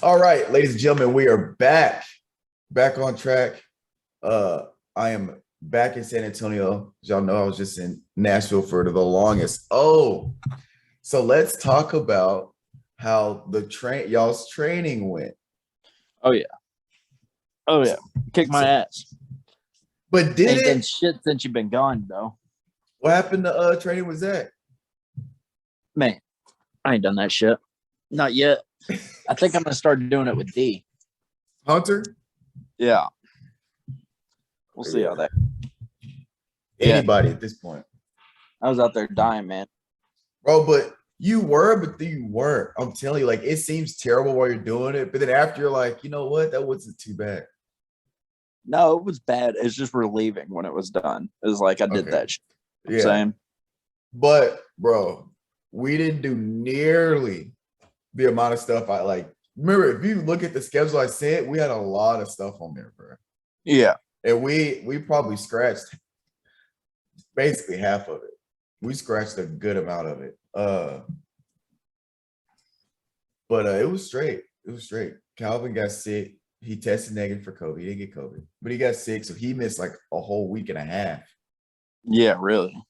All right, ladies and gentlemen, we are back on track. I am back in San Antonio. As y'all know, I was just in Nashville for the longest. So let's talk about how y'all's training went. Oh yeah. Kick my ass. But did Ain't it? been shit since you've been gone, though. What happened to training with Zach? Man, I ain't done that shit. Not yet. I think I'm gonna start doing it with D. Hunter? Yeah. We'll see how that. Anybody at this point. I was out there dying, man. Bro, but you weren't. I'm telling you, like, it seems terrible while you're doing it, but then after you're like, you know what? That wasn't too bad. No, it was bad. It's just relieving when it was done. It was like I did that shit. Yeah. Saying. But bro, we didn't do nearly the amount of stuff I like. Remember, if you look at the schedule I sent, we had a lot of stuff on there, bro. Yeah. And we probably scratched basically half of it. We scratched a good amount of it. But it was straight. It was straight. Calvin got sick. He tested negative for COVID. He didn't get COVID, but he got sick, so he missed like a whole week and a half. Yeah, really.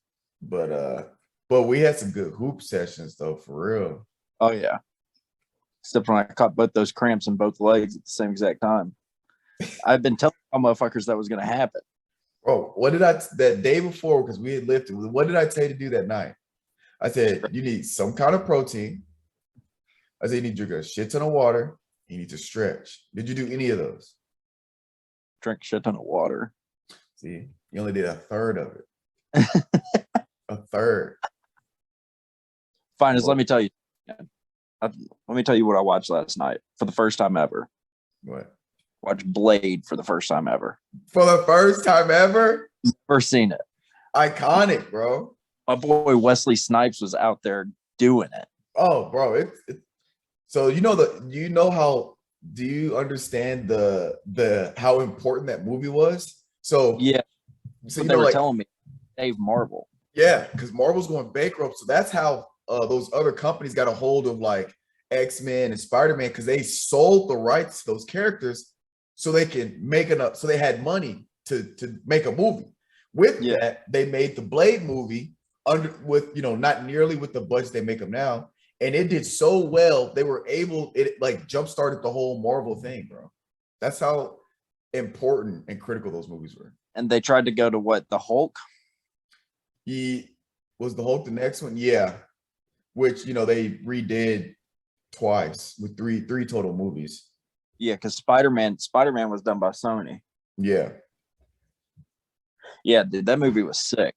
But we had some good hoop sessions though, for real. Oh yeah. Except when I caught both those cramps in both legs at the same exact time. I've been telling all motherfuckers that was gonna happen. Bro, what did that day before? Because we had lifted. What did I tell you to do that night? I said you need some kind of protein. I said you need to drink a shit ton of water. You need to stretch. Did you do any of those? Drink a shit ton of water. See, you only did a third of it. A third. Fine, let me tell you. Let me tell you what I watched last night for the first time ever. What? Watched Blade for the first time ever. For the first time ever? Never seen it. Iconic, bro. My boy Wesley Snipes was out there doing it. Oh, bro. So do you understand the how important that movie was? So yeah. So they were telling me Dave Marvel. Yeah, because Marvel's going bankrupt. So that's how those other companies got a hold of like X-Men and Spider-Man, because they sold the rights to those characters so they can make enough. So they had money to make a movie. With that, they made the Blade movie with not nearly with the budget they make them now. And it did so well, they were able, it like jump-started the whole Marvel thing, bro. That's how important and critical those movies were. And they tried to go to what, the Hulk? Was the Hulk the next one? Yeah. Which, they redid twice with three total movies. Yeah, because Spider-Man was done by Sony. Yeah. Yeah, dude, that movie was sick.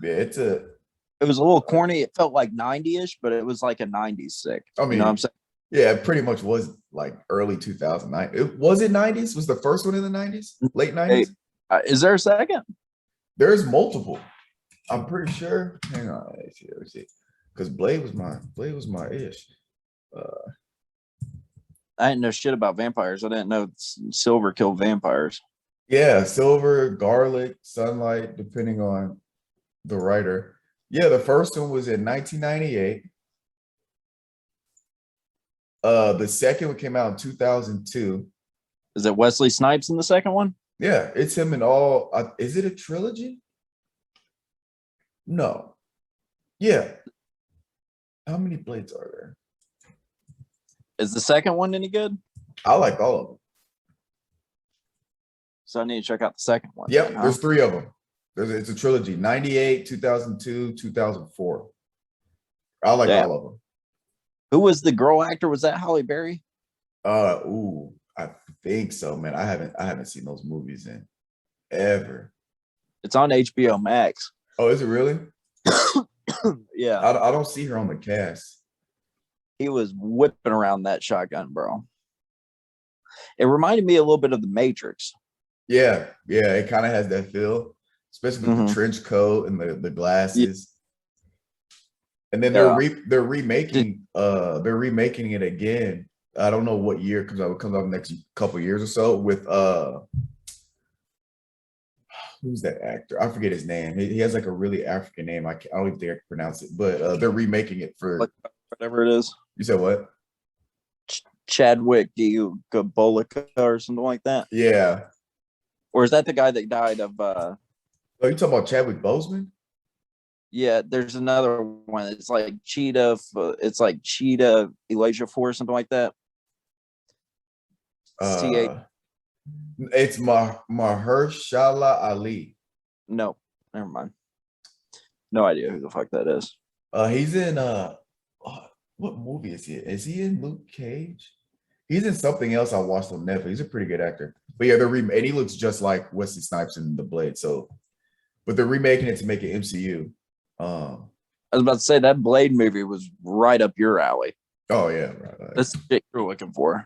Yeah, it was a little corny. It felt like 90-ish, but it was like a 90s sick. I mean, you know what I'm saying? Yeah, it pretty much was like early 2009. Was it 90s? Was the first one in the 90s? Late 90s? Is there a second? There's multiple. I'm pretty sure. Hang on, let me see. Because Blade was my ish. I didn't know shit about vampires. I didn't know silver killed vampires. Yeah, silver, garlic, sunlight, depending on the writer. Yeah, the first one was in 1998. The second one came out in 2002. Is it Wesley Snipes in the second one? Yeah, it's him in all. Is it a trilogy? No. Yeah. How many Blades are there? Is the second one any good? I like all of them. So I need to check out the second one. Yep, there's three of them. It's a trilogy: 98, 2002, 2004. I like all of them. Who was the girl actor? Was that Halle Berry? I think so, man. I haven't seen those movies in ever. It's on HBO Max. Oh, is it really? Yeah. I don't see her on the cast. He was whipping around that shotgun, bro. It reminded me a little bit of The Matrix. Yeah, it kind of has that feel, especially with the trench coat and the glasses. And then they're remaking it again. I don't know what year comes out. It comes out next couple of years or so with who's that actor? I forget his name. He has like a really African name. I don't even think I can pronounce it, but they're remaking it for whatever it is. You said what? Chadwick Gabolica or something like that? Yeah. Or is that the guy that died of? Oh, you talking about Chadwick Boseman? Yeah, there's another one. It's like Cheetah. It's like Cheetah Elijah 4 or something like that. CA. It's Mahershala Ali. No, never mind. No idea who the fuck that is. He's in what movie is he in? Is he in Luke Cage? He's in something else I watched on Netflix. He's a pretty good actor. But yeah, and he looks just like Wesley Snipes in The Blade. So, but they're remaking it to make it MCU. I was about to say that Blade movie was right up your alley. Oh yeah, right. That's what you're looking for.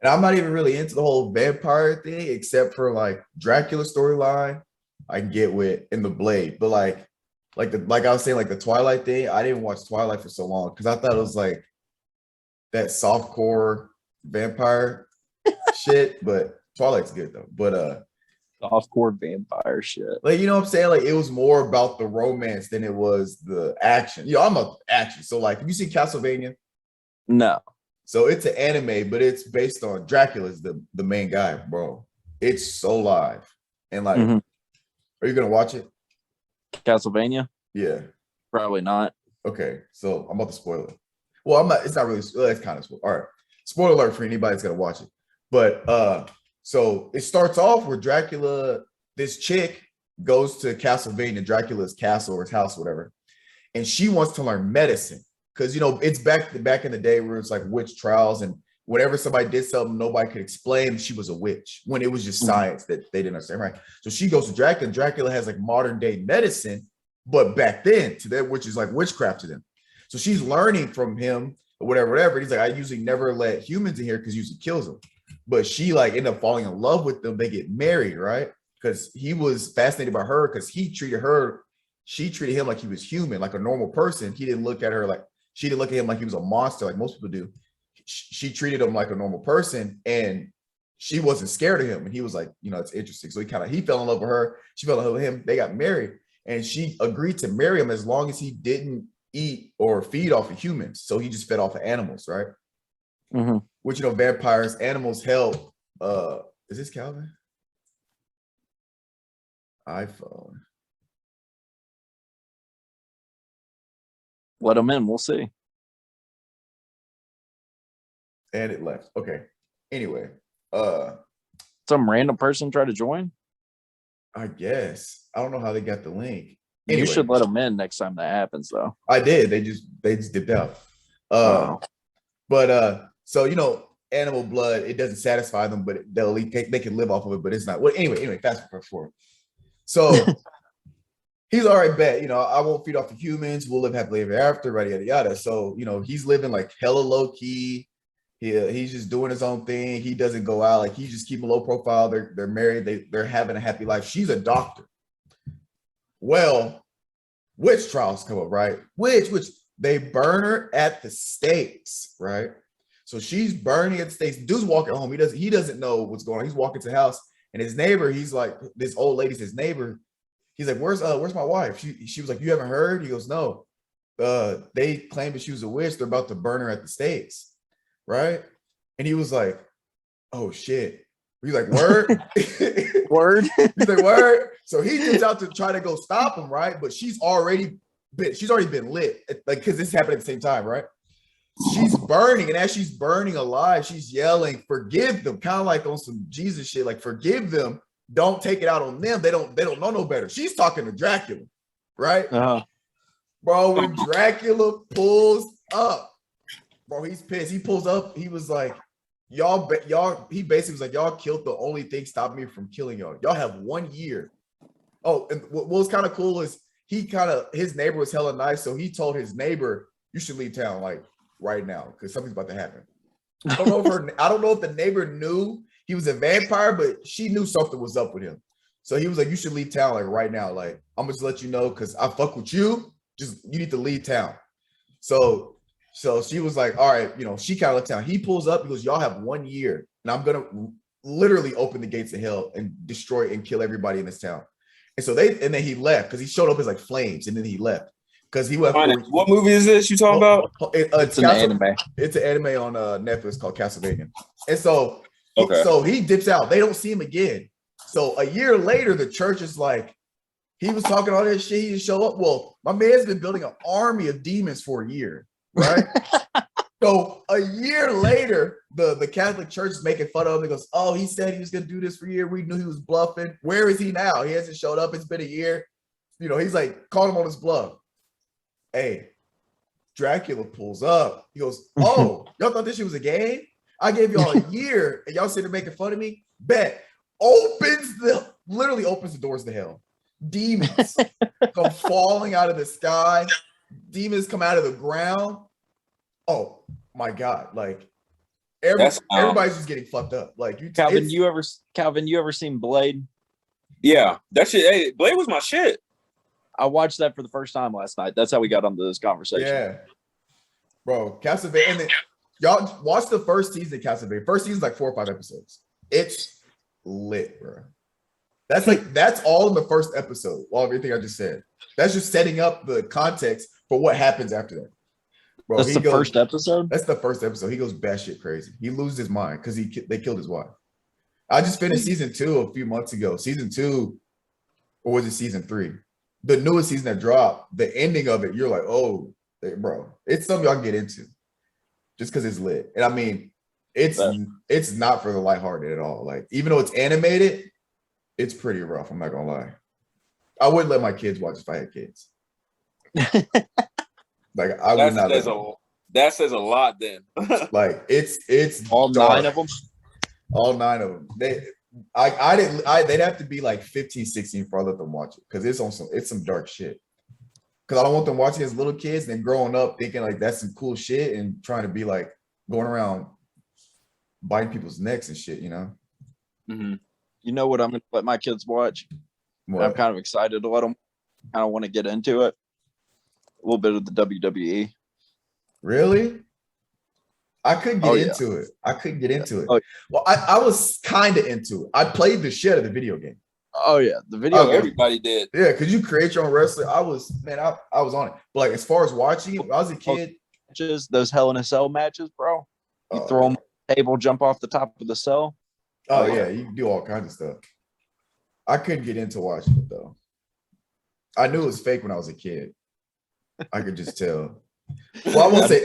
And I'm not even really into the whole vampire thing, except for like Dracula storyline. I can get with in The Blade, but like I was saying, like the Twilight thing. I didn't watch Twilight for so long because I thought it was like that softcore vampire shit. But Twilight's good though. But Softcore vampire shit. like, you know what I'm saying? Like it was more about the romance than it was the action. You know, I'm a action. So like, have you seen Castlevania? No. So it's an anime, but it's based on Dracula's the main guy, bro. It's so live. And like, are you gonna watch it? Castlevania? Yeah. Probably not. Okay. So I'm about to spoil it. Well, I'm not, it's not really, it's kind of spoil. All right. Spoiler alert for anybody that's gonna watch it. But so it starts off where Dracula, this chick goes to Castlevania, Dracula's castle or his house, or whatever, and she wants to learn medicine. Because you know, it's back in the day where it's like witch trials, and whenever somebody did something nobody could explain, she was a witch when it was just science that they didn't understand, right? So she goes to Dracula, and Dracula has like modern day medicine, but back then to them, which is like witchcraft to them. So she's learning from him or whatever. He's like, I usually never let humans in here because usually kills them. But she like ended up falling in love with them. They get married, right? Because he was fascinated by her because she treated him like he was human, like a normal person. She didn't look at him like he was a monster, like most people do. She treated him like a normal person, and she wasn't scared of him. And he was like, you know, it's interesting. So he fell in love with her. She fell in love with him. They got married, and she agreed to marry him as long as he didn't eat or feed off of humans. So he just fed off of animals, right? Which, you know, vampires, animals help. Is this Calvin? iPhone. Let them in. We'll see. And it left. Okay. Anyway, some random person try to join. I guess I don't know how they got the link. Anyway, you should let them in next time that happens, though. I did. They just dipped out. But so you know, animal blood, it doesn't satisfy them, but they can live off of it. But it's not. Well, anyway, fast forward. So he's all right, bet, you know, I won't feed off the humans. We'll live happily ever after, yada, yada. So, you know, he's living like hella low key. He's just doing his own thing. He doesn't go out. Like he's just keeping low profile. They're married. They're having a happy life. She's a doctor. Well, witch trials come up, right? Which they burn her at the stakes, right? So she's burning at the stakes. Dude's walking home. He doesn't know what's going on. He's walking to the house, and his neighbor, he's like, this old lady's his neighbor. He's like, where's my wife? She was like, you haven't heard? He goes, no. They claimed that she was a witch. They're about to burn her at the stakes, right? And he was like, oh shit. He's like, word? Word? He's like, word? So he gets out to try to go stop him, right? But she's already been lit, like, because this happened at the same time, right? She's burning, and as she's burning alive, she's yelling, forgive them, kind of like on some Jesus shit, like forgive them. Don't take it out on them. They don't know no better. She's talking to Dracula, right? Bro, when Dracula pulls up, bro, he's pissed. He pulls up. He was like, y'all. He basically was like, y'all killed the only thing stopping me from killing y'all. Y'all have 1 year. Oh, and what was kind of cool is his neighbor was hella nice, so he told his neighbor, you should leave town like right now because something's about to happen. I don't know if the neighbor knew he was a vampire, but she knew something was up with him. So he was like, you should leave town like right now. Like, I'm just let you know because I fuck with you. Just you need to leave town. So she was like, all right, you know, she kind of left town. He pulls up, he goes, y'all have 1 year, and I'm gonna literally open the gates of hell and destroy and kill everybody in this town. And so then he left because he showed up as like flames, and then he left. because he went Fine. for What movie is this you talking about? It's an anime. It's an anime on Netflix called Castlevania. And so, Okay. so he dips out. They don't see him again. So a year later, the church is like, he was talking all that shit. He didn't show up. Well, my man's been building an army of demons for a year, right? So a year later, the Catholic Church is making fun of him. He goes, "Oh, he said he was going to do this for a year. We knew he was bluffing. Where is he now? He hasn't showed up. It's been a year." You know, he's like, called him on his bluff. Hey, Dracula pulls up. He goes, "Oh, y'all thought this shit was a game? I gave y'all a year and y'all sitting there making fun of me? Bet." Literally opens the doors to hell. Demons come falling out of the sky. Demons come out of the ground. Oh my God. Like everybody's just getting fucked up. Like Calvin, you ever seen Blade? Yeah, that shit. Hey, Blade was my shit. I watched that for the first time last night. That's how we got onto this conversation. Yeah. Bro, Castlevania. And then y'all watch the first season of Castlevania. First season's like 4 or 5 episodes. It's lit, bro. That's all in the first episode. All everything I just said. That's just setting up the context for what happens after that. Bro, that's the first episode? That's the first episode. He goes batshit crazy. He loses his mind because they killed his wife. I just finished season 2 a few months ago. Season 2, or was it season 3? The newest season that dropped, the ending of it, you're like, oh, bro, it's something y'all can get into just because it's lit. And I mean, it's not for the lighthearted at all. Like, even though it's animated, it's pretty rough. I'm not gonna lie. I wouldn't let my kids watch if I had kids. Like, I would not. That says a lot. Then, like, it's all dark. 9 of them. All 9 of them. They'd have to be like 15, 16 before I let them watch it because it's some dark shit. Because I don't want them watching as little kids and then growing up thinking like that's some cool shit and trying to be like going around biting people's necks and shit, you know. Mm-hmm. You know what I'm going to let my kids watch? I'm kind of excited to let them. I don't want to get into it. A little bit of the WWE. Really? I couldn't get into it. I couldn't get into it. Oh, well, I was kind of into it. I played the shit out of the video game. Oh yeah, the video game. Everybody did. Yeah, because you create your own wrestler. I was on it. But like as far as watching it, when I was a kid, those Hell in a Cell matches, bro. You throw them on the table, jump off the top of the cell. Oh yeah, you can do all kinds of stuff. I couldn't get into watching it though. I knew it was fake when I was a kid. I could just tell. Well,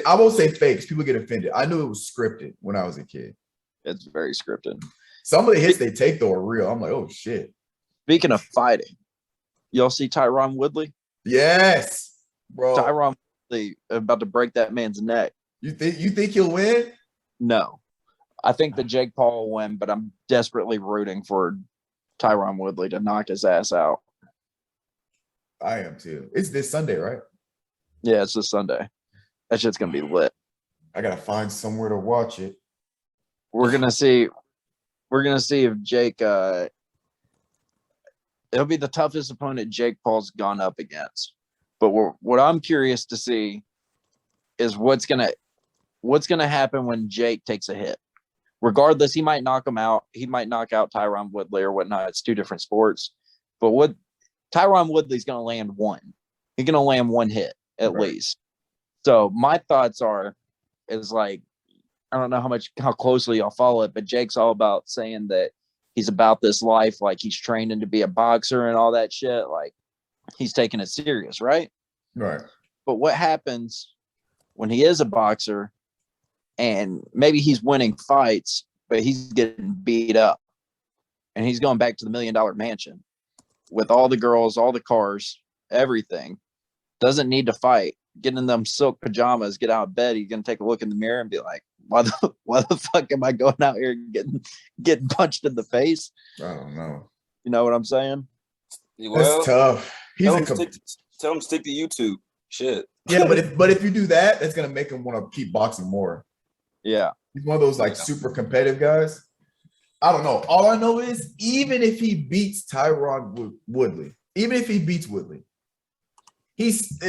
I won't say fake because people get offended. I knew it was scripted when I was a kid. It's very scripted. Some of the hits they take though are real. I'm like, oh shit. Speaking of fighting, y'all see Tyron Woodley? Yes, bro. Tyron Woodley about to break that man's neck. You think he'll win? No. I think that Jake Paul will win, but I'm desperately rooting for Tyron Woodley to knock his ass out. I am too. It's this Sunday, right? Yeah, it's this Sunday. That shit's gonna be lit. I gotta find somewhere to watch it. We're gonna see if Jake it'll be the toughest opponent Jake Paul's gone up against. But what I'm curious to see is what's gonna happen when Jake takes a hit. Regardless, he might knock him out. He might knock out Tyron Woodley or whatnot. It's 2 different sports. But what Tyron Woodley's gonna land one. He's gonna land one hit at least. So my thoughts is like, I don't know how closely y'all follow it, but Jake's all about saying that he's about this life, like he's training to be a boxer and all that shit. Like he's taking it serious, right? Right. But what happens when he is a boxer and maybe he's winning fights, but he's getting beat up and he's going back to the $1 million mansion with all the girls, all the cars, everything, doesn't need to fight, get in them silk pajamas, get out of bed. He's going to take a look in the mirror and be like, why the fuck am I going out here getting punched in the face? I don't know. You know what I'm saying? Well, that's tough. Tell him stick to YouTube. Shit. Yeah, but if you do that, it's gonna make him want to keep boxing more. Yeah. He's one of those like super competitive guys. I don't know. All I know is even if he beats Tyron Woodley, even if he beats Woodley,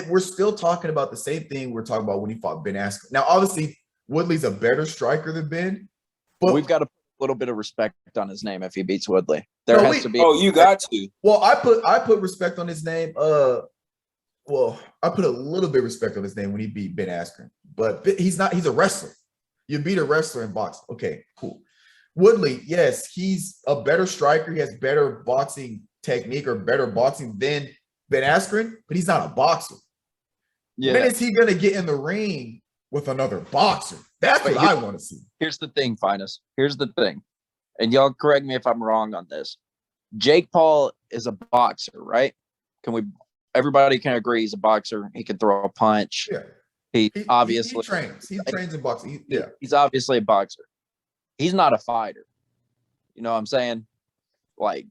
we're still talking about the same thing we're talking about when he fought Ben Askren. Now, obviously, Woodley's a better striker than Ben, but we've got to put a little bit of respect on his name if he beats Woodley. There has to be. Oh, you got to. Well, I put respect on his name. well, I put a little bit of respect on his name when he beat Ben Askren, but he's not. He's a wrestler. You beat a wrestler in boxing. Okay, cool. Woodley, yes, he's a better striker. He has better boxing technique or better boxing than Ben Askren, but he's not a boxer. Yeah. When is he going to get in the ring with another boxer? That's what I want to see. Here's the thing, Finis. Here's the thing. And y'all correct me if I'm wrong on this. Jake Paul is a boxer, right? Everybody can agree he's a boxer. He can throw a punch. Yeah. He obviously trains. He trains in boxing. He's obviously a boxer. He's not a fighter. You know what I'm saying? Like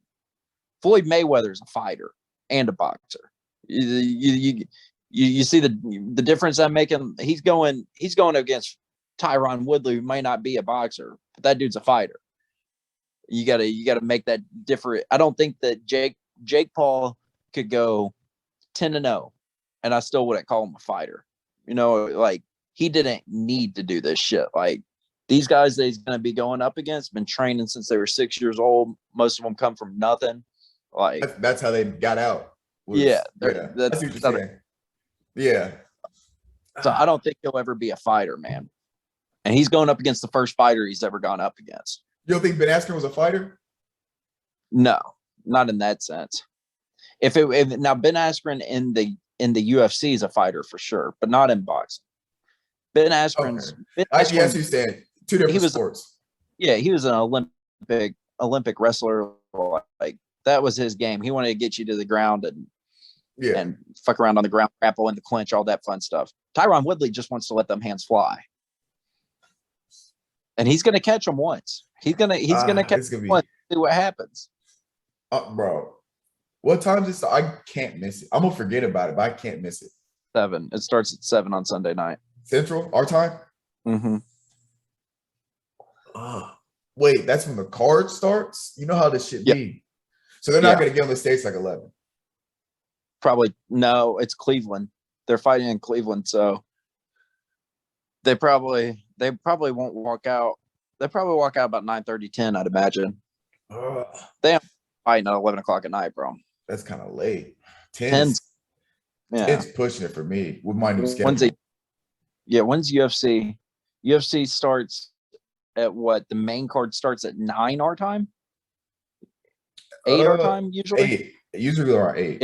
Floyd Mayweather's a fighter and a boxer. You see the difference I'm making? He's going against Tyron Woodley, who may not be a boxer, but that dude's a fighter. You gotta make that different. I don't think that Jake Paul could go 10-0, and I still wouldn't call him a fighter. You know, like he didn't need to do this shit. Like these guys that he's gonna be going up against been training since they were 6 years old. Most of them come from nothing. Like that's how they got out. That's what you're saying. Yeah. So I don't think he'll ever be a fighter, man. And he's going up against the first fighter he's ever gone up against. You don't think Ben Askren was a fighter? No, not in that sense. Now Ben Askren in the UFC is a fighter for sure, but not in boxing. Ben Askren's. Okay. I guess you said two different sports. Yeah, he was an Olympic wrestler. Like that was his game. He wanted to get you to the ground and fuck around on the ground, grapple in the clinch, all that fun stuff. Tyron Woodley just wants to let them hands fly, and he's going to catch them once. He's gonna catch them once. See what happens. Bro, what time is this? I can't miss it. I'm gonna forget about it, but I can't miss it. 7. It starts at 7 on Sunday night. Central, our time. Mm-hmm. Wait, that's when the card starts. You know how this shit be. So they're not gonna get on the States like 11. Probably no. It's Cleveland. They're fighting in Cleveland, so they probably won't walk out. They probably walk out about 9:30, 10, I'd imagine. They fighting at 11 o'clock at night, bro. That's kind of late. 10's pushing it for me with my new schedule. When's UFC? UFC starts at what? The main card starts at 9 our time? 8 our time, usually? 8. Usually around 8.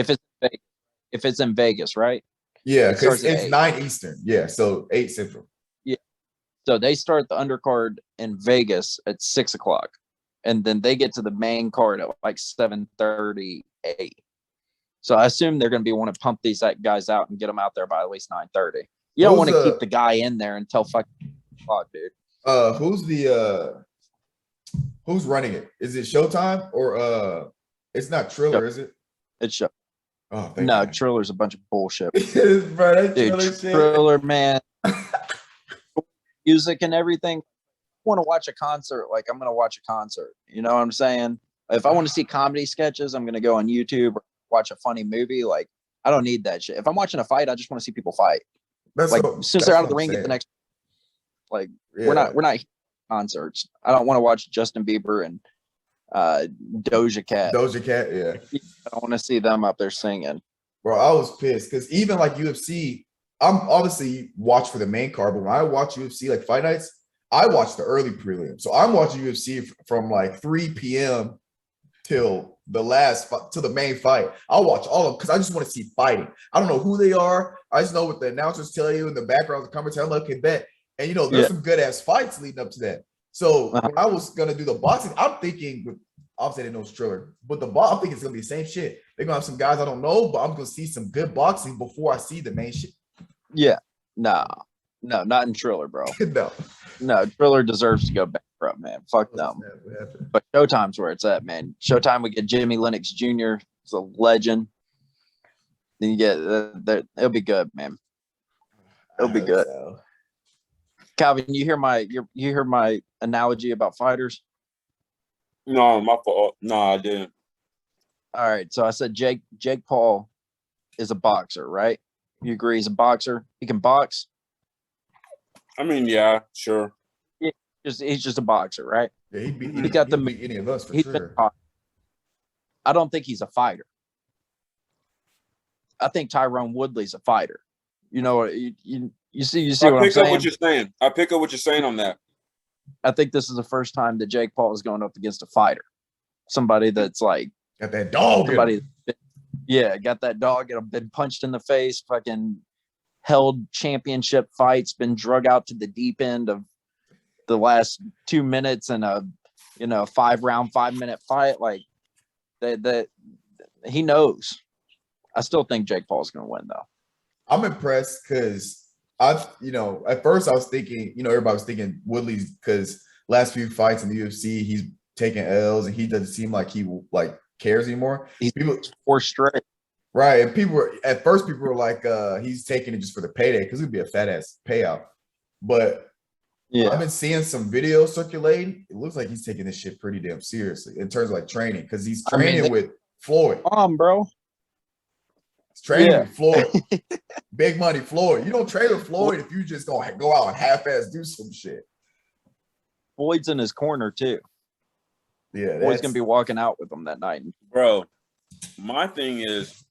If it's in Vegas, right? Yeah, because it's 9 Eastern. Yeah, so 8 Central. Yeah. So they start the undercard in Vegas at 6 o'clock. And then they get to the main card at like 7:38. So I assume they're going to want to pump these guys out and get them out there by at least 9:30. You don't want to keep the guy in there until fucking o'clock, dude. Who's running it? Is it Showtime or it's not Triller, is it? It's Show. Oh, no, Triller's a bunch of bullshit. Bro, dude, Triller, man. Music and everything. Want to watch a concert like I'm going to watch a concert. You know what I'm saying? If I want to see comedy sketches, I'm going to go on YouTube or watch a funny movie. Like I don't need that shit. If I'm watching a fight, I just want to see people fight. As soon as they're out of the ring, get the next. Like we're not concerts. I don't want to watch Justin Bieber and Doja Cat. Yeah. I don't want to see them up there singing. Bro, I was pissed because even like UFC, I'm obviously watch for the main card, but when I watch UFC like fight nights, I watch the early prelim. So I'm watching UFC from like 3 p.m. till the main fight. I'll watch all of them because I just want to see fighting. I don't know who they are. I just know what the announcers tell you in the background of the commentary. I'm like, okay, bet. And there's some good ass fights leading up to that. So when I was gonna do the boxing, I'm thinking, obviously I didn't know it's Triller, but I'm thinking it's gonna be the same shit. They're gonna have some guys I don't know, but I'm gonna see some good boxing before I see the main shit. Yeah, no, not in Triller, bro. No, Triller deserves to go bankrupt, man. Fuck them. But Showtime's where it's at, man. Showtime, we get Jimmy Lennox Jr. He's a legend. Then you get it'll be good, man. It'll be good. So. Calvin, you hear my analogy about fighters? No, my fault. No, I didn't. All right, so I said Jake Paul is a boxer, right? You agree he's a boxer? He can box. I mean, yeah, sure. Yeah, he's just a boxer, right? Yeah, he beat any of us for sure. I don't think he's a fighter. I think Tyrone Woodley's a fighter. You know, you see I what I'm pick up saying? what you're saying. I pick up what you're saying on that. I think this is the first time that Jake Paul is going up against a fighter, somebody that's like Got that dog. somebody. Yeah, got that dog. Been punched in the face. Fucking held championship fights. Been drug out to the deep end of the last 2 minutes in a 5-round, 5-minute fight. Like that he knows. I still think Jake Paul's going to win though. I'm impressed because at first I was thinking, everybody was thinking Woodley's because last few fights in the UFC, he's taking L's and he doesn't seem like he cares anymore. He's 4 straight. Right. And people were like, he's taking it just for the payday because it'd be a fat ass payout. But I've been seeing some videos circulating. It looks like he's taking this shit pretty damn seriously in terms of like training because he's training with Floyd. Bro. He's training with Floyd. Big money Floyd. You don't train with Floyd if you just gonna go out and half-ass do some shit. Floyd's in his corner too. Yeah, Floyd's gonna be walking out with him that night. Bro, my thing is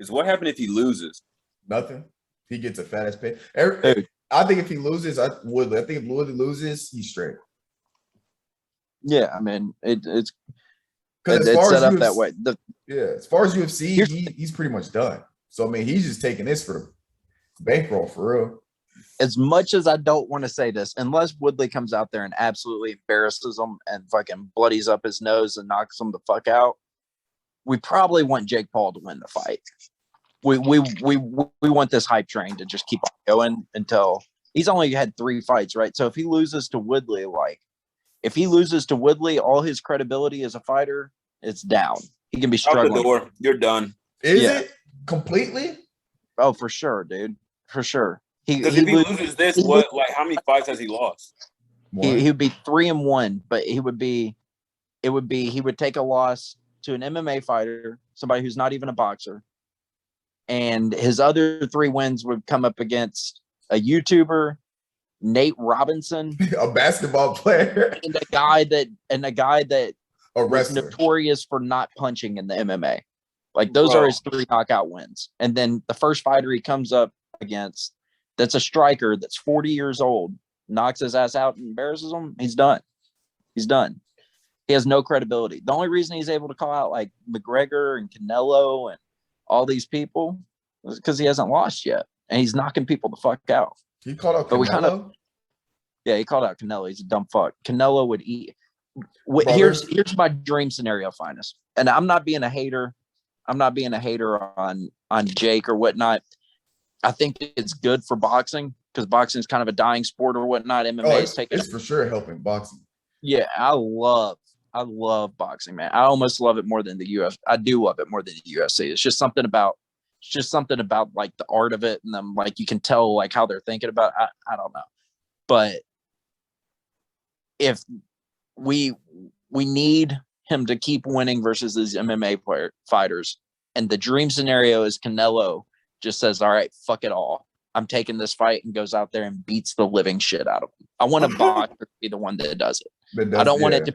what happened if he loses? Nothing. He gets a fat ass pay. I think if he loses, I think if Woodley loses, he's straight. Yeah, I mean it's because it's set up that way. As far as UFC, he's pretty much done. So I mean, he's just taking this for the bankroll for real. As much as I don't want to say this, unless Woodley comes out there and absolutely embarrasses him and fucking bloodies up his nose and knocks him the fuck out, we probably want Jake Paul to win the fight. We want this hype train to just keep on going until he's only had 3 fights, right? So if he loses to Woodley, all his credibility as a fighter is down. He can be struggling. Out the door. You're done. Is it completely? Oh, for sure, dude. For sure. Because if he loses this, how many fights has he lost? He would be 3-1, but he would take a loss to an MMA fighter, somebody who's not even a boxer. And his other 3 wins would come up against a YouTuber, Nate Robinson, a basketball player, and a guy that was wrestler. Notorious for not punching in the MMA. Like those are his 3 knockout wins. And then the first fighter he comes up against, that's a striker that's 40 years old, knocks his ass out and embarrasses him. He's done. He has no credibility. The only reason he's able to call out like McGregor and Canelo and all these people is because he hasn't lost yet, and he's knocking people the fuck out. He called out Canelo? He called out Canelo. He's a dumb fuck. Canelo would eat. Here's my dream scenario, Finis. And I'm not being a hater. I'm not being a hater on Jake or whatnot. I think it's good for boxing because boxing is kind of a dying sport or whatnot. MMA is taking. It's for sure helping boxing. Yeah, I love boxing, man. I almost love it more than the UFC. I do love it more than the UFC. It's just something about like the art of it, and then like you can tell like how they're thinking about it. I don't know, but if we need him to keep winning versus these MMA fighters, and the dream scenario is Canelo just says, all right, fuck it all. I'm taking this fight and goes out there and beats the living shit out of him. I want a boxer to be the one that does it. I don't want it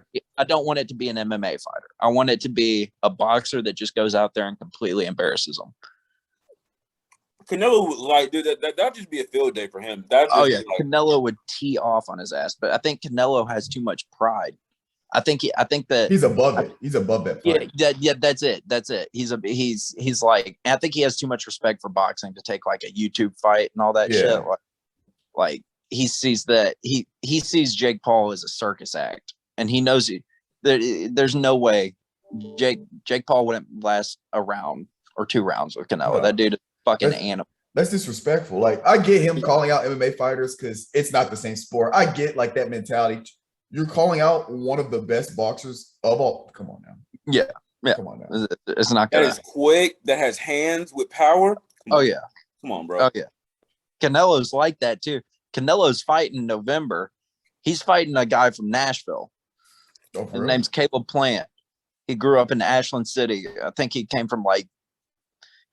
to be an MMA fighter. I want it to be a boxer that just goes out there and completely embarrasses them. Canelo, dude, that'd just be a field day for him. Canelo would tee off on his ass, but I think Canelo has too much pride. I think that he's above it. He's above that fight. Yeah, that's it. He's like, I think he has too much respect for boxing to take like a YouTube fight and all that shit. Like he sees that he sees Jake Paul as a circus act, and he knows there's no way Jake Paul wouldn't last a round or 2 rounds with Canelo. No. That dude is fucking animal. That's disrespectful. Like I get him calling out MMA fighters because it's not the same sport. I get like that mentality. You're calling out one of the best boxers of all. Come on now. Yeah. Come on now. It's not that is quick. That has hands with power. Come on, bro. Oh yeah. Canelo's like that too. Canelo's fighting in November. He's fighting a guy from Nashville. His name's Caleb Plant. He grew up in Ashland City. I think he came from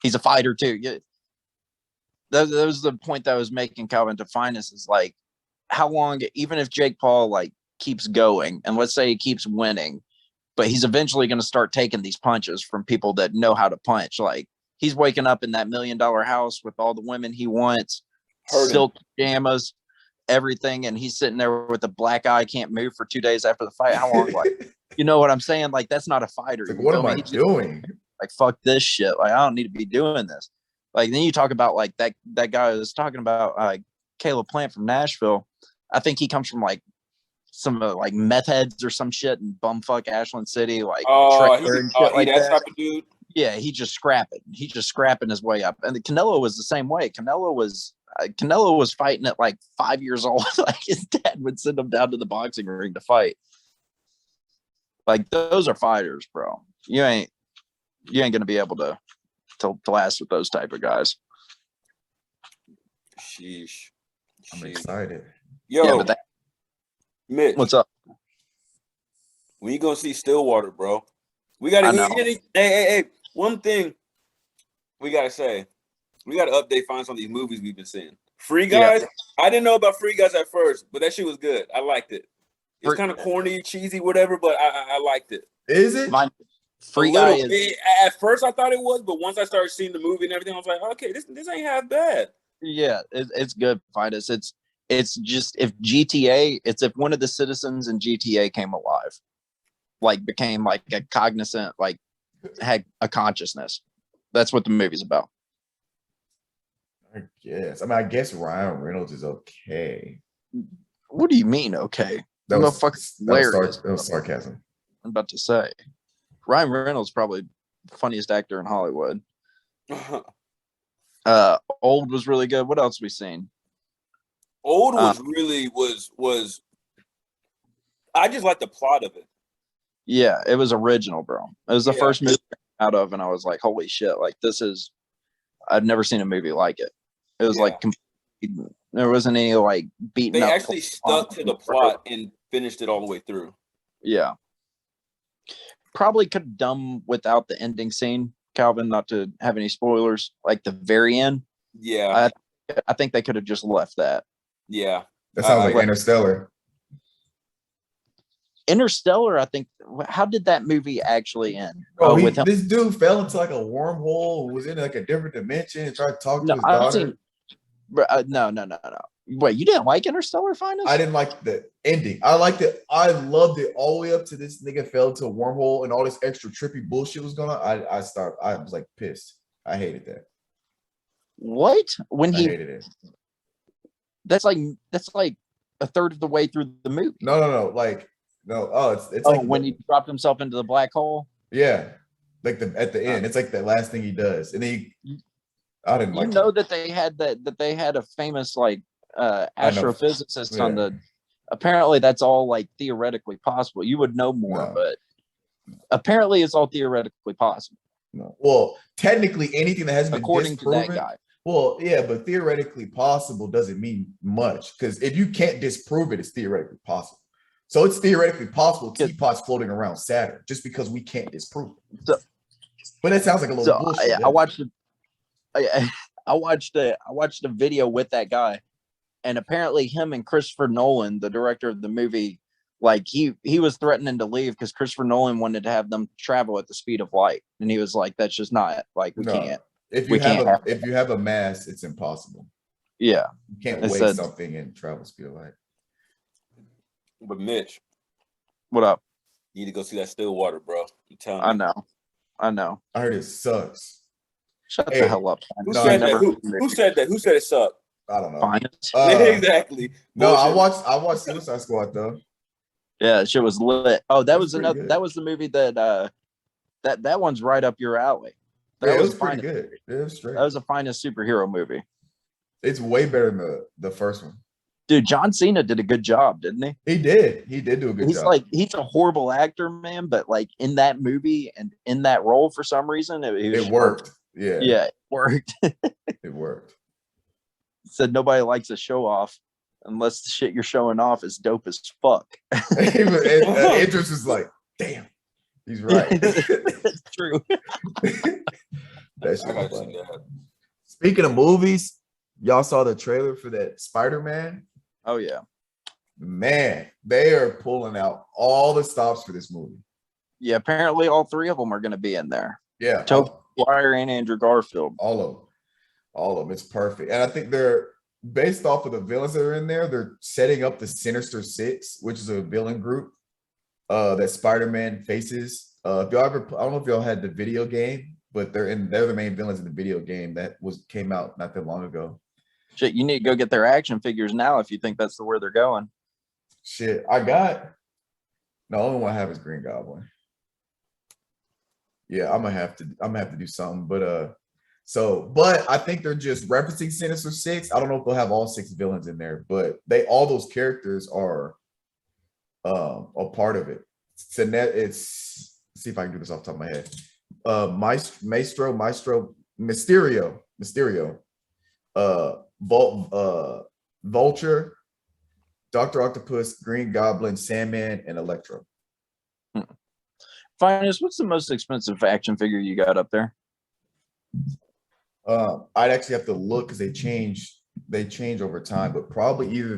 he's a fighter too. Yeah. That was the point that I was making, Calvin, to Finis is like, how long, even if Jake Paul keeps going, and let's say he keeps winning, but he's eventually going to start taking these punches from people that know how to punch. Like He's waking up in that $1 million house with all the women he wants, Hurting. silk pajamas, everything, and he's sitting there with a black eye, can't move for 2 days after the fight. How long? Like, you know what I'm saying? Like, that's not a fighter. Like, You what feel am me? I He's just doing? like, fuck this shit. Like, I don't need to be doing this. Like, then you talk about like that guy was talking about Caleb Plant from Nashville. I think he comes from like some like meth heads or some shit in bumfuck Ashland City, like trailer and shit he like that that. type of dude. Yeah, he just scrapping. He's just scrapping his way up. And the Canelo was the same way. Canelo was fighting at like 5 years old. Like his dad would send him down to the boxing ring to fight. Like those are fighters, bro. You ain't gonna be able to last with those type of guys. Sheesh. I'm excited. Yo, Yeah, but Mitch, what's up? when you gonna see Stillwater, bro? We gotta. I know. Hey. One thing we gotta say, we gotta update find some of these movies we've been seeing. Free Guys. Yeah. I didn't know about Free Guys at first, but that shit was good. I liked it. It's kind of corny, cheesy, whatever, but I liked it. Is it? Free Guy at first I thought it was, but once I started seeing the movie and everything, I was like, okay, this ain't half bad. Yeah, it's good. Fidus. It's just if GTA, it's if one of the citizens in GTA came alive, like became like a cognizant, like had a consciousness. That's what the movie's about. I guess. I mean, I guess Ryan Reynolds is okay. What do you mean, okay? That was sarcasm. I'm about to say. Ryan Reynolds probably the funniest actor in Hollywood. Old was really good. What else we seen? Old was really was. I just like the plot of it. Yeah, it was original, bro. It was the first movie out of, and I was like, holy shit! Like this is. I've never seen a movie like it. It was like there wasn't any like beating. They actually stuck to the plot and finished it all the way through. Yeah. Probably could have done without the ending scene, Calvin, not to have any spoilers, like the very end. Yeah. I think they could have just left that. Yeah. That sounds like Interstellar. Interstellar, I think. How did that movie actually end? Bro, this dude fell into like a wormhole, was in like a different dimension, and tried to talk to his daughter. No. Wait, you didn't like Interstellar, Finis? I didn't like the ending. I liked it. I loved it all the way up to this nigga fell into a wormhole and all this extra trippy bullshit was going on. I was like pissed. I hated that. What? I hated it. That's like a third of the way through the movie. No. It's like when he dropped himself into the black hole. Yeah, like at the end, it's like the last thing he does, and I didn't like. You know that they had a famous like astrophysicist on the. Apparently, that's all like theoretically possible. You would know more, but apparently, it's all theoretically possible. No, well, technically, anything that hasn't been disproven. To that guy. Well, yeah, but theoretically possible doesn't mean much because if you can't disprove it, it's theoretically possible. So it's theoretically possible teapots floating around Saturn just because we can't disprove it. But it sounds like a little bullshit. I watched a video with that guy, and apparently him and Christopher Nolan, the director of the movie, like he was threatening to leave because Christopher Nolan wanted to have them travel at the speed of light, and he was like, "That's just not like we can't." If you have a mass, it's impossible. Yeah, you can't weigh something and travel speed of light. But Mitch, what up? You need to go see that Stillwater, bro. I'm telling you. I know. I heard it sucks. Shut the hell up. Who said that? Who said that? Who said it sucked? I don't know. Exactly. No, I watched Suicide Squad though. Yeah, shit was lit. Oh, that was another. Good. That was the movie that that one's right up your alley. That was pretty good. It was straight. That was the finest superhero movie. It's way better than the first one. Dude, John Cena did a good job, didn't he? He did do a good job. He's a horrible actor, man, but like in that movie and in that role for some reason, it worked. Yeah, it worked. It worked. Said nobody likes a show off unless the shit you're showing off is dope as fuck. Idris was like, damn, he's right. That's true. That's funny. Speaking of movies, y'all saw the trailer for that Spider-Man? Oh yeah. Man, they are pulling out all the stops for this movie. Yeah, apparently all three of them are going to be in there. Yeah. Maguire and Andrew Garfield. All of them. It's perfect. And I think they're based off of the villains that are in there. They're setting up the Sinister Six, which is a villain group that Spider-Man faces. If y'all ever, I don't know if y'all had the video game, but they're the main villains in the video game that came out not that long ago. Shit, you need to go get their action figures now if you think that's where they're going. Shit, the only one I have is Green Goblin. Yeah, I'm gonna have to do something, but I think they're just referencing Sinister Six. I don't know if they'll have all 6 villains in there, but all those characters are a part of it. Let's see if I can do this off the top of my head. Mysterio, Vulture, Dr. Octopus, Green Goblin, Sandman, and Electro. Finis, what's the most expensive action figure you got up there? I'd actually have to look because they change over time, but probably either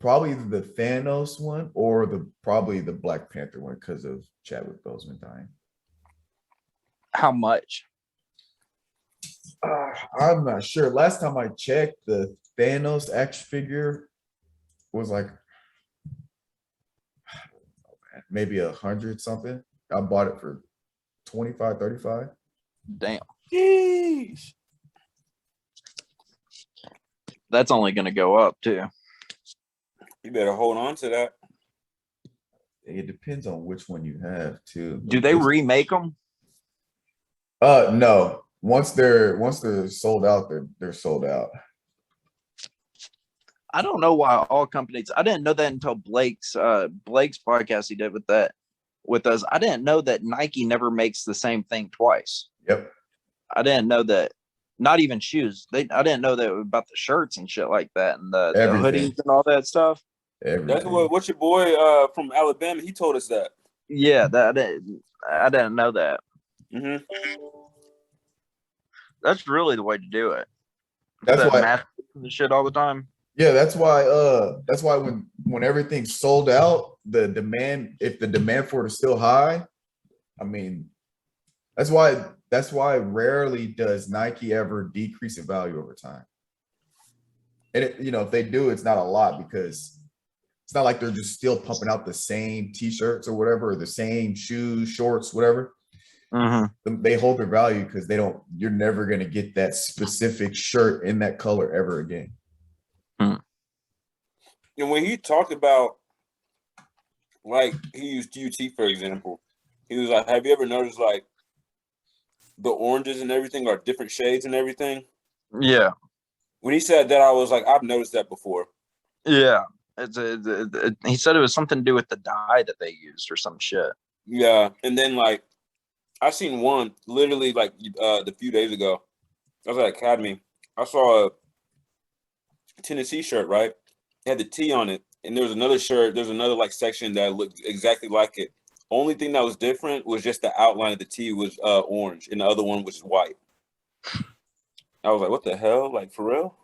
the Thanos one or probably the Black Panther one because of Chadwick Boseman dying. How much? I'm not sure. Last time I checked, the Thanos action figure was like maybe 100 something. I bought it for 25, 35. Damn. Jeez. That's only going to go up too. You better hold on to that. It depends on which one you have too. Do they remake them? No. Once they're sold out, they're sold out. I don't know why all companies. I didn't know that until Blake's podcast he did with us. I didn't know that Nike never makes the same thing twice. Yep. I didn't know that. Not even shoes. I didn't know that about the shirts and shit like that, and the hoodies and all that stuff. Everything. That's what's your boy from Alabama? He told us that. Yeah, I didn't know that. Mm-hmm. That's really the way to do it. That's why math the shit all the time. Yeah, that's why when everything's sold out, if the demand for it is still high, I mean, that's why rarely does Nike ever decrease in value over time. And if they do, it's not a lot because it's not like they're just still pumping out the same t-shirts or whatever, or the same shoes, shorts, whatever. Mm-hmm. They hold their value because you're never going to get that specific shirt in that color ever again. And when he talked about, like, he used UT for example, he was like, have you ever noticed like the oranges and everything are different shades and everything? Yeah. When he said that, I was like, I've noticed that before. Yeah. He said it was something to do with the dye that they used or some shit. Yeah. And then like I seen one literally like the few days ago. I was at Academy. I saw a Tennessee shirt, right? It had the T on it. And there was another shirt, there's another like section that looked exactly like it. Only thing that was different was just the outline of the T was orange and the other one was white. I was like, what the hell? Like, for real?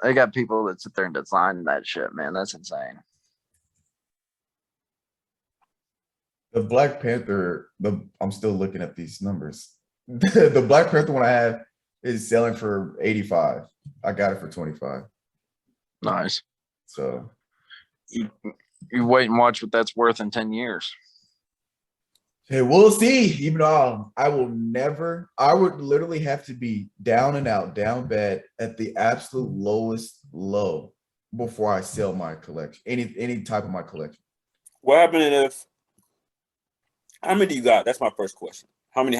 They got people that sit there and design that shit, man. That's insane. The Black Panther, I'm still looking at these numbers. The Black Panther one I have is selling for 85. I got it for 25. Nice. So you wait and watch what that's worth in 10 years. Hey, we'll see. Even though I would literally have to be down and out, down bad at the absolute lowest low before I sell my collection, any type of my collection. What happened if? How many do you got? That's my first question. How many?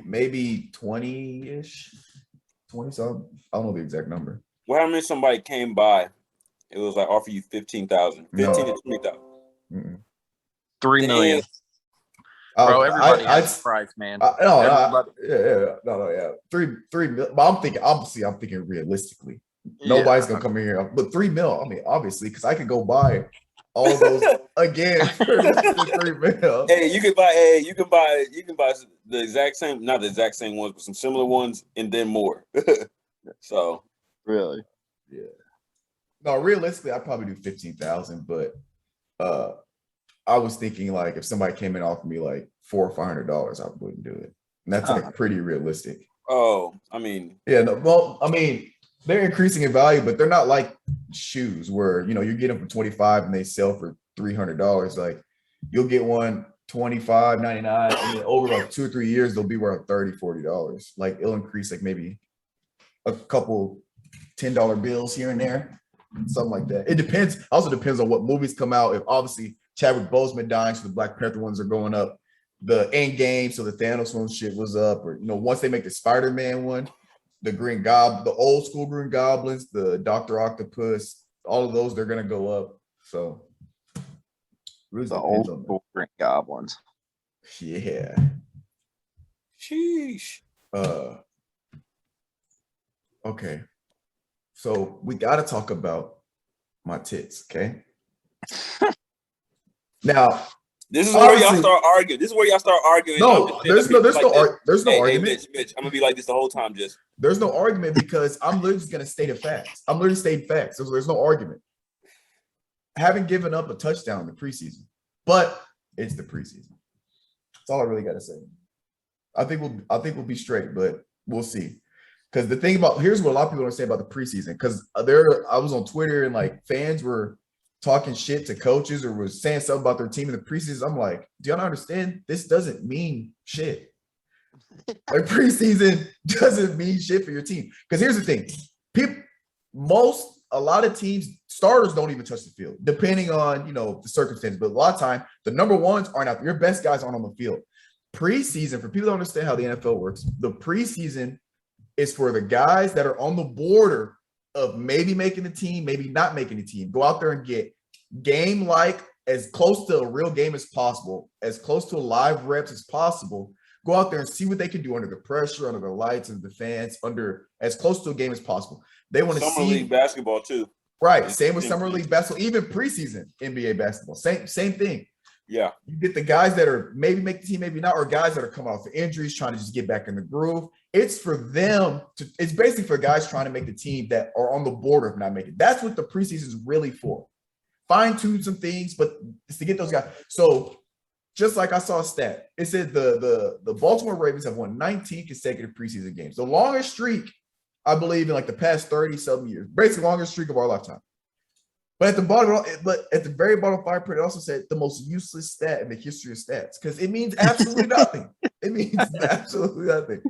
maybe 20-ish, 20 something. I don't know the exact number. What happened if somebody came by? It was like offer you 15,000, 15 to 20,000. 3 million. Bro, everybody has a price, man. Yeah. 3 mil. But I'm thinking realistically. Nobody's gonna come in here. But 3 mil, I mean, obviously, because I could go buy all of those again for 3 mil. Hey, you can buy the exact same, not the exact same ones, but some similar ones and then more. So really? Yeah. No, realistically, I'd probably do 15,000, but I was thinking like if somebody came in off me like $400 or $500, I wouldn't do it. And that's like pretty realistic. Oh, I mean, Yeah, no, well, I mean, they're increasing in value, but they're not like shoes where you get them for 25 and they sell for $300. Like you'll get one 25.99, and then over like 2 or 3 years they'll be worth $30-$40. Like it'll increase like maybe a couple $10 bills here and there, something like that. It depends. Also depends on what movies come out. If obviously Chadwick Boseman dying, so the Black Panther ones are going up. The End Game, so the Thanos one shit was up, or once they make the Spider-Man one, the the old school Green Goblins, the Doctor Octopus, all of those they're gonna go up. So really The old school Green Goblins. Yeah. sheesh. Okay. So we gotta talk about my tits, okay? Now This is where y'all start arguing. No, there's no argument. Mitch, I'm gonna be like this the whole time. Just there's no argument because I'm literally just gonna state a fact. I'm literally stating facts. There's no argument. Haven't given up a touchdown in the preseason, but it's the preseason. That's all I really gotta say. I think we'll be straight, but we'll see. Because the thing here's what a lot of people don't say about the preseason. Because I was on Twitter and like fans were talking shit to coaches or was saying something about their team in the preseason. I'm like, do y'all not understand? This doesn't mean shit. Like preseason doesn't mean shit for your team. Because here's the thing. A lot of teams, starters don't even touch the field, depending on, the circumstances. But a lot of time, the number ones aren't out there. Your best guys aren't on the field. Preseason, for people that understand how the NFL works, the preseason is for the guys that are on the border of maybe making the team, maybe not making the team. Go out there and get game-like, as close to a real game as possible, as close to a live reps as possible. Go out there and see what they can do under the pressure, under the lights, and the fans, under as close to a game as possible. They want to see summer league basketball too. Right. Same with summer league basketball, even preseason NBA basketball. Same thing. Yeah. You get the guys that are maybe make the team, maybe not, or guys that are coming off of injuries, trying to just get back in the groove. It's for them it's basically for guys trying to make the team that are on the border of not making it. That's what the preseason is really for. Fine-tune some things, but it's to get those guys. So just like I saw a stat, it said the Baltimore Ravens have won 19 consecutive preseason games. The longest streak, I believe, in like the past 30-something years. Basically, longest streak of our lifetime. But at the very bottom of Fire Print, it also said the most useless stat in the history of stats, because it means absolutely nothing. It means absolutely nothing.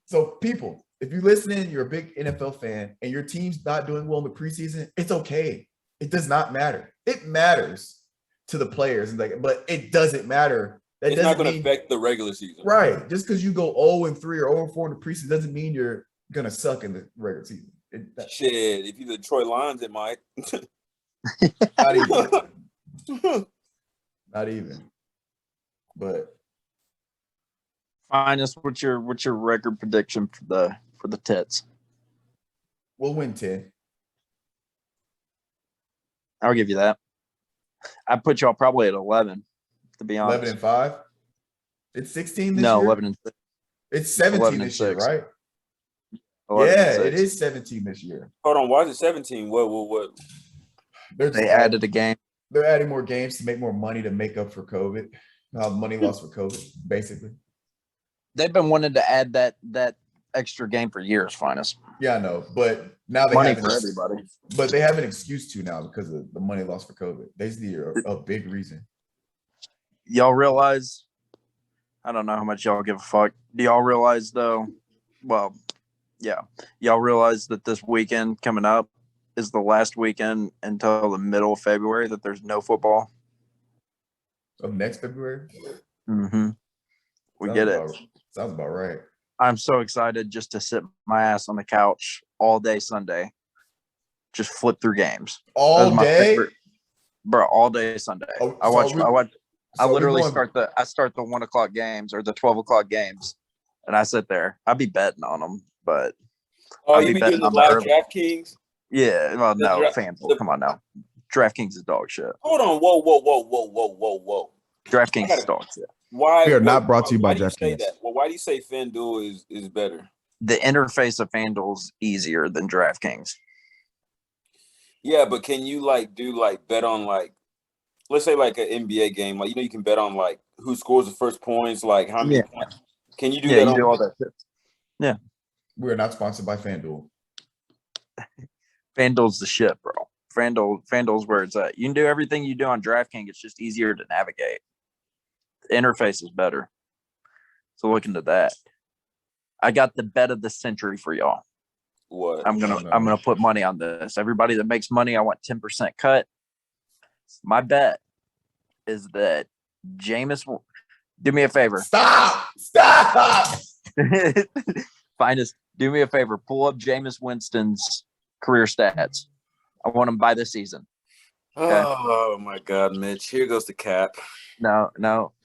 So people, if you're listening, you're a big NFL fan, and your team's not doing well in the preseason, it's okay. It does not matter. It matters to the players, but it doesn't matter. It's not going to affect the regular season. Right. Just because you go 0-3 or 0-4 in the preseason doesn't mean you're going to suck in the regular season. Shit, if you're the Detroit Lions, it might. Not even. Not even. But Finis, what's your record prediction for the Tits? We'll win 10. I'll give you that. I put y'all probably at 11, to be honest. 11-5. It's 16 this year. No, 11-6. It's 17 this year, right? Yeah, it is 17 this year. Hold on, why is it 17? What? They added a game. They're adding more games to make more money to make up for COVID. Money lost for COVID, basically. They've been wanting to add that extra game for years, Finis. Yeah, I know, but now they money have for everybody. But they have an excuse to now because of the money lost for COVID. That's a big reason. Y'all realize? I don't know how much y'all give a fuck. Do y'all realize though? Well, yeah, y'all realize that this weekend coming up is the last weekend until the middle of February that there's no football. Of next February? Mm-hmm. We get it. Sounds about right. I'm so excited just to sit my ass on the couch all day Sunday. Just flip through games. All day? Bro, all day Sunday. Oh, I literally start the 1:00 games or the 12:00 games, and I sit there. I'd be betting on them, but I'd be betting on the DraftKings? Yeah, well, no, FanDuel. Come on now. DraftKings is dog shit. Hold on, whoa. DraftKings is dog shit. Why? We are not brought to you by DraftKings. Well, why do you say FanDuel is better? The interface of FanDuel is easier than DraftKings. Yeah, but can you do bet on let's say like an NBA game, like you can bet on like who scores the first points, like how many points. Can you do that? You do all that shit. Yeah. We're not sponsored by FanDuel. FanDuel's the shit, bro. FanDuel's where it's at. You can do everything you do on DraftKings. It's just easier to navigate. The interface is better. So look into that. I got the bet of the century for y'all. What? I'm gonna put money on this. Everybody that makes money, I want 10% cut. My bet is that Jameis will do me a favor. Stop! Finest, do me a favor. Pull up Jameis Winston's career stats. I want him by this season. Okay? Oh my God, Mitch! Here goes the cap. No.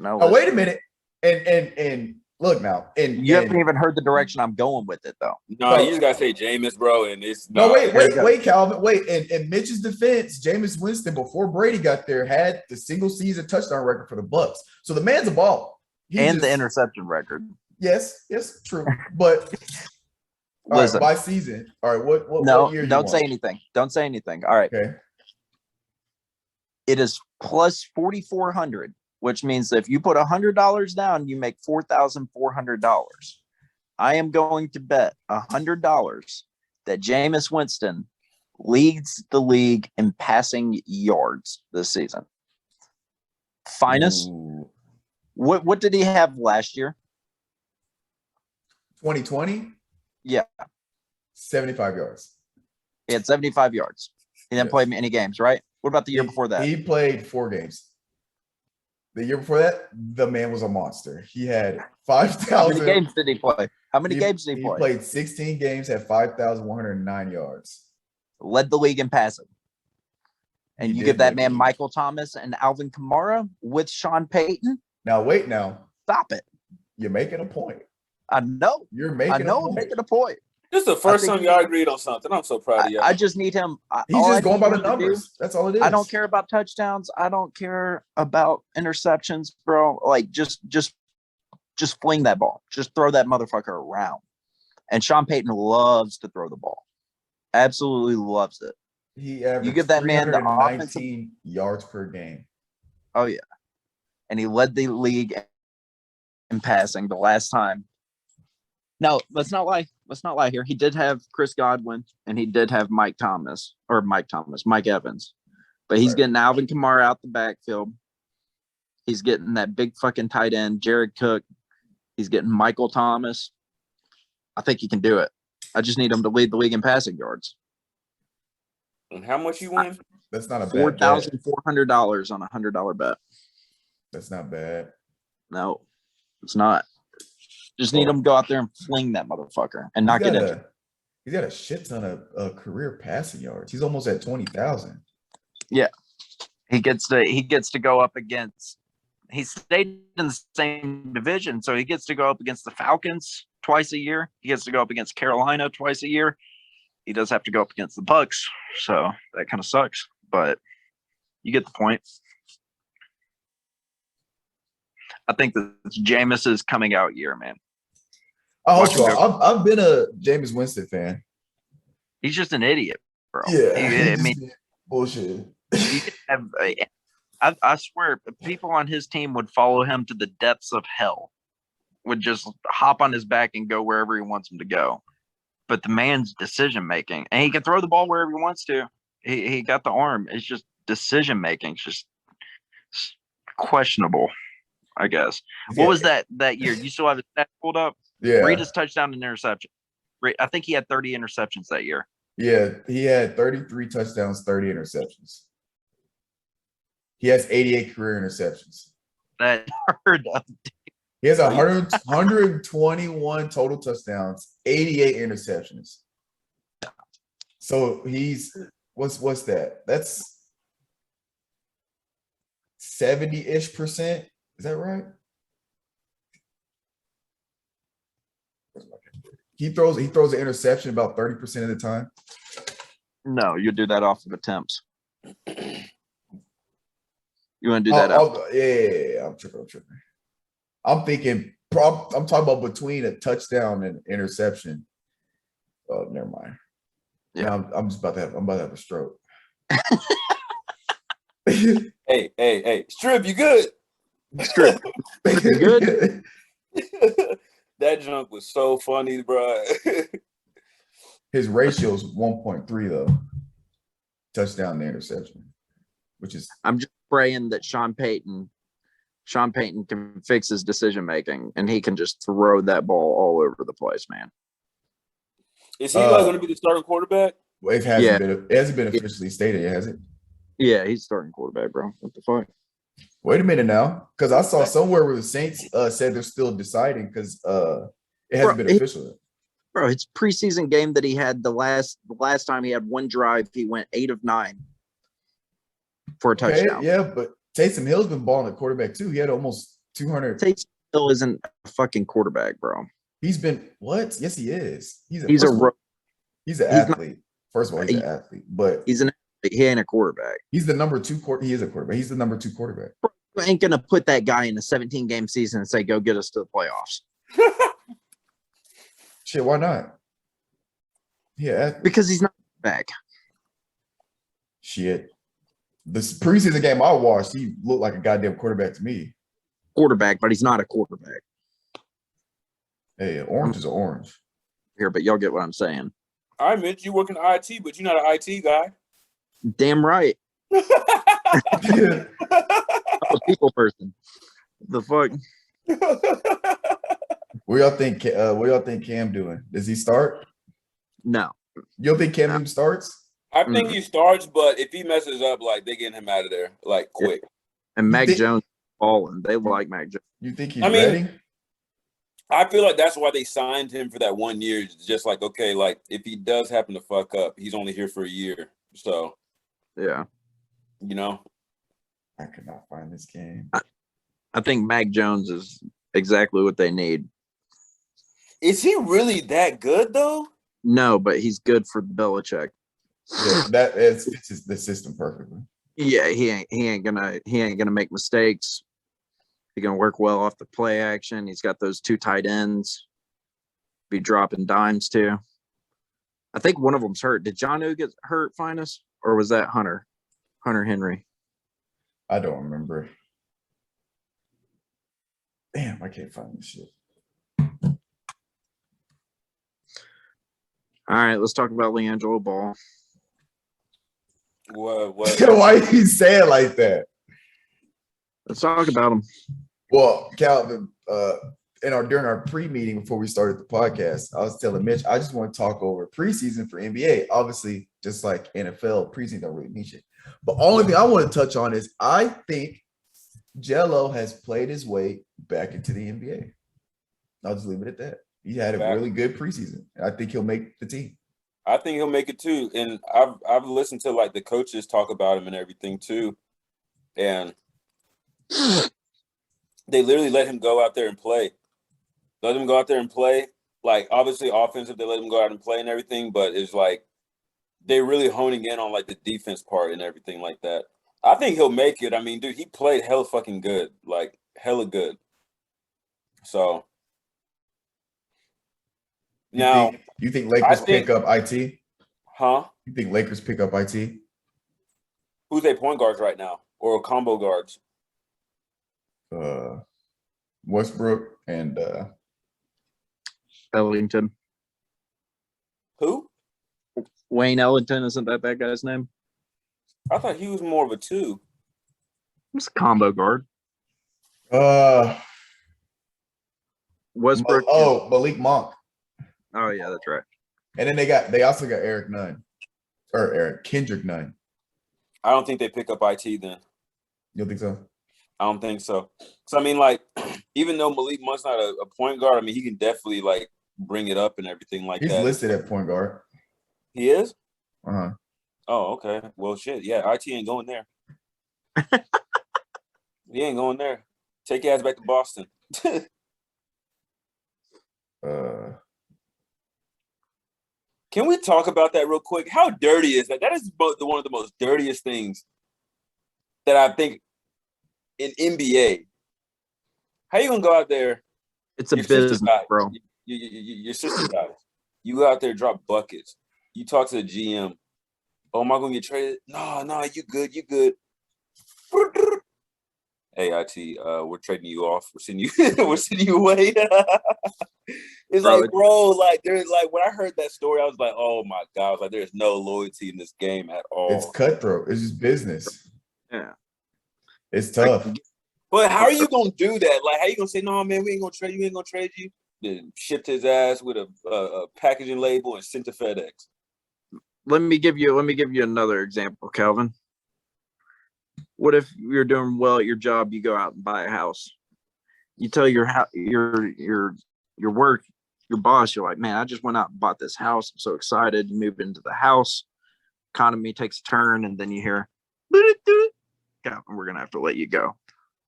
Oh, wait a minute. And look now. And you haven't even heard the direction I'm going with it, though. No, you just gotta say Jameis, bro. And it's wait, Calvin. Wait. In Mitch's defense, Jameis Winston before Brady got there had the single season touchdown record for the Bucs. So the man's a ball. The interception record. Yes, true. But listen, by season. All right, what year? Don't say anything. Don't say anything. All right. Okay. It is plus 4,400, which means that if you put $100 down, you make $4,400. I am going to bet $100 that Jameis Winston leads the league in passing yards this season. Finest. Ooh. What did he have last year? 2020? Yeah. 75 yards. He had 75 yards. He didn't play any games, right? What about the year before that? He played 4 games. The year before that, the man was a monster. He had 5,000. How many games did he play? How many games did he play? He played 16 games, had 5,109 yards. Led the league in passing. And you give that man Michael Thomas and Alvin Kamara with Sean Payton? Now, wait now. Stop it. You're making a point. I know. I'm making a point. This is the first time y'all agreed on something. I'm so proud of you. I just need him. He's just going by the numbers. That's all it is. I don't care about touchdowns. I don't care about interceptions, bro. Like just fling that ball. Just throw that motherfucker around. And Sean Payton loves to throw the ball. Absolutely loves it. He averaged you give that man the 19 yards per game. Oh yeah. And he led the league in passing the last time. No, let's not lie here. He did have Chris Godwin and he did have Mike Evans. But he's getting Alvin Kamara out the backfield. He's getting that big fucking tight end, Jared Cook. He's getting Michael Thomas. I think he can do it. I just need him to lead the league in passing yards. And how much you win? That's not a bad $4,400 on a $100 bet. That's not bad. No, it's not. Just need him to go out there and fling that motherfucker and not get injured. He's got a shit ton of career passing yards. He's almost at 20,000. Yeah, he gets to go up against. He stayed in the same division, so he gets to go up against the Falcons twice a year. He gets to go up against Carolina twice a year. He does have to go up against the Bucs, so that kind of sucks. But you get the point. I think that it's Jameis's coming out year, man. I hope so. I've been a Jameis Winston fan. He's just an idiot, bro. Yeah, bullshit. I swear, people on his team would follow him to the depths of hell. Would just hop on his back and go wherever he wants him to go. But the man's decision making, and he can throw the ball wherever he wants to. He got the arm. It's just decision making. It's just questionable, I guess. What was that year? You still have his stats pulled up? Yeah. Read his touchdown and interception. I think he had 30 interceptions that year. Yeah, he had 33 touchdowns, 30 interceptions. He has 88 career interceptions. That heard of. He has 121 total touchdowns, 88 interceptions. So he's what's that? That's 70-ish%. Is that right? He throws an interception about 30% of the time. No, you do that off of attempts. You want to do that out? Yeah, I'm tripping. I'm thinking. I'm talking about between a touchdown and interception. Oh, never mind. Yeah, I'm about to have a stroke. Hey, Strip, you good? Strip, you good? That junk was so funny, bro. His ratio is 1.3 though. Touchdown to interception, which is I'm just praying that Sean Payton can fix his decision making and he can just throw that ball all over the place, man. Is he going to be the starting quarterback? Well, it hasn't been officially stated, has it? Yeah, he's starting quarterback, bro. What the fuck? Wait a minute now, because I saw somewhere where the Saints said they're still deciding because it hasn't been official yet. Bro, it's preseason game that he had the last time he had one drive, he went 8 of 9 for a touchdown. Yeah, but Taysom Hill's been balling at quarterback too. He had almost 200. Taysom Hill isn't a fucking quarterback, bro. He's been what? Yes, he is. He's an athlete. First of all, he's an athlete, but he ain't a quarterback. He's the number 2 quarterback. He is a quarterback. He's the number 2 quarterback. Bro, you ain't gonna put that guy in a 17-game season and say, "Go get us to the playoffs." Shit, why not? Yeah, because he's not back. Shit, this preseason game I watched, he looked like a goddamn quarterback to me. Quarterback, but he's not a quarterback. Hey, orange is an orange. Here, but y'all get what I'm saying. All right, Mitch, you work in IT, but you're not an IT guy. Damn right. I'm a people person. The fuck? What y'all think Cam doing? Does he start? No. You don't think Cam even starts? I think he starts, but if he messes up, like they getting him out of there, like quick. And Mac Jones balling. They like Mac Jones. You think he's ready? I feel like that's why they signed him for that 1 year. It's just like, okay, like if he does happen to fuck up, he's only here for a year. So yeah. You know? I could not find this game. I think Mac Jones is exactly what they need. Is he really that good though? No, but he's good for Belichick. Yeah, that fits the system perfectly. Yeah, he ain't gonna make mistakes. He's gonna work well off the play action. He's got those 2 tight ends. Be dropping dimes too. I think one of them's hurt. Did Jonnu get hurt, Finis? Or was that Hunter Henry? I don't remember. Damn, I can't find this shit. All right, let's talk about LiAngelo Ball. What? Why did he say it like that? Let's talk about him. Well, Calvin, during our pre-meeting before we started the podcast, I was telling Mitch, I just want to talk over preseason for NBA. Obviously, just like NFL, preseason don't really mean shit. But only thing I want to touch on is I think Jello has played his way back into the NBA. I'll just leave it at that. He had a really good preseason. I think he'll make the team. I think he'll make it too. And I've listened to like the coaches talk about him and everything too. And they literally let him go out there and play. Let him go out there and play. Like obviously offensive, they let him go out and play and everything, but it's like they're really honing in on like the defense part and everything like that. I think he'll make it. I mean, dude, he played hella fucking good. Like hella good. So you think Lakers pick up IT? Huh? You think Lakers pick up IT? Who's their point guards right now? Or combo guards? Westbrook and Ellington. Who? Wayne Ellington, isn't that guy's name? I thought he was more of a 2. It's a combo guard. Westbrook. Malik Monk. Oh yeah, that's right. And then they also got Kendrick Nunn. I don't think they pick up IT then. You don't think so? I don't think so. So I mean, like, even though Malik Monk's not a point guard, I mean, he can definitely like bring it up and everything like that. He's listed at point guard. He is? Uh-huh. Oh, okay. Well, shit. Yeah, IT ain't going there. He ain't going there. Take your ass back to Boston. Can we talk about that real quick? How dirty is that? That is one of the most dirtiest things that I think in NBA. How you gonna go out there? It's a business, bro. Your sister dies. You go out there, drop buckets. You talk to the GM. Oh, am I gonna get traded? No, you good. Hey, IT, we're trading you off. We're sending you. We're sending you away. It's Bro, like, bro, like there's like when I heard that story, I was like, oh my god, I was like, there's no loyalty in this game at It's all. cutthroat. It's just business. Yeah. It's tough. But how are you gonna do that? Like, how you gonna say, no, man, we ain't gonna trade you. We ain't gonna trade you. Then shipped his ass with a packaging label and sent to FedEx. Let me give you another example, Calvin. What if you're doing well at your job, you go out and buy a house? You tell your work, your boss, you're like, man, I just went out and bought this house. I'm so excited. You move into the house, economy takes a turn, and then you hear, Calvin, we're gonna have to let you go.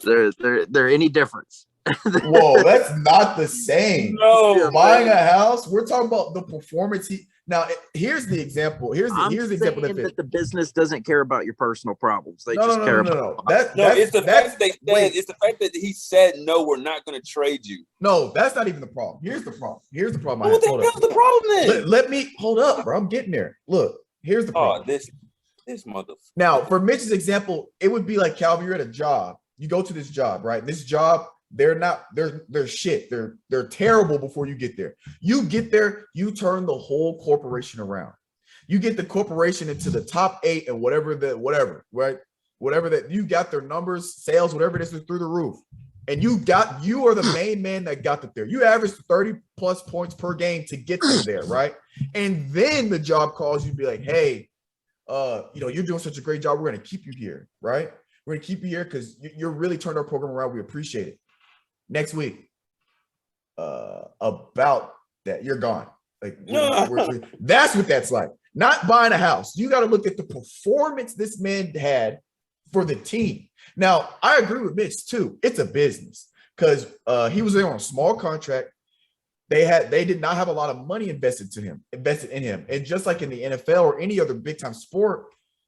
There any difference? Whoa, that's not the same. No, Buying a house, we're talking about the performance. Here's the example. Here's the example that the business doesn't care about your personal problems. They no, just no, care no, about. It's the fact that they said. It's the fact that he said no. We're not going to trade you. No, that's not even the problem. Here's the problem. Here's the problem. What the hell's the problem then? Let me hold up, bro. I'm getting there. Look, here's the problem. This mother. Now, for Mitch's example, it would be like, Calvin, you're at a job. You go to this job, right? This job, they're shit. They're terrible before you get there. You get there, you turn the whole corporation around. You get the corporation into the top 8 and whatever, right? Whatever that you got their numbers, sales, whatever it is, through the roof. And you are the main man that got it there. You averaged 30 plus points per game to get them there, right? And then the job calls you, be like, hey, you're doing such a great job. We're going to keep you here, right? We're going to keep you here because you're really turned our program around. We appreciate it. Next week, about that, you're gone. Like that's what that's like. Not buying a house. You got to look at the performance this man had for the team. Now, I agree with Mitch too. It's a business because he was there on a small contract. They did not have a lot of money invested in him. And just like in the NFL or any other big time sport,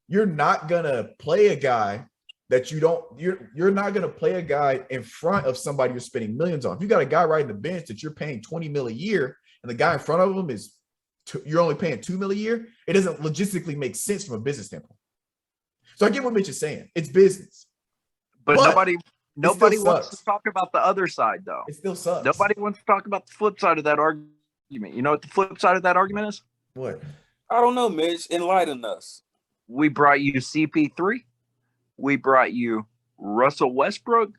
you're not gonna play a guy that you're not gonna play a guy in front of somebody you're spending millions on. If you got a guy riding the bench that you're paying 20 mil a year, and the guy in front of him you're only paying 2 mil a year, it doesn't logistically make sense from a business standpoint. So I get what Mitch is saying. It's business. But nobody wants to talk about the other side, though. It still sucks. Nobody wants to talk about the flip side of that argument. You know what the flip side of that argument is? What? I don't know, Mitch. Enlighten us. We brought you CP3. We brought you Russell Westbrook.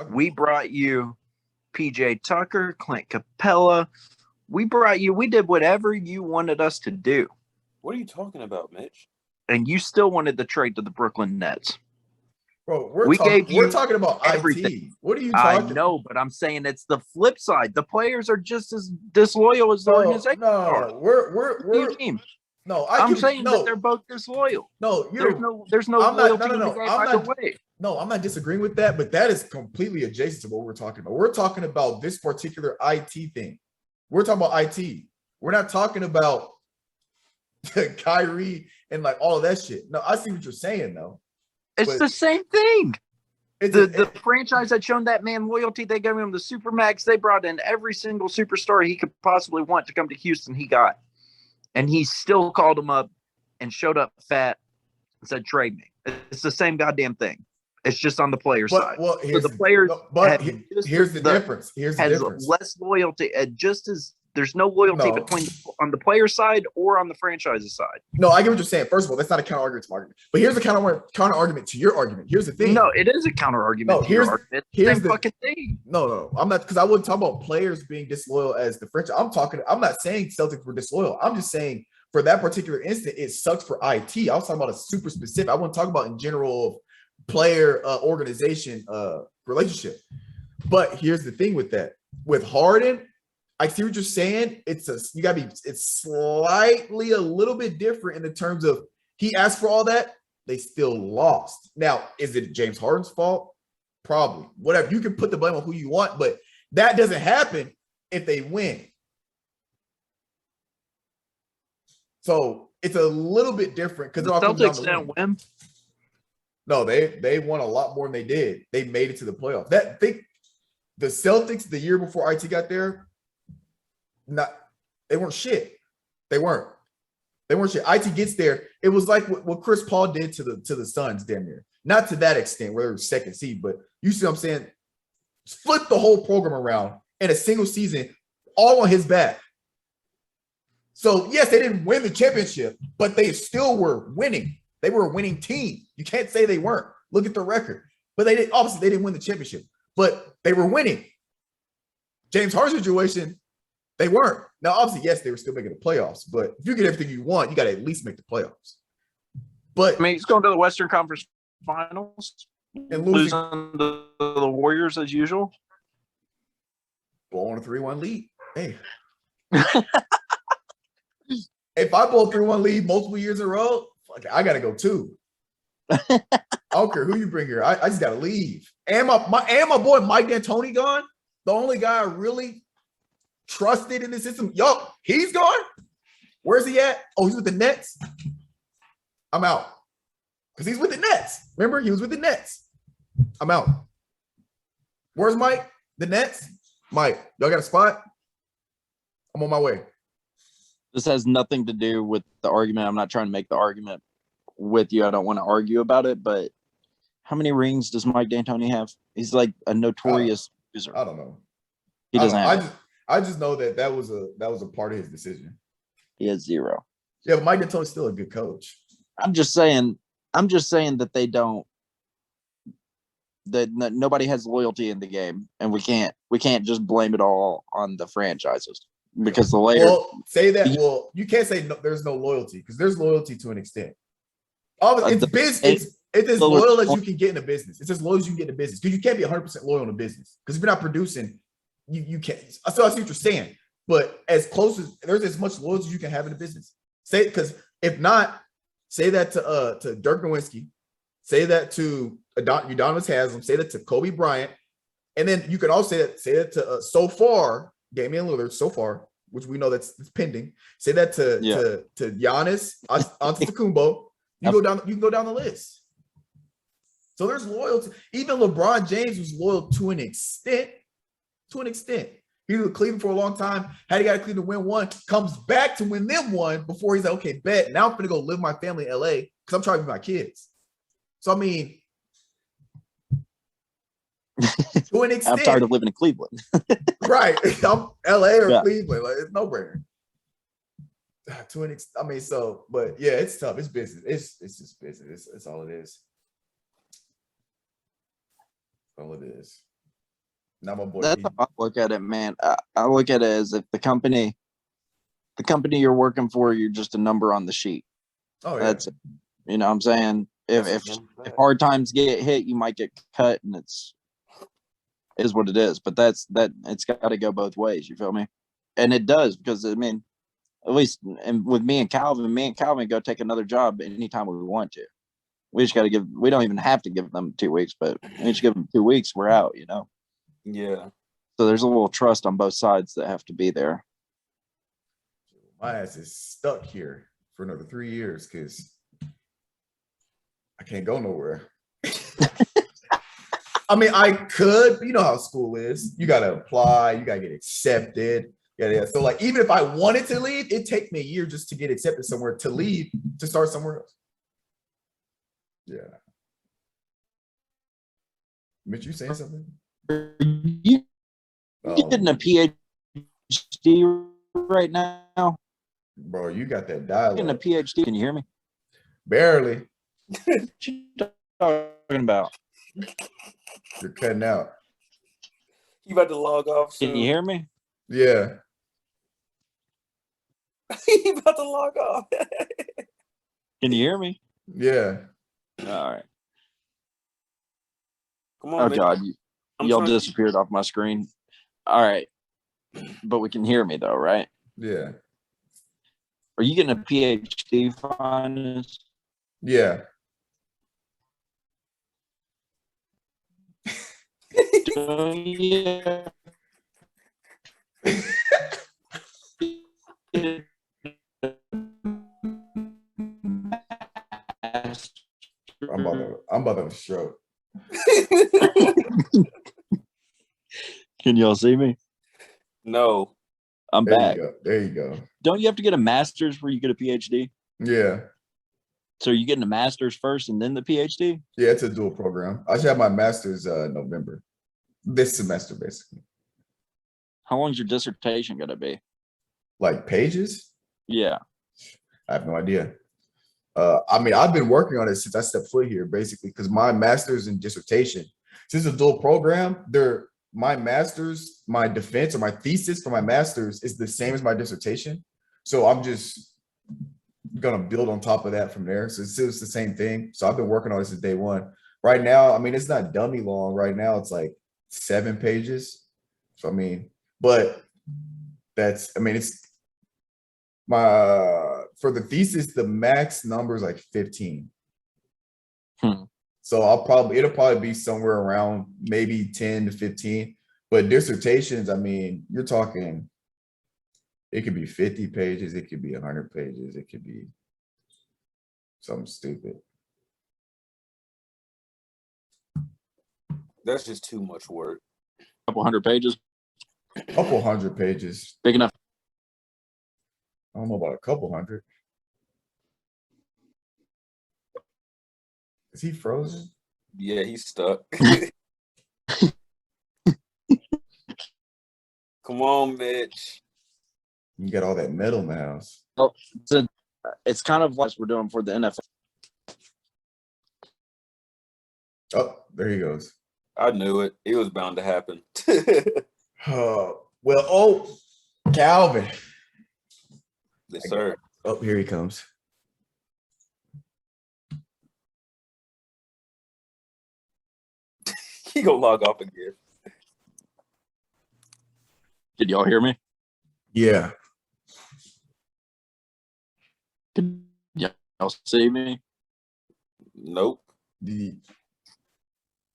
We brought you PJ Tucker, Clint Capella. We did whatever you wanted us to do. What are you talking about, Mitch? And you still wanted to trade to the Brooklyn Nets. Bro, we're talking about everything. IT. What are you talking? I know, but I'm saying it's the flip side. The players are just as disloyal as the organization. No, we're team. No, I'm saying that they're both disloyal. No, there's no loyalty in the game either way. No, I'm not disagreeing with that, but that is completely adjacent to what we're talking about. We're talking about this particular IT thing. We're talking about IT. We're not talking about Kyrie and like all of that shit. No, I see what you're saying though. It's the same thing. The franchise had shown that man loyalty. They gave him the Supermax. They brought in every single superstar he could possibly want to come to Houston. He got. And he still called him up and showed up fat and said, trade me. It's the same goddamn thing. It's just on the player side. Well, so the players here's the difference. Here's the difference. Less loyalty. Just as there's no loyalty on the player side or on the franchise's side. No, I get what you're saying. First of all, that's not a counter argument to my argument. But here's a counter argument to your argument. Here's the thing. No, it is a counter argument to your argument. Here's the fucking thing. No, I'm not, because I wouldn't talk about players being disloyal as the franchise. I'm not saying Celtics were disloyal. I'm just saying for that particular instant, it sucks for IT. I was talking about a super specific. I wouldn't talk about in general player organization relationship. But here's the thing with that. With Harden, I see what you're saying. It's slightly a little bit different in the terms of he asked for all that. They still lost. Now, is it James Harden's fault? Probably. Whatever. You can put the blame on who you want, but that doesn't happen if they win. So it's a little bit different because the Celtics didn't win. No, they won a lot more than they did. They made it to the playoffs. The Celtics the year before IT got there, they weren't shit. They weren't. They weren't shit. IT gets there. It was like what Chris Paul did to the Suns, damn near. Not to that extent where they were second seed, but you see what I'm saying? Flip the whole program around in a single season, all on his back. So yes, they didn't win the championship, but they still were winning. They were a winning team. You can't say they weren't. Look at the record. But they didn't. Obviously, they didn't win the championship, but they were winning. James Harden situation, they weren't. Now, obviously, yes, they were still making the playoffs. But if you get everything you want, you got to at least make the playoffs. But I mean, he's going to the Western Conference Finals and losing to the Warriors as usual. Blowing a 3-1 lead. Hey. If I blow a 3-1 lead multiple years in a row, I got to go too. I don't care who you bring here. I just got to leave. And my boy Mike D'Antoni gone. The only guy I really trusted in the system. Yo, he's gone. Where's he at? Oh, he's with the Nets. I'm out. Because he's with the Nets. Remember, he was with the Nets. I'm out. Where's Mike? The Nets? Mike, y'all got a spot? I'm on my way. This has nothing to do with the argument. I'm not trying to make the argument with you. I don't want to argue about it, but how many rings does Mike D'Antoni have? He's like a notorious loser. I don't know. He doesn't have. I just know that was a part of his decision. He has 0. Yeah, but Mike D'Antoni's still a good coach. I'm just saying that they don't. That nobody has loyalty in the game, and we can't just blame it all on the franchises because the later. Well, say that. Well, you can't say there's no loyalty because there's loyalty to an extent. It's business. It's as loyal as you can get in a business. It's as loyal as you can get in a business because you can't be 100% loyal in a business because if you're not producing, you can't. So I see what you're saying, but as close as there's as much loyalty as you can have in a business. Say because if not, say that to Dirk Nowitzki, say that to Udonis Haslem, say that to Kobe Bryant, and then you can also say that to so far Damian Lillard so far, which we know that's pending. Say that to Giannis Antetokounmpo. You can go down the list. So there's loyalty. Even LeBron James was loyal to an extent. To an extent. He was with Cleveland for a long time. Had he got to Cleveland win one, comes back to win them one before he's like, okay, bet. Now I'm going to go live with my family in LA because I'm trying to be my kids. So, I mean, to an extent. I'm tired of living in Cleveland. Right. I'm LA or Cleveland. Like, it's no brainer. To an extent. I mean, so, but yeah, it's tough. It's business. It's just business. It's all it is. All it is. Now my boy. That's how I look at it, man. I look at it as if the company you're working for, you're just a number on the sheet. Oh yeah. That's it. You know what I'm saying? If hard times get hit, you might get cut, and is what it is. But it's got to go both ways. You feel me? And it does because I mean, at least and with me and Calvin go take another job anytime we want to. We just got to we don't even have to give them 2 weeks, but we just give them 2 weeks. We're out, you know? Yeah. So there's a little trust on both sides that have to be there. My ass is stuck here for another 3 years because I can't go nowhere. I mean, I could, but you know how school is. You got to apply. You got to get accepted. Yeah. So, like, even if I wanted to leave, it'd take me a year just to get accepted somewhere to leave to start somewhere else. Yeah. Mitch, you saying something? You getting a PhD right now? Bro, you got that dialogue. Getting a PhD. Can you hear me? Barely. What you talking about? You're cutting out. You about to log off soon. Can you hear me? Yeah. You about to log off. Can you hear me? Yeah. All right. Come on, Oh, man. God. Y'all disappeared off my screen. All right. But we can hear me, though, right? Yeah. Are you getting a PhD, Finis? Yeah. Yeah. I'm about to have a stroke. Can y'all see me? No. I'm back. There you go. Don't you have to get a master's where you get a PhD? Yeah. So are you getting a master's first and then the PhD? Yeah, it's a dual program. I should have my master's November. This semester, basically. How long's your dissertation gonna be? Like pages? Yeah. I have no idea. I mean, I've been working on it since I stepped foot here, basically, because my master's and dissertation, since it's a dual program, my master's, my defense or my thesis for my master's is the same as my dissertation. So I'm just gonna build on top of that from there. So it's the same thing. So I've been working on this since day one. Right now, I mean, it's not dummy long. Right now, it's like 7 pages. So I mean, but it's my for the thesis, the max number is like 15. So it'll probably be somewhere around maybe 10 to 15. But dissertations, I mean, you're talking, it could be 50 pages, it could be 100 pages, it could be something stupid. That's just too much work. Couple hundred pages. Couple hundred pages. Big enough. I don't know about a couple hundred. Is he frozen? Yeah, he's stuck. Come on, Mitch. You got all that metal in the house. Oh, it's kind of like we're doing for the NFL. Oh, there he goes. I knew it. It was bound to happen. Calvin. Yes, sir. Oh, here he comes. He gonna log off again. Did y'all hear me? Yeah. Did y'all see me? Nope.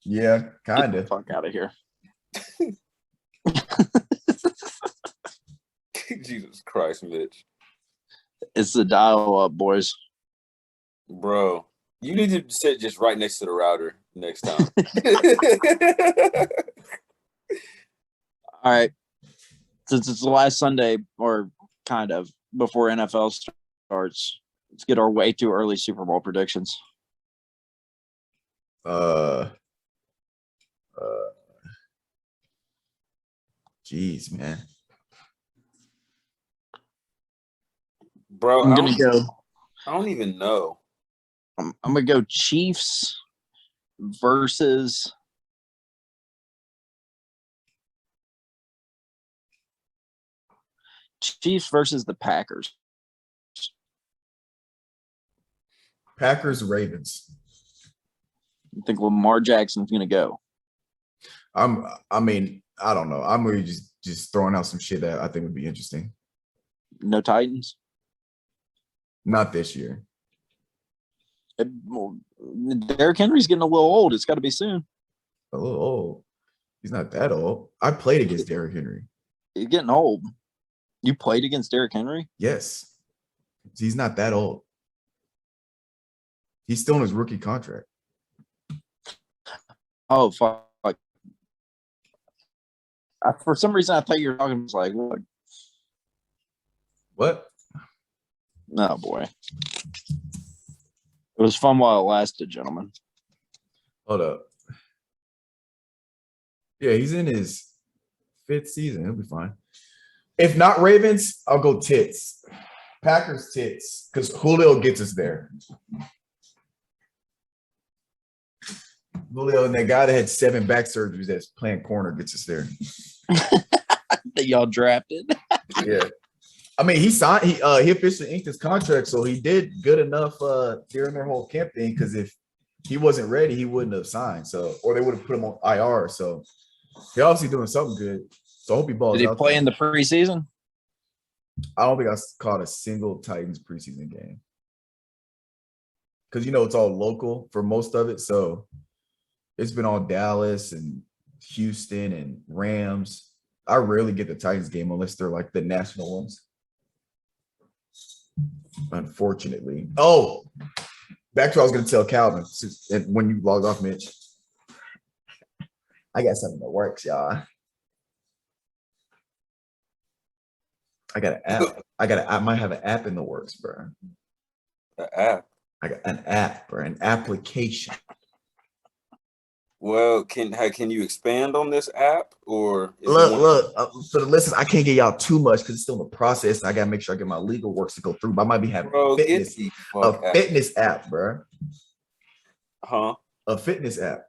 Yeah, kind Get the of. fuck out of here. Jesus Christ, Mitch. It's the dial up, boys. Bro, you need to sit just right next to the router next time. All right. Since it's the last Sunday, or kind of, before NFL starts, let's get our way too early Super Bowl predictions. Jeez, man. Bro, I'm gonna go. I don't even know. I'm gonna go Chiefs versus the Packers. Packers, Ravens. I think Lamar Jackson's gonna go. I mean, I don't know. I'm really just throwing out some shit that I think would be interesting. No Titans. Not this year. Derrick Henry's getting a little old. It's got to be soon. A little old. He's not that old. I played against Derrick Henry. He's getting old. You played against Derrick Henry? Yes. He's not that old. He's still in his rookie contract. Oh, fuck. For some reason, I thought you were talking like, What? No, boy. It was fun while it lasted, gentlemen. Hold up. Yeah, he's in his 5th season. He'll be fine. If not Ravens, I'll go tits. Packers tits, because Julio gets us there. Julio and that guy that had 7 back surgeries that's playing corner gets us there. That y'all drafted. Yeah. I mean, he officially inked his contract, so he did good enough during their whole camp thing, because if he wasn't ready, he wouldn't have signed. So, or they would have put him on IR. So he's obviously doing something good. So I hope he balls out. Did he play in the preseason? I don't think I caught a single Titans preseason game. Because, it's all local for most of it. So it's been all Dallas and Houston and Rams. I rarely get the Titans game unless they're like the national ones. Unfortunately. Oh, back to what I was going to tell Calvin when you logged off, Mitch. I got something that works, y'all. I got an app. I might have an app in the works, bro. An app. I got an app or an application. Well, can you expand on this app or is it Look. For the listeners, I can't get y'all too much because it's still in the process. I gotta make sure I get my legal works to go through. But I might be having bro, fitness, get the a fuck out. fitness app, bro. Huh? A fitness app.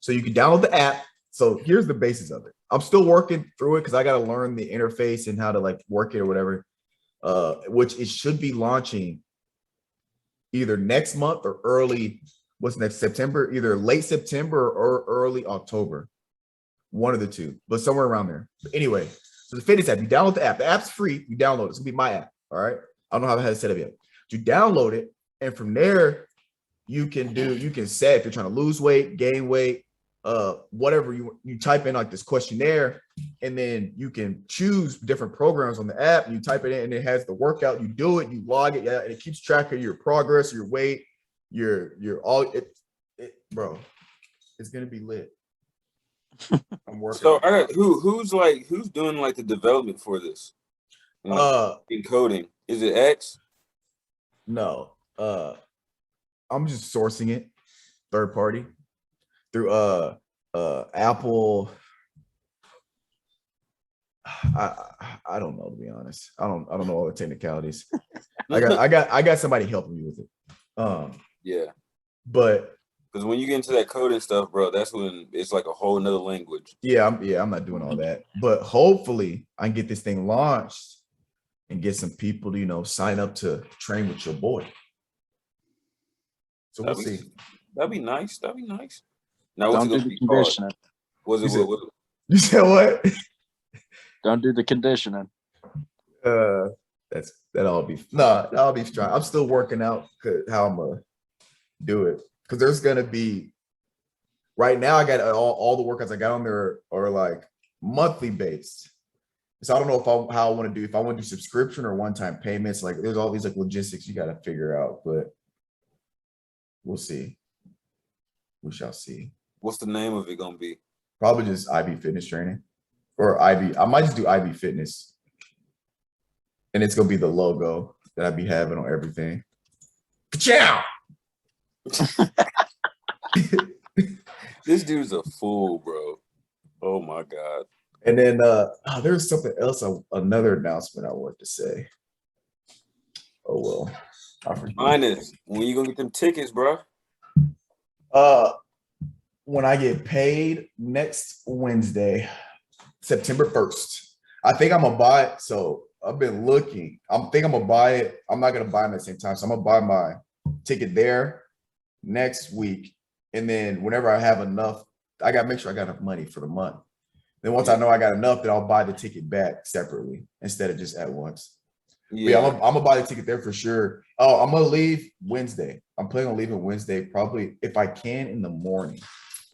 So you can download the app. So here's the basis of it. I'm still working through it because I gotta learn the interface and how to like work it or whatever. Which it should be launching either next month or early. What's next? September, either late September or early October. One of the two, but somewhere around there. But anyway, so the fitness app, you download the app. The app's free. You download it. It's gonna be my app. All right. I don't know how I had it set up yet. You download it, and from there, you can set if you're trying to lose weight, gain weight, whatever you type in like this questionnaire, and then you can choose different programs on the app. And you type it in, and it has the workout. You do it, you log it, yeah, and it keeps track of your progress, your weight, your all it bro. It's gonna be lit. I'm working. So I got who's doing like the development for this? Encoding. Is it X? No. I'm just sourcing it third party through Apple. I don't know, to be honest. I don't know all the technicalities. I got somebody helping me with it. Yeah. But because when you get into that coding stuff, bro, that's when it's like a whole nother language. I'm not doing all that. But hopefully I can get this thing launched and get some people to, sign up to train with your boy. So we'll see. That'd be nice. Now, don't do the conditioning. You said what? Don't do the conditioning. That'll be strong. I'm still working out how I'm gonna do it because there's gonna be. Right now, I got all the workouts I got on there are like monthly based. So I don't know how I want to do. If I want to do subscription or one-time payments, like there's all these like logistics you got to figure out, but we'll see. We shall see. What's the name of it gonna be? Probably just IB Fitness Training or IB. I might just do IB Fitness, and it's gonna be the logo that I be having on everything. Ciao. This dude's a fool, bro. Oh my god. And then there's something else, another announcement I wanted to say. Oh well. Finis, when you gonna get them tickets, bro? When I get paid next Wednesday, September 1st. I think I'm gonna buy it. So I've been looking. I'm gonna buy it. I'm not gonna buy them at the same time. So I'm gonna buy my ticket there next week. And then whenever I have enough, I gotta make sure I got enough money for the month. Then once I know I got enough, then I'll buy the ticket back separately instead of just at once. Yeah, I'm gonna buy the ticket there for sure. Oh, I'm gonna leave Wednesday. I'm planning on leaving Wednesday, probably if I can in the morning.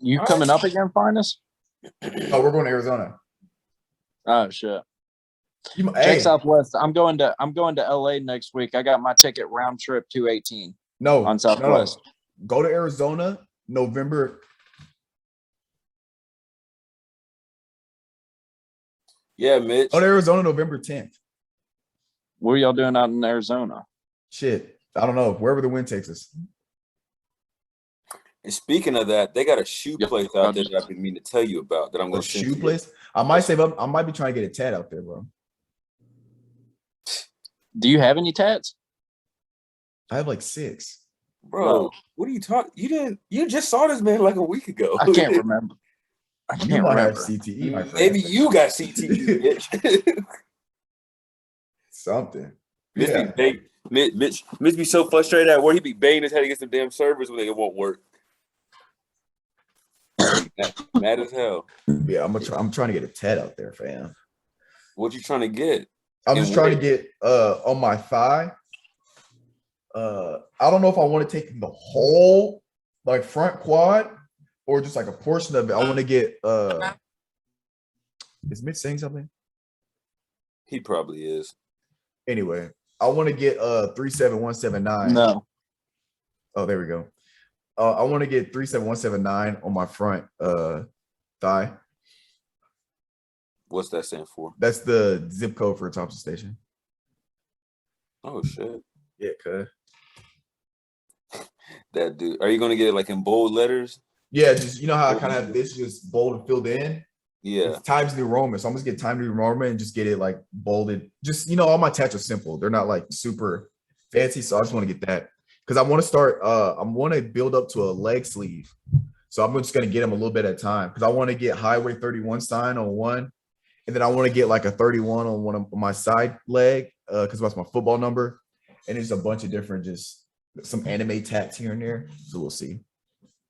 You coming up again, Finis? Oh, we're going to Arizona. Oh shit. Hey. Southwest. I'm going to LA next week. I got my ticket round trip 218. No, on Southwest. No. Go to Arizona November. Yeah, Mitch. Go to Arizona November 10th. What are y'all doing out in Arizona? Shit, I don't know. Wherever the wind takes us. And speaking of that, they got a shoe place out there that I've been meaning to tell you about. That I'm going to shoe place. I might save up. I might be trying to get a tat out there, bro. Do you have any tats? I have like 6. Bro, what are you talking? You just saw this man like a week ago. I can't remember. You might have CTE, my friend. Maybe you got CTE, bitch. Something. Mitch be so frustrated at work. He be banging his head against the damn servers when it won't work. Mad as hell. Yeah, I'm trying to get a tat out there, fam. What you trying to get? I'm just trying to get on my thigh. I don't know if I want to take the whole like front quad or just like a portion of it. I want to get is Mitch saying something? He probably is. Anyway, I want to get 37179. No. Oh, there we go. I want to get 37179 on my front thigh. What's that stand for? That's the zip code for Thompson Station. Oh shit. Yeah, cuz. that dude. Are you gonna get it like in bold letters? Yeah, just you know how I kind of have this just bold and filled in. Yeah. It's Times New Roman, so I'm just get Times New Roman and just get it like bolded. Just all my tats are simple; they're not like super fancy. So I just want to get that because I want to start. I want to build up to a leg sleeve. So I'm just gonna get them a little bit at a time because I want to get Highway 31 sign on one, and then I want to get like a 31 on one of my side leg because that's my football number, and it's a bunch of different just some anime tats here and there. So we'll see.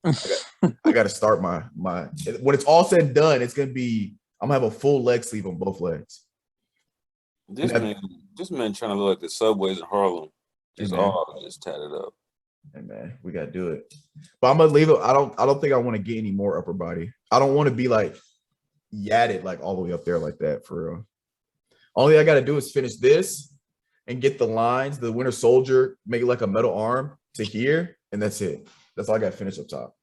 I got to start my when it's all said and done, it's gonna be I'm gonna have a full leg sleeve on both legs. This man trying to look like the subways in Harlem. Just tatted up. Hey man, we gotta do it. But I'm gonna leave it. I don't think I want to get any more upper body. I don't want to be like yadded like all the way up there like that for real. Only I gotta do is finish this and get the lines, the Winter Soldier, make it like a metal arm to here, and that's it. That's all I got to finish up top.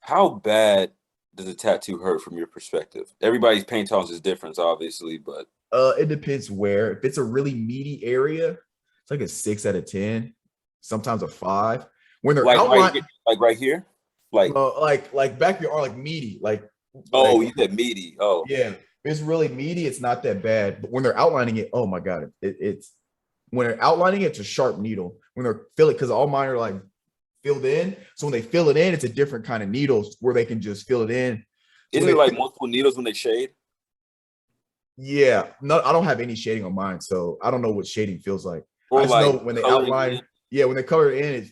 How bad does a tattoo hurt from your perspective? Everybody's pain tolerance is different, obviously, but it depends where. If it's a really meaty area, it's like a 6 out of 10, sometimes a 5. When they're right here, like back of your arm, like meaty, you said meaty. Oh, yeah. If it's really meaty, it's not that bad. But when they're outlining it, oh my god, it's when they're outlining it, it's a sharp needle. When they're filling, because all mine are like filled in. So when they fill it in, it's a different kind of needles where they can just fill it in. Isn't it like multiple needles when they shade? Yeah, no, I don't have any shading on mine, so I don't know what shading feels like. Or I just like know when they outline, when they color it in,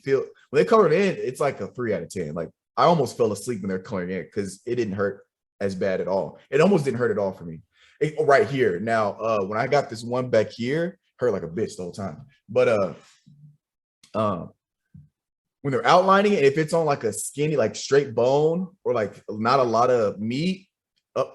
when they color it in, it's like a 3 out of 10. Like I almost fell asleep when they're coloring it because it didn't hurt as bad at all. It almost didn't hurt at all for me. Right here. Now, when I got this one back here, hurt like a bitch the whole time. But when they're outlining it, if it's on like a skinny, like straight bone or like not a lot of meat, not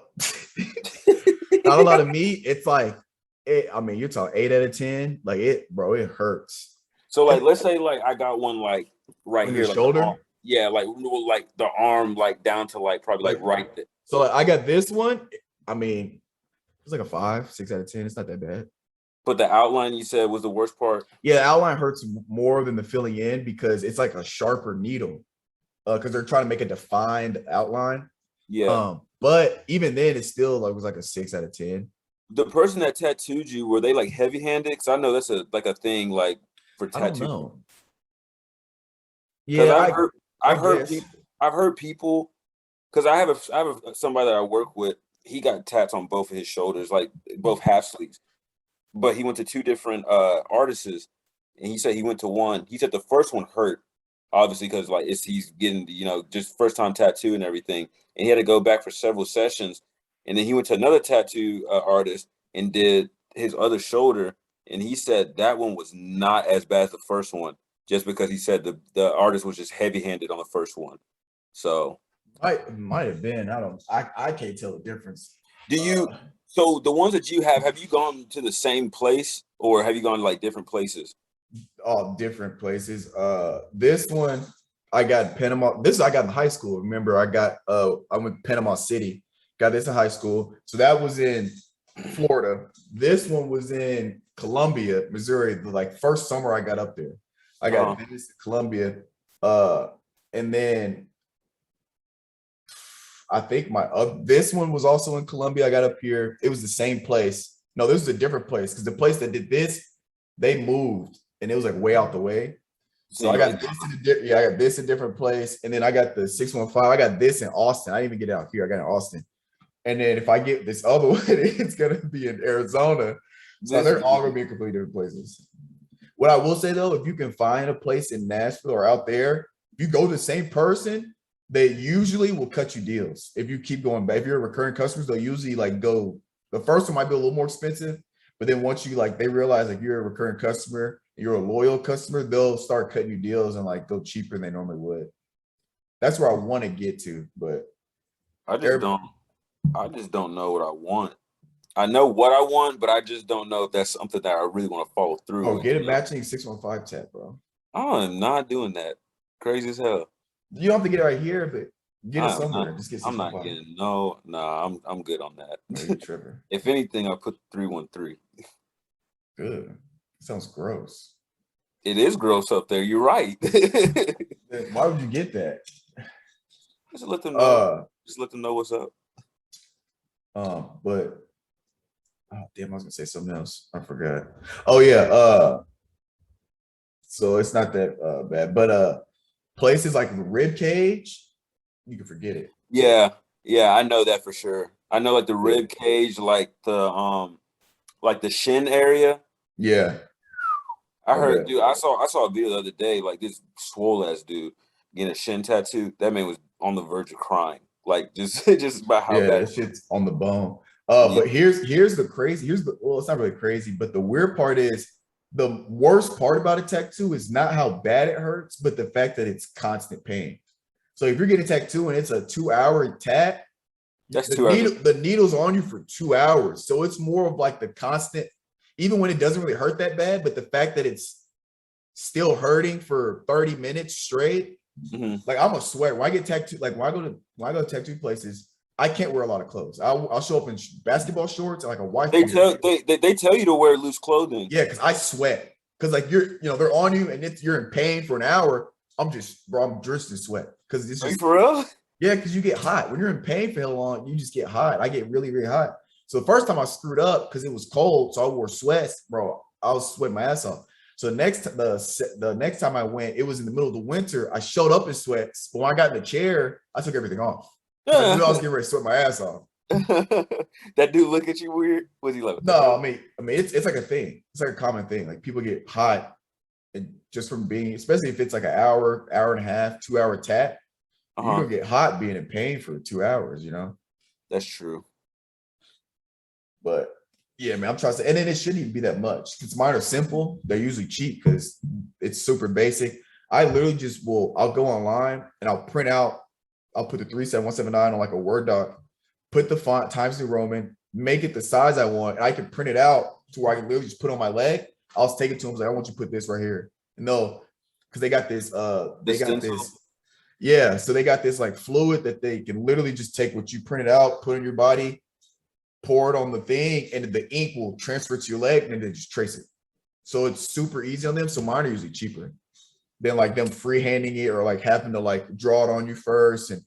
a lot of meat, it's like you're talking 8 out of 10. Like it hurts. So like let's say like I got one like right here, like shoulder. Like the arm like down to like probably like right there. So like I got this one. It's like a 5, 6 out of 10. It's not that bad. But the outline you said was the worst part. Yeah, the outline hurts more than the filling in because it's like a sharper needle. Because they're trying to make a defined outline. Yeah. But even then, it still was like a 6 out of 10. The person that tattooed you, were they like heavy-handed? Because I know that's a thing like for tattoo. I don't know. Yeah, I've heard people because I have somebody that I work with. He got tats on both of his shoulders, like both half sleeves. But he went to 2 different artists, and he said he went to one. He said the first one hurt, obviously, because like he's getting just first time tattoo and everything, and he had to go back for several sessions. And then he went to another tattoo artist and did his other shoulder, and he said that one was not as bad as the first one, just because he said the artist was just heavy handed on the first one. So might have been. I can't tell the difference. Do you? So the ones that you have you gone to the same place or have you gone to like different places? All different places. This one I got in Panama. This I got in high school. Remember, I went to Panama City. Got this in high school. So that was in Florida. This one was in Columbia, Missouri. The first summer I got up there. I got this in Columbia. And then I think this one was also in Columbia. I got up here. It was the same place. No, this was a different place because the place that did this, they moved and it was like way out the way. So I got this in a different place. And then I got the 615. I got this in Austin. I didn't even get it out here. I got it in Austin. And then if I get this other one, it's going to be in Arizona. So they're all going to be in completely different places. What I will say, though, if you can find a place in Nashville or out there, if you go to the same person, they usually will cut you deals. If you keep going back, if you're a recurring customer, they'll usually go. The first one might be a little more expensive, but then once you they realize you're a recurring customer, you're a loyal customer, they'll start cutting you deals and go cheaper than they normally would. That's where I want to get to, but I just don't know what I want. I know what I want, but I just don't know if that's something that I really want to follow through. Oh, get a matching 615 tat, bro. I'm not doing that. Crazy as hell. You don't have to get it right here, but get it somewhere. Just get 615. I'm not getting I'm good on that. No, you're tripping. If anything, I'll put 313. Good. Sounds gross. It is gross up there. You're right. Why would you get that? Just let them know. Just let them know what's up. But oh damn, I was gonna say something else. I forgot. Oh yeah. So it's not that bad, but places like the rib cage, you can forget it. Yeah, I know that for sure. I know like the rib cage, like the shin area. Yeah. I heard, dude. I saw a video the other day, like this swole ass dude getting a shin tattoo. That man was on the verge of crying, like just just about how bad. That shit's on the bone. Yeah. But here's the crazy. Well, it's not really crazy, but the weird part is the worst part about a tattoo is not how bad it hurts, but the fact that it's constant pain. So if you're getting a tattoo and it's a 2-hour tat, that's 2 hours. The needle's on you for 2 hours. So it's more of like the constant, even when it doesn't really hurt that bad, but the fact that it's still hurting for 30 minutes straight. Like I'm a sweat. When I get tattooed, like when I go to tattoo places, I can't wear a lot of clothes. I'll show up in basketball shorts and like a white. They tell you to wear loose clothing. Yeah, because I sweat. Because like they're on you and you're in pain for an hour. I'm drenched in sweat. Because it's just for real. Yeah, because you get hot. When you're in pain for how long, you just get hot. I get really, really hot. So the first time I screwed up because it was cold, so I wore sweats, bro. I was sweating my ass off. So the next time I went, it was in the middle of the winter. I showed up in sweats, but when I got in the chair, I took everything off. I knew I was getting ready to sweat my ass off. That dude look at you weird? Was he like? No, I mean, it's like a thing. It's like a common thing. Like people get hot, and just from being, especially if it's like an hour, hour and a half, 2-hour tat, you're gonna get hot being in pain for 2 hours. That's true. But yeah, man, I'm trying to say, and then it shouldn't even be that much because mine are simple. They're usually cheap because it's super basic. I literally I'll go online and I'll print out, I'll put the 37179 on like a Word doc, put the font Times New Roman, make it the size I want, and I can print it out to where I can literally just put on my leg. I'll take it to them like, I want you to put this right here. No, because they got this, yeah. So they got this like fluid that they can literally just take what you printed out, put in your body, pour it on the thing, and the ink will transfer to your leg and then just trace it. So it's super easy on them. So mine are usually cheaper than like them freehanding it or like having to like draw it on you first and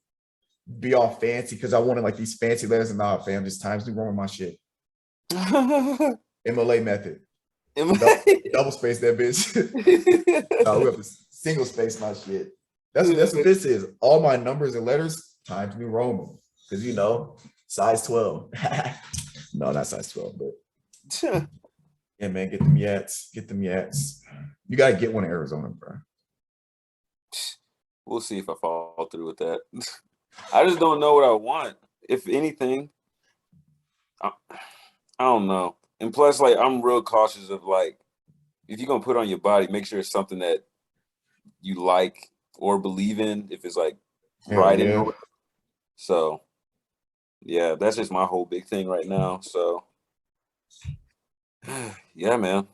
be all fancy because I wanted like these fancy letters and not fam, just Times New Roman my shit. MLA method. Double space that bitch. No, we have to single space my shit. That's what this is. All my numbers and letters Times New Roman. Because size 12. No, not size 12, but yeah, man, get them yats. Get them yats. You gotta get one in Arizona, bro. We'll see if I fall through with that. I just don't know what I want. If anything, I don't know. And plus, like, I'm real cautious of like, if you're gonna put on your body, make sure it's something that you like or believe in. If it's like in. So yeah, that's just my whole big thing right now. So yeah, man.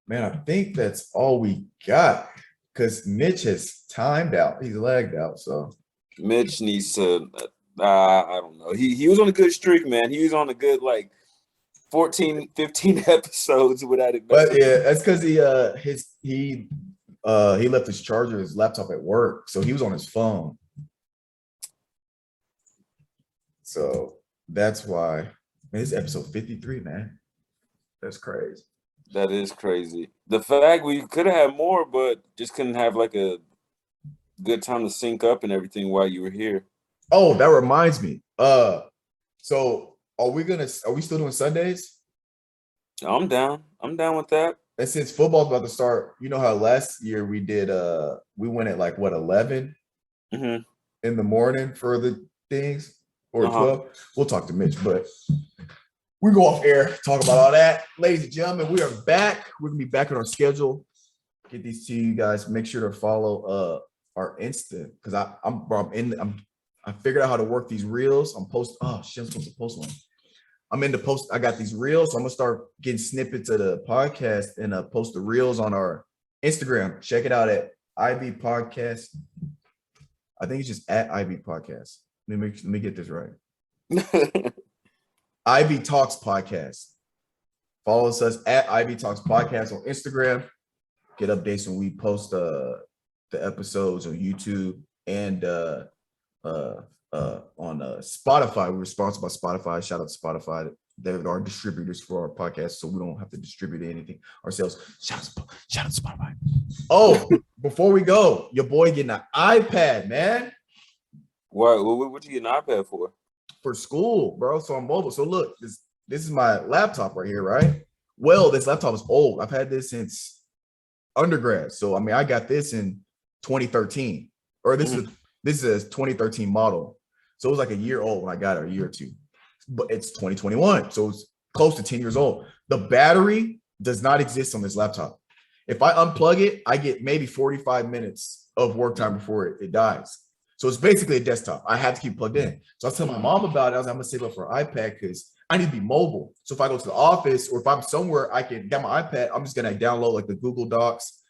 Man, I think that's all we got because Mitch has timed out. He's lagged out. So Mitch needs to. I don't know. He was on a good streak, man. He was on a good like 14, 15 episodes without it. But yeah, that's because he left his charger, his laptop at work, so he was on his phone. So that's why. Man, this is episode 53, man. That's crazy. That is crazy. The fact we could have had more, but just couldn't have like a good time to sync up and everything while you were here. Oh, that reminds me. So are we still doing Sundays? I'm down. I'm down with that. And since football's about to start, you know how last year we did we went at like what 11 in the morning for the things or 12. We'll talk to Mitch, but we go off air, talk about all that. Ladies and gentlemen, we are back. We're gonna be back on our schedule. Get these to you guys. Make sure to follow our Insta because I figured out how to work these reels. I'm supposed to post one. I got these reels, so I'm gonna start getting snippets of the podcast and post the reels on our Instagram. Check it out at IB Podcast. I think it's just at IB Podcast. Let me get this right. IB Talks Podcast. Follow us at IB Talks Podcast on Instagram. get updates when we post the episodes on YouTube and on Spotify. We're sponsored by Spotify. Shout out to Spotify. They're our distributors for our podcast, so we don't have to distribute anything ourselves. Shout out to Spotify. Oh, before we go, your boy getting an iPad, man. What you get an iPad for? For school, bro. So I'm mobile. So look, this is my laptop right here, right? Well, this laptop is old. I've had this since undergrad. So I mean, I got this in 2013, or this is a 2013 model. So it was like a year old when I got it, a year or two. But it's 2021, so it's close to 10 years old. The battery does not exist on this laptop. If I unplug it, I get maybe 45 minutes of work time before it dies. So it's basically a desktop. I have to keep plugged in. So I was telling my mom about it. I was like, I'm gonna save up for an iPad because I need to be mobile. So if I go to the office or if I'm somewhere, I can get my iPad. I'm just gonna download like the Google Docs,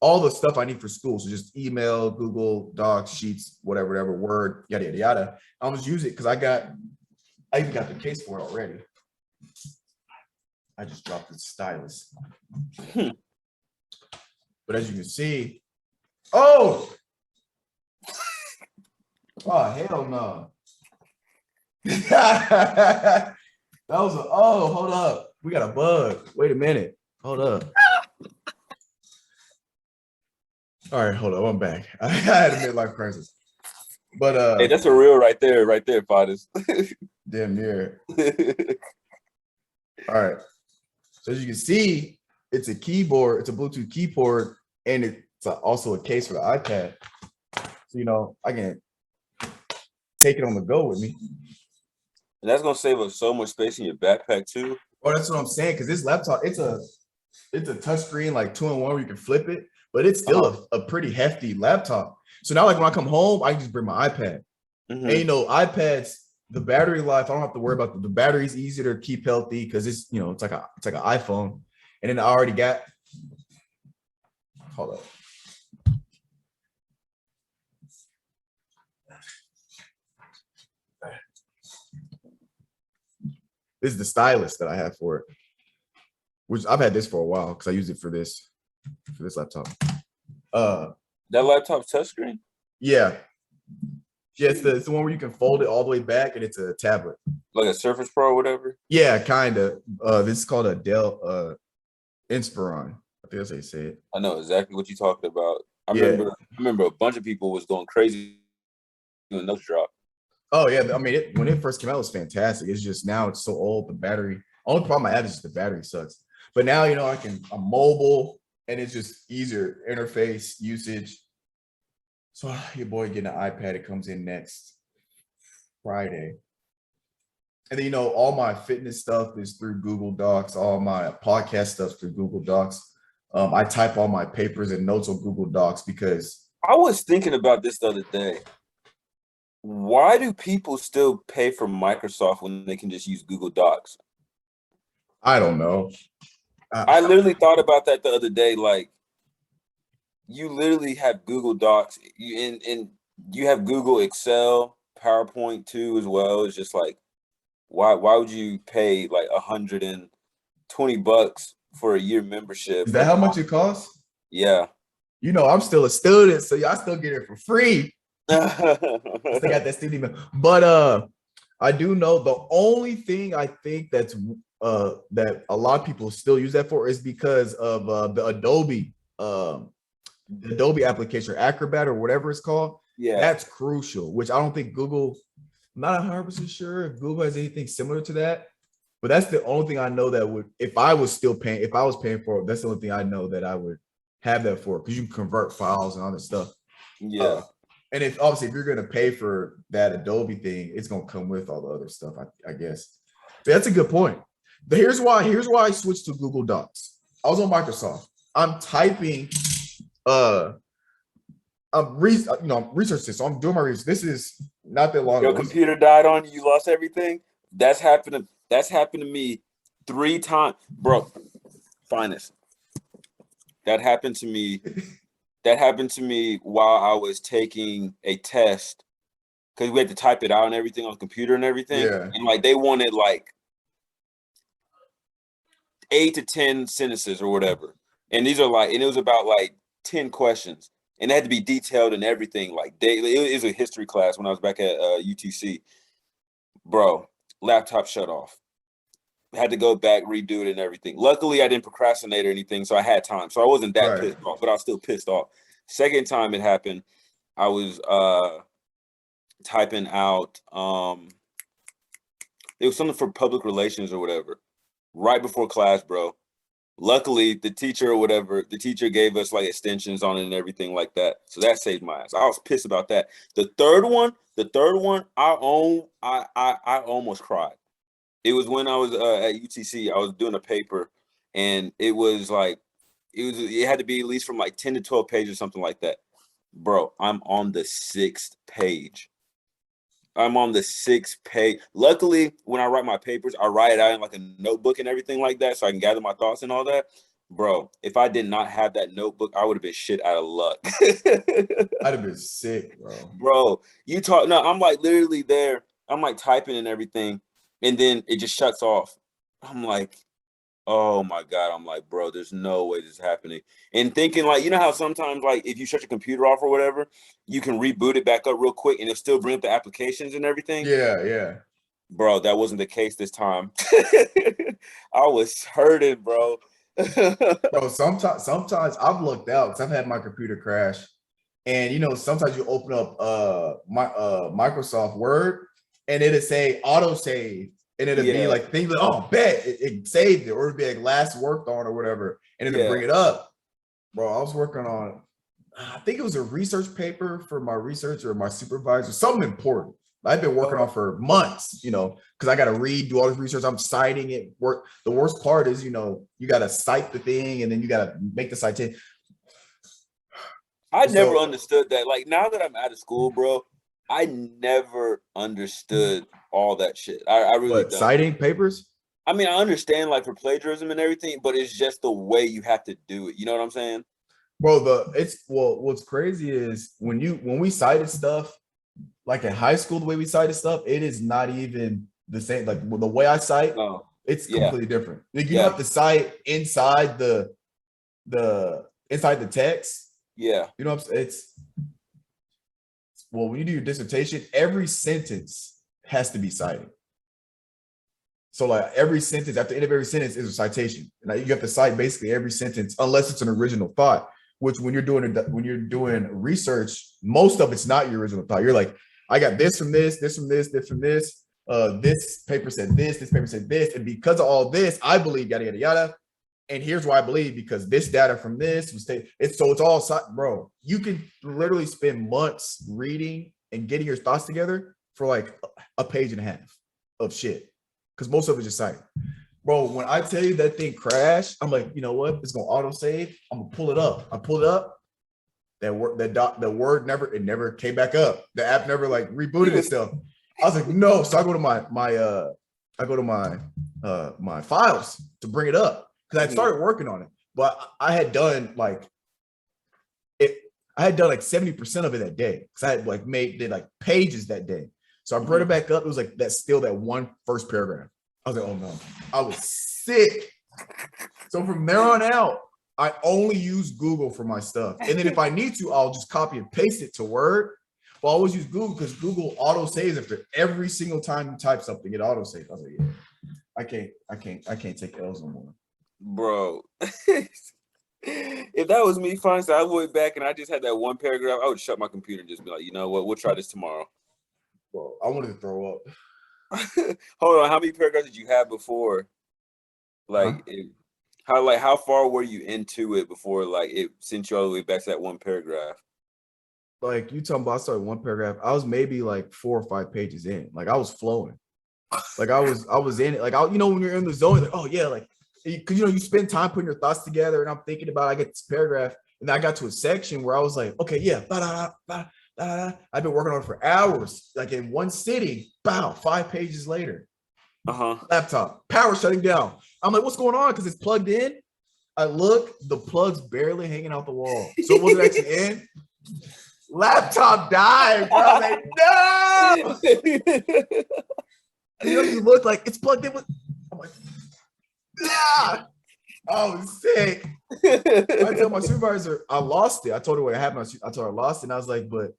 all the stuff I need for school. So just email, Google Docs, Sheets, whatever, Word, yada, yada, yada. I'll just use it because I even got the case for it already. I just dropped the stylus. But as you can see, oh hell no. That was hold up. We got a bug. Wait a minute. Hold up. All right, hold up. I'm back. I had a midlife crisis. But hey, that's a real right there, Finis. Damn near. All right. So as you can see, it's a keyboard, it's a Bluetooth keyboard, and it's also a case for the iPad. So I can take it on the go with me. And that's gonna save us so much space in your backpack too. Oh, that's what I'm saying. Because this laptop, it's a touchscreen, like 2-in-1 where you can flip it, but it's still a pretty hefty laptop. So now, like when I come home, I can just bring my iPad. And iPads, the battery life, I don't have to worry about the battery's easier to keep healthy because it's it's like an iPhone. And then I already got, hold up. This is the stylus that I have for it, which I've had this for a while because I use it for this laptop. That laptop's touchscreen? Yeah. Yeah, it's the one where you can fold it all the way back and it's a tablet. Like a Surface Pro or whatever? Yeah, kind of. This is called a Dell Inspiron. I think that's how you say it. I know exactly what you're talking about. I remember a bunch of people was going crazy when those dropped. Oh yeah, I mean, when it first came out, it was fantastic. It's just now it's so old. The battery. Only problem I have is just the battery sucks. But now I'm mobile and it's just easier interface usage. So your boy getting an iPad. It comes in next Friday. And then all my fitness stuff is through Google Docs. All my podcast stuff through Google Docs. I type all my papers and notes on Google Docs because I was thinking about this the other day. Why do people still pay for Microsoft when they can just use Google Docs? I don't know. I literally thought about that the other day. Like, you literally have Google Docs, and you have Google Excel, PowerPoint too as well. It's just like, why would you pay like $120 for a year membership? Is that how much it costs? Yeah. I'm still a student, so I still get it for free. I still got that student email. But I do know the only thing I think that's that a lot of people still use that for is because of the Adobe application, or Acrobat or whatever it's called. Yeah, that's crucial, which I don't think Google, I'm not 100% sure if Google has anything similar to that, but that's the only thing I know that would, if I was paying for it, that's the only thing I know that I would have that for, because you can convert files and all that stuff. Yeah. And if you're going to pay for that Adobe thing, it's going to come with all the other stuff, I guess. But that's a good point. But here's why I switched to Google Docs. I was on Microsoft. I'm typing, I'm researching. So I'm doing my research. This is not that long ago. Your computer died on you, you lost everything. That's happened to me 3 times, bro. Finis. That happened to me. That happened to me while I was taking a test, because we had to type it out and everything on the computer and everything. Yeah. And like they wanted like 8 to 10 sentences or whatever. And these are like, and it was about like 10 questions, and it had to be detailed and everything. Like it was a history class when I was back at UTC. Bro, laptop shut off. Had to go back, redo it and everything. Luckily, I didn't procrastinate or anything, so I had time. So I wasn't that Right. pissed off, but I was still pissed off. Second time it happened, I was typing out it was something for public relations or whatever, right before class, bro. Luckily, the teacher or whatever, the teacher gave us like extensions on it and everything like that. So that saved my ass. I was pissed about that. The third one, I almost cried. It was when I was at UTC. I was doing a paper, and it was like it had to be at least from like 10 to 12 pages or something like that. Bro, I'm on the 6th page. Luckily, when I write my papers, I write it out in like a notebook and everything like that, so I can gather my thoughts and all that. Bro, if I did not have that notebook, I would have been shit out of luck. I'd have been sick, bro. Bro, I'm like literally there. I'm like typing and everything, and then it just shuts off. I'm like, oh my God. I'm like, bro, there's no way this is happening. And thinking like, you know how sometimes like if you shut your computer off or whatever, you can reboot it back up real quick and it'll still bring up the applications and everything. Yeah. Bro, that wasn't the case this time. I was hurting, bro. Bro, sometimes I've looked out because I've had my computer crash. And sometimes you open up Microsoft Word and it'll say autosave. And it'll be like things like, oh, bet it saved it, or it'll be like last worked on or whatever, and it'll bring it up. Bro, I was working on, I think it was a research paper for my researcher or my supervisor, something important. I've been working on for months, because I got to do all this research. I'm citing it. The worst part is, you got to cite the thing and then you got to make the citation. I never understood that. Like now that I'm out of school, bro, I never understood all that shit. I really don't. Citing papers? I mean, I understand like for plagiarism and everything, but it's just the way you have to do it. You know what I'm saying? Bro, what's crazy is when we cited stuff, like in high school, the way we cited stuff, it is not even the same. Like the way I cite, it's completely different. Like you have to cite inside the text. Yeah. You know what I'm saying? When you do your dissertation, every sentence has to be cited. So like every sentence, at the end of every sentence is a citation. And you have to cite basically every sentence unless it's an original thought, which when you're doing research, most of it's not your original thought. You're like, I got this from this, this from this, this from this. This paper said this paper said this. And because of all this, I believe yada, yada, yada. And here's why I believe, because this data from this was it's all, bro, you can literally spend months reading and getting your thoughts together for like a page and a half of shit. Because most of it is just citing. Bro, when I tell you that thing crashed, I'm like, you know what? It's gonna auto save. I'm gonna pull it up. I pulled it up. The word never came back up. The app never like rebooted itself. I was like, no. So I go to my files to bring it up because I had started working on it, but I had done like 70% of it that day because I had like did like pages that day. So I brought it back up. It was like that one first paragraph. I was like, oh no, I was sick. So from there on out, I only use Google for my stuff. And then if I need to, I'll just copy and paste it to Word. But I always use Google because Google auto saves after every single time you type something, it auto saves. I was like, yeah, I can't take L's no more. Bro. If that was me, fine. So I went back and I just had that one paragraph, I would shut my computer and just be like, you know what, we'll try this tomorrow. Bro, I wanted to throw up. Hold on, how many paragraphs did you have before? Like how far were you into it before like it sent you all the way back to that one paragraph? Like you talking about, I started one paragraph. I was maybe like 4 or 5 pages in. Like I was flowing. Like I was in it. Like when you're in the zone, like, oh yeah, like because you spend time putting your thoughts together. And I'm thinking about I get this paragraph, and then I got to a section where I was like, okay, yeah, I've been working on it for hours, like in one sitting. Bow, 5 pages later. Laptop, power shutting down. I'm like, what's going on? Because it's plugged in. I look, the plug's barely hanging out the wall. So it wasn't actually in. Laptop died, bro. I was like, no. You look like it's plugged in with. I'm like, yeah. I was sick. I told my supervisor I lost it. I told her what happened. I told her I lost it, and I was like, but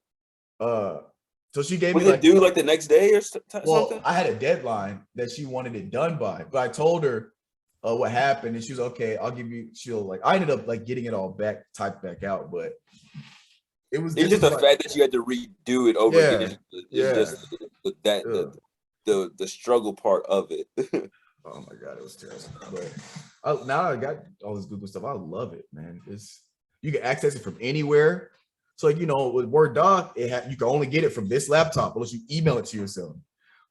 so she gave Was me it like, due like the next day or well, something? I had a deadline that she wanted it done by, but I told her what happened, and she was okay. I'll give you. She'll like. I ended up like getting it all back, typed back out, but it was. It's This just was the like, fact that you had to redo it over again. yeah, It's yeah. just that the struggle part of it. Oh my god, it was terrible. But now I got all this Google stuff. I love it, man. It's you can access it from anywhere. So like with Word Doc, you can only get it from this laptop unless you email it to yourself.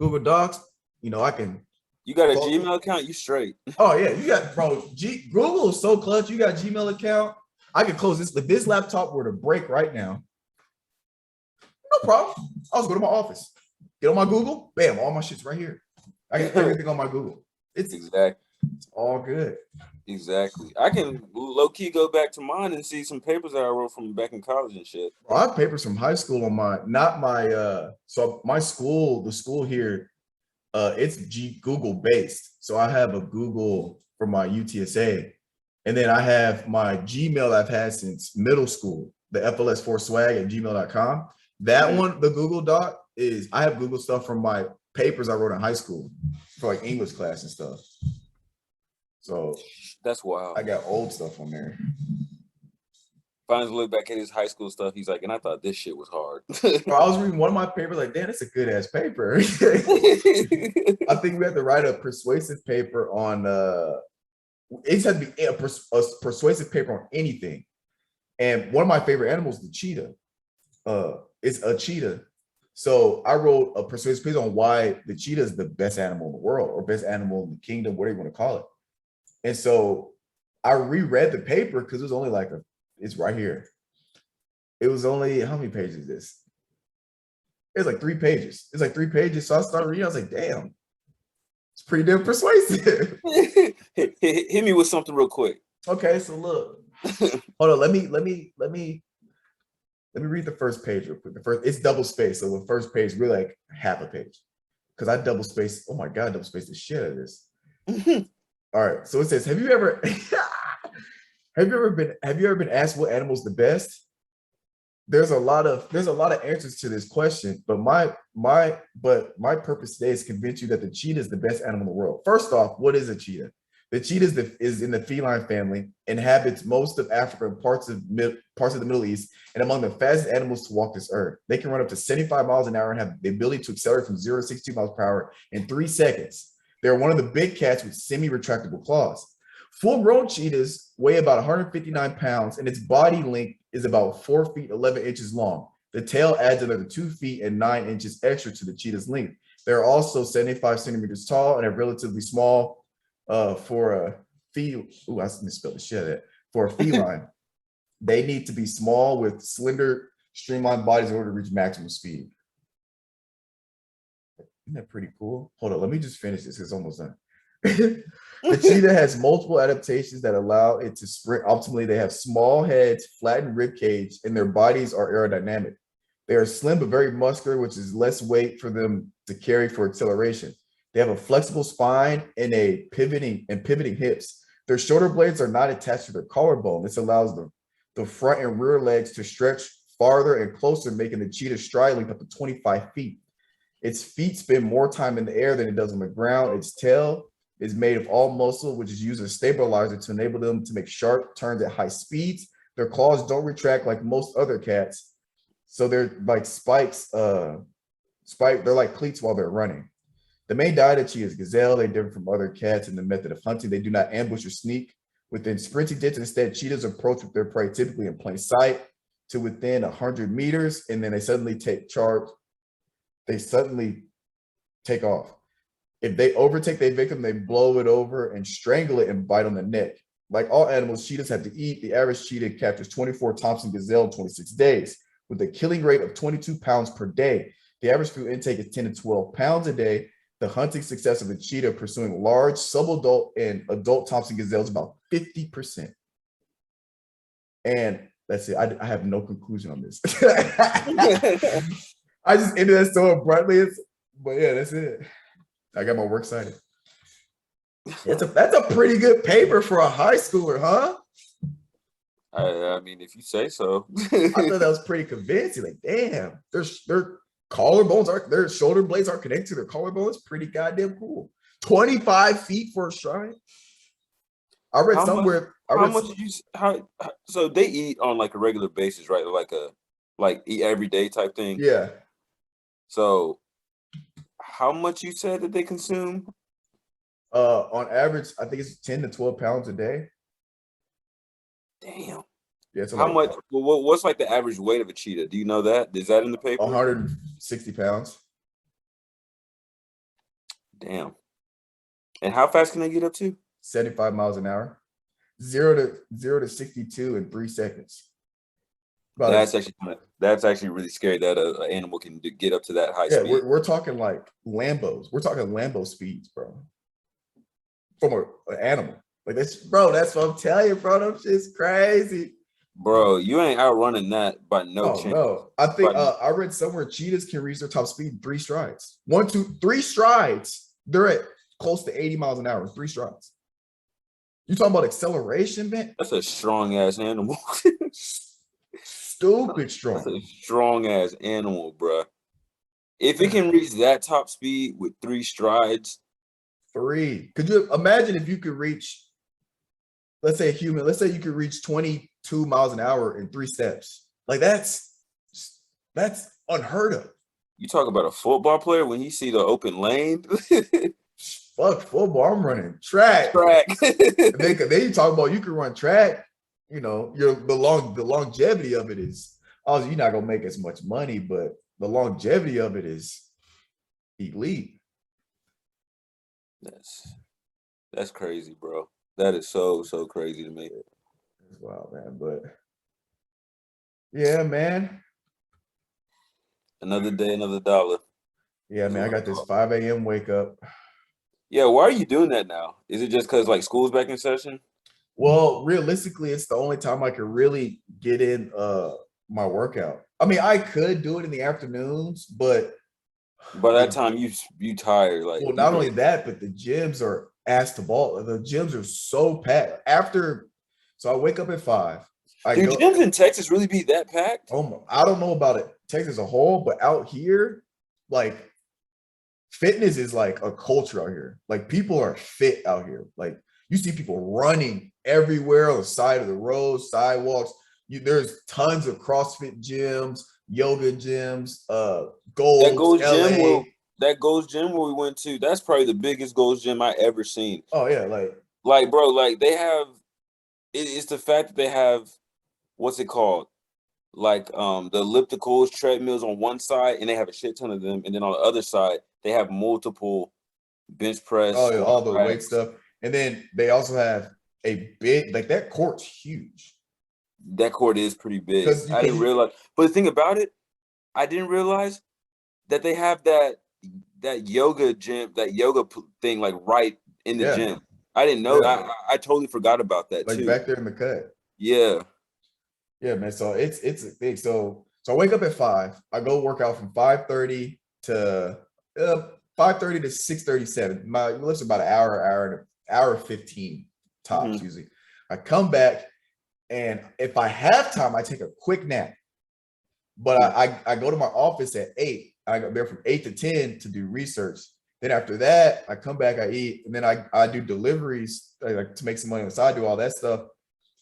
Google Docs, I can. You got a Gmail account? You straight? Oh yeah, you got Google is so clutch. You got a Gmail account. I can close this. If this laptop were to break right now, no problem. I'll just go to my office, get on my Google, bam, all my shit's right here. I got everything on my Google. It's all good. Exactly. I can low key go back to mine and see some papers that I wrote from back in college and shit. I have papers from high school on not my so my school, the school here, it's Google based. So I have a Google for my UTSA, and then I have my Gmail I've had since middle school, the FLS4swag@gmail.com. That one, the Google Doc I have Google stuff from my papers I wrote in high school for like English class and stuff. So that's wild. I got old stuff on there. Finally look back at his high school stuff. He's like, and I thought this shit was hard. I was reading one of my papers, like, damn, it's a good ass paper. I think we had to write a persuasive paper on it had to be a persuasive paper on anything. And one of my favorite animals, the cheetah. It's a cheetah. So I wrote a persuasive piece on why the cheetah is the best animal in the world or best animal in the kingdom, whatever you want to call it. And so I reread the paper because it was only like it's right here. It was only, how many pages is this? It's like 3 pages. It's like 3 pages. So I started reading. I was like, damn, it's pretty damn persuasive. Hit me with something real quick. Okay, so look. Hold on. Let me read the first page real quick. It's double spaced. So the first page, really like half a page. Because I double spaced. Oh my God, double spaced the shit out of this. All right. So it says, have you ever been asked what animal's the best? There's a lot of answers to this question, but my purpose today is to convince you that the cheetah is the best animal in the world. First off, what is a cheetah? The cheetah is in the feline family, inhabits most of Africa and parts of the Middle East, and among the fastest animals to walk this earth. They can run up to 75 miles an hour and have the ability to accelerate from 0 to 62 miles per hour in 3 seconds. They're one of the big cats with semi-retractable claws. Full-grown cheetahs weigh about 159 pounds, and its body length is about 4 feet 11 inches long. The tail adds another 2 feet and 9 inches extra to the cheetah's length. They're also 75 centimeters tall and are relatively small for a I misspelled the shit out of that. For a feline, they need to be small with slender, streamlined bodies in order to reach maximum speed. Isn't that pretty cool? Hold on, let me just finish this. It's almost done. The cheetah has multiple adaptations that allow it to sprint optimally. They have small heads, flattened rib cage, and their bodies are aerodynamic. They are slim but very muscular, which is less weight for them to carry for acceleration. They have a flexible spine and pivoting hips. Their shoulder blades are not attached to their collarbone. This allows the front and rear legs to stretch farther and closer, making the cheetah stride length up to 25 feet. Its feet spend more time in the air than it does on the ground. Its tail is made of all muscle, which is used as a stabilizer to enable them to make sharp turns at high speeds. Their claws don't retract like most other cats. So they're like spikes, they're like cleats while they're running. The main diet of cheetah is gazelle. They differ from other cats in the method of hunting. They do not ambush or sneak within sprinting distance. Instead, cheetahs approach with their prey typically in plain sight to within 100 meters, and then they suddenly take charge. They suddenly take off. If they overtake their victim, they blow it over and strangle it and bite on the neck. Like all animals, cheetahs have to eat. The average cheetah captures 24 Thompson gazelle in 26 days with a killing rate of 22 pounds per day. The average food intake is 10 to 12 pounds a day. The hunting success of a cheetah pursuing large subadult and adult Thompson gazelles is about 50%. And that's it. I have no conclusion on this. I just ended that so abruptly. But yeah, that's it. I got my works cited. That's a pretty good paper for a high schooler, huh? I mean, if you say so. I thought that was pretty convincing. Like, damn, their collarbones are their shoulder blades are connected to their collarbones. Pretty goddamn cool. 25 feet for a stride. I read How much? somewhere. How much you? So they eat on like a regular basis, right? Like eat every day type thing. Yeah. So how much you said that they consume? On average, I think it's 10 to 12 pounds a day. Damn. Yeah, so How like much? Well, what's like the average weight of a cheetah? Do you know that? Is that in the paper? 160 pounds. Damn. And how fast can they get up to? 75 miles an hour. Zero to 62 in 3 seconds. That's actually really scary that an animal can get up to that high Yeah, speed. we're talking like Lambos. We're talking Lambo speeds, bro. From an animal. Like that's bro, that's what I'm telling you, bro. Them shit's crazy. Bro, you ain't outrunning that by no Oh chance. no. I think But I read somewhere cheetahs can reach their top speed in 3 strides. 1, 2, 3 strides. They're at close to 80 miles an hour in 3 strides. You talking about acceleration, man? that's a strong ass animal. Stupid That's strong. a strong ass animal, bro. If it can reach that top speed with 3 strides, 3. Could you imagine if you could reach, let's say a human, let's say you could reach 22 miles an hour in 3 steps. Like that's unheard of. you talk about a football player when he see the open lane. Fuck football, I'm running track. Track. Then you talk about you can run track, you know, the longevity of it is obviously you're not gonna make as much money, but the longevity of it is elite. That's crazy, bro. That is so crazy to me. It's wild, man. But yeah, man. Another day, another dollar. Yeah, man. I got this 5 a.m. wake up. Yeah, why are you doing that now? Is it just because like school's back in session? Well, realistically, it's the only time I could really get in my workout. I mean, I could do it in the afternoons, but By that time you tired. Like, well, not only that, but the gyms are ass to ball. The gyms are so packed. So I wake up at 5. Dude, gyms in Texas really be that packed? I don't know about it, Texas as a whole, but out here, like fitness is like a culture out here. Like people are fit out here. Like you see people running everywhere on the side of the road, sidewalks. There's tons of CrossFit gyms, yoga gyms, Gold's, LA. That Gold's Gym where we went to, that's probably the biggest Gold's Gym I ever seen. Oh yeah, like bro, like they have it's the fact that they have what's it called? Like the ellipticals, treadmills on one side, and they have a shit ton of them, and then on the other side, they have multiple bench press. Oh yeah, all the weight stuff. And then they also have a big, like that court's huge. That court is pretty big. I didn't realize, but the thing about it, I didn't realize that they have that yoga gym, that yoga thing, like right in the gym. I didn't know. Yeah. I totally forgot about that like too. Back there in the cut. Yeah. Yeah, man. So it's a thing. So I wake up at 5. I go work out from 5:30 to 5:30 to 6:37. My lift's about an hour 15 tops usually. I come back, and if I have time, I take a quick nap. But I go to my office at 8. I go there from 8 to 10 to do research. Then after that, I come back, I eat, and then I do deliveries like to make some money on the side, do all that stuff.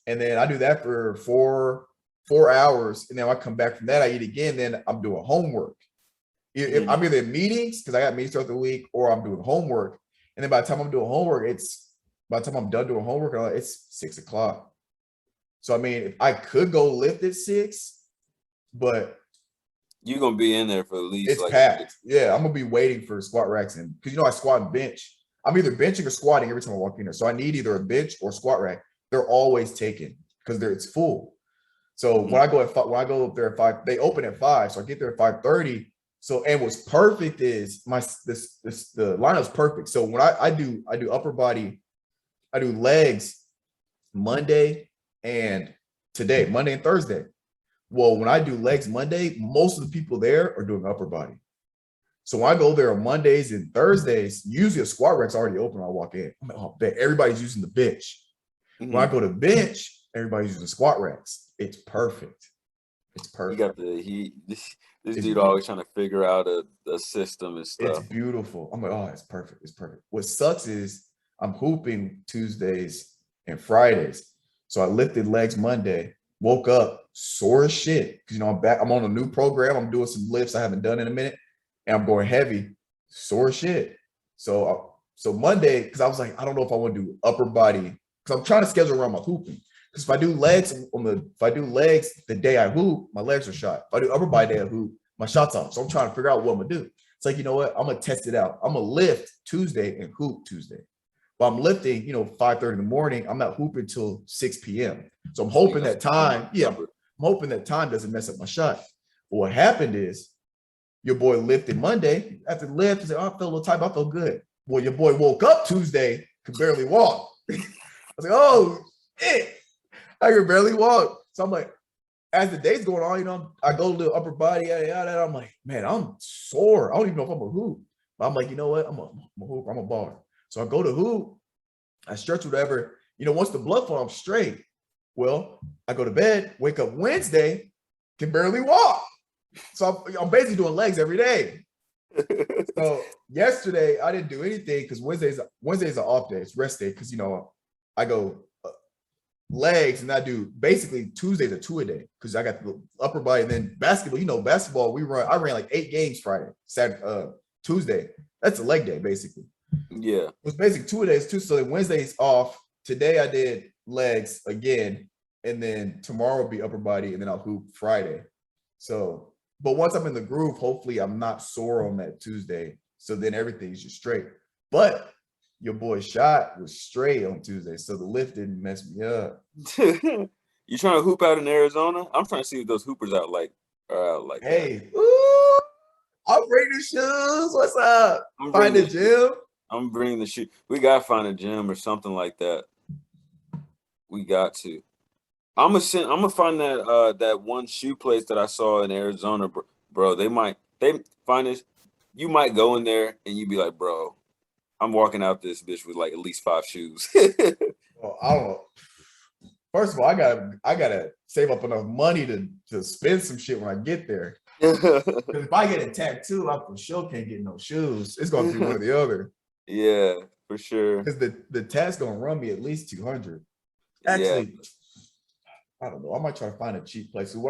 And then I do that for 4 hours. And then I come back from that, I eat again. Then I'm doing homework. If I'm either in meetings, because I got meetings throughout the week, or I'm doing homework. And then by the time I'm doing homework, by the time I'm done doing homework, it's 6 o'clock. So I mean, if I could go lift at 6, but you're gonna be in there for at least it's packed. Yeah, I'm gonna be waiting for squat racks, and because I squat and bench. I'm either benching or squatting every time I walk in there. So I need either a bench or squat rack. They're always taken because it's full. So when I go up there at 5, they open at 5. So I get there at 5:30. So and what's perfect is the lineup's perfect. So when I do upper body, I do legs Monday and Monday and Thursday. Well, when I do legs Monday, most of the people there are doing upper body. So when I go there on Mondays and Thursdays, usually a squat rack's already open when I walk in. I'm like, oh, bet everybody's using the bench. Mhm. When I go to bench, everybody's using squat racks. It's perfect. It's He perfect. got this It's dude always trying to figure out a system and It's stuff. beautiful. I'm like, oh, it's perfect. It's perfect. What sucks is I'm hooping Tuesdays and Fridays. So I lifted legs Monday, woke up sore as shit. Cause I'm back. I'm on a new program. I'm doing some lifts I haven't done in a minute. And I'm going heavy, sore as shit. So Monday, because I was like, I don't know if I want to do upper body. Because I'm trying to schedule around my hooping. Because if I do legs the day I hoop, my legs are shot. If I do upper body day I hoop, my shot's off. So I'm trying to figure out what I'm gonna do. It's like, you know what? I'm gonna test it out. I'm gonna lift Tuesday and hoop Tuesday. But I'm lifting, 5:30 in the morning. I'm not hooping till 6 p.m. So I'm hoping that time, I'm hoping that time doesn't mess up my shot. But what happened is your boy lifted Monday. After the lift, he said, oh, I felt a little tight, but I felt good. Well, your boy woke up Tuesday, could barely walk. I was like, oh, shit. I could barely walk. So I'm like, as the day's going on, I go to the upper body, yada, yada. I'm like, man, I'm sore. I don't even know if I'm a hoop. But I'm like, you know what? I'm a hoop. I'm a bar. So I go to hoop. I stretch whatever. Once the blood flow, I'm straight. Well, I go to bed, wake up Wednesday, can barely walk. So I'm basically doing legs every day. So yesterday I didn't do anything because Wednesday's an off day. It's rest day because I go legs and I do basically Tuesdays a 2-a-day because I got the upper body and then basketball. Basketball I ran like 8 games Friday, Saturday, Tuesday. That's a leg day basically. Yeah, It was basically 2-a-days too. So then Wednesday's off. Today I did legs again, and then tomorrow will be upper body, and then I'll hoop Friday. So, but once I'm in the groove, hopefully I'm not sore on that Tuesday. So then everything's just straight. But your boy's shot was straight on Tuesday, so the lift didn't mess me up. You trying to hoop out in Arizona? I'm trying to see if those hoopers out like Hey, ooh, I'll bring the shoes. What's up? Find the gym. I'm bringing the shoe. We gotta find a gym or something like that. We got to. I'm gonna find that one shoe place that I saw in Arizona, bro. They find this. You might go in there and you be like, bro, I'm walking out this bitch with like at least 5 shoes. Well, I don't know. First of all, I gotta save up enough money to spend some shit when I get there. Because if I get a tattoo, I for sure can't get no shoes. It's gonna be one or the other. Yeah, for sure. Because the tattoo's gonna run me at least 200. Actually, I don't know. I might try to find a cheap place. So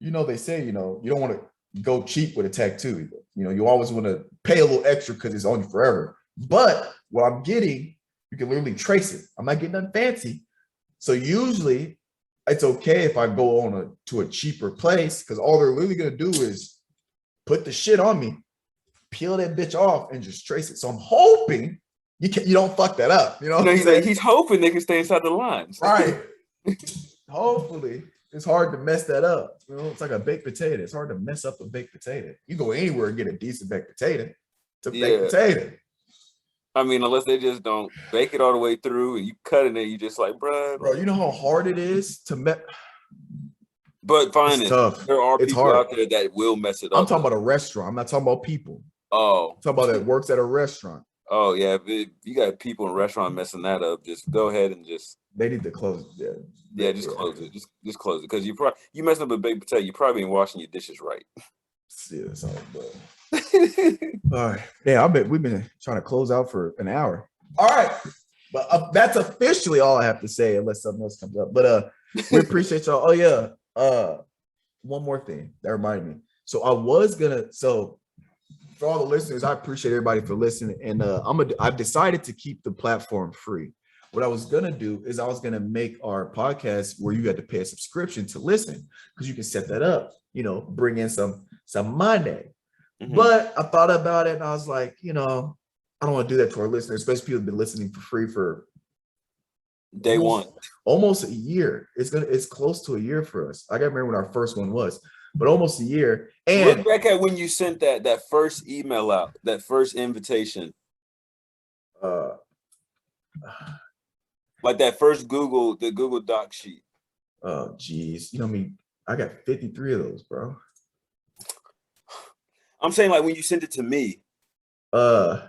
they say, you don't want to go cheap with a tattoo either. You always want to pay a little extra because it's on you forever. But what I'm getting, you can literally trace it. I'm not getting nothing fancy. So usually it's okay if I go to a cheaper place because all they're literally gonna do is put the shit on me, peel that bitch off, and just trace it. So I'm hoping you don't fuck that up. He's hoping they can stay inside the lines. Right. Hopefully. It's hard to mess that up. It's like a baked potato. It's hard to mess up a baked potato. You go anywhere and get a decent baked potato. It's a baked potato. I mean, unless they just don't bake it all the way through and you cut it and you just like, bro. Bro, you know how hard it is to mess. But fine, it's tough. There are people out there that will mess it up. I'm talking about a restaurant. I'm not talking about people. Oh. I'm talking about that works at a restaurant. Oh, yeah. If you got people in a restaurant messing that up, just go ahead and just. They need to close it. Yeah, just close it. Just close it. Because you messing up a baked potato, you probably ain't washing your dishes right. Yeah, that's all bad. All right. Yeah, I bet we've been trying to close out for an hour. All right. But that's officially all I have to say, unless something else comes up. But we appreciate y'all. Oh, yeah. One more thing that reminded me. So for all the listeners, I appreciate everybody for listening. And I've decided to keep the platform free. What I was gonna do is I was gonna make our podcast where you had to pay a subscription to listen, because you can set that up, bring in some money. Mm-hmm. But I thought about it and I was like, I don't want to do that to our listeners, especially people who've been listening for free for day one. Almost a year. It's close to a year for us. I gotta remember when our first one was, but almost a year. And look back at when you sent that first email out, that first invitation. Like that first the Google Doc sheet. Oh, geez. I got 53 of those, bro. I'm saying like when you send it to me. I'm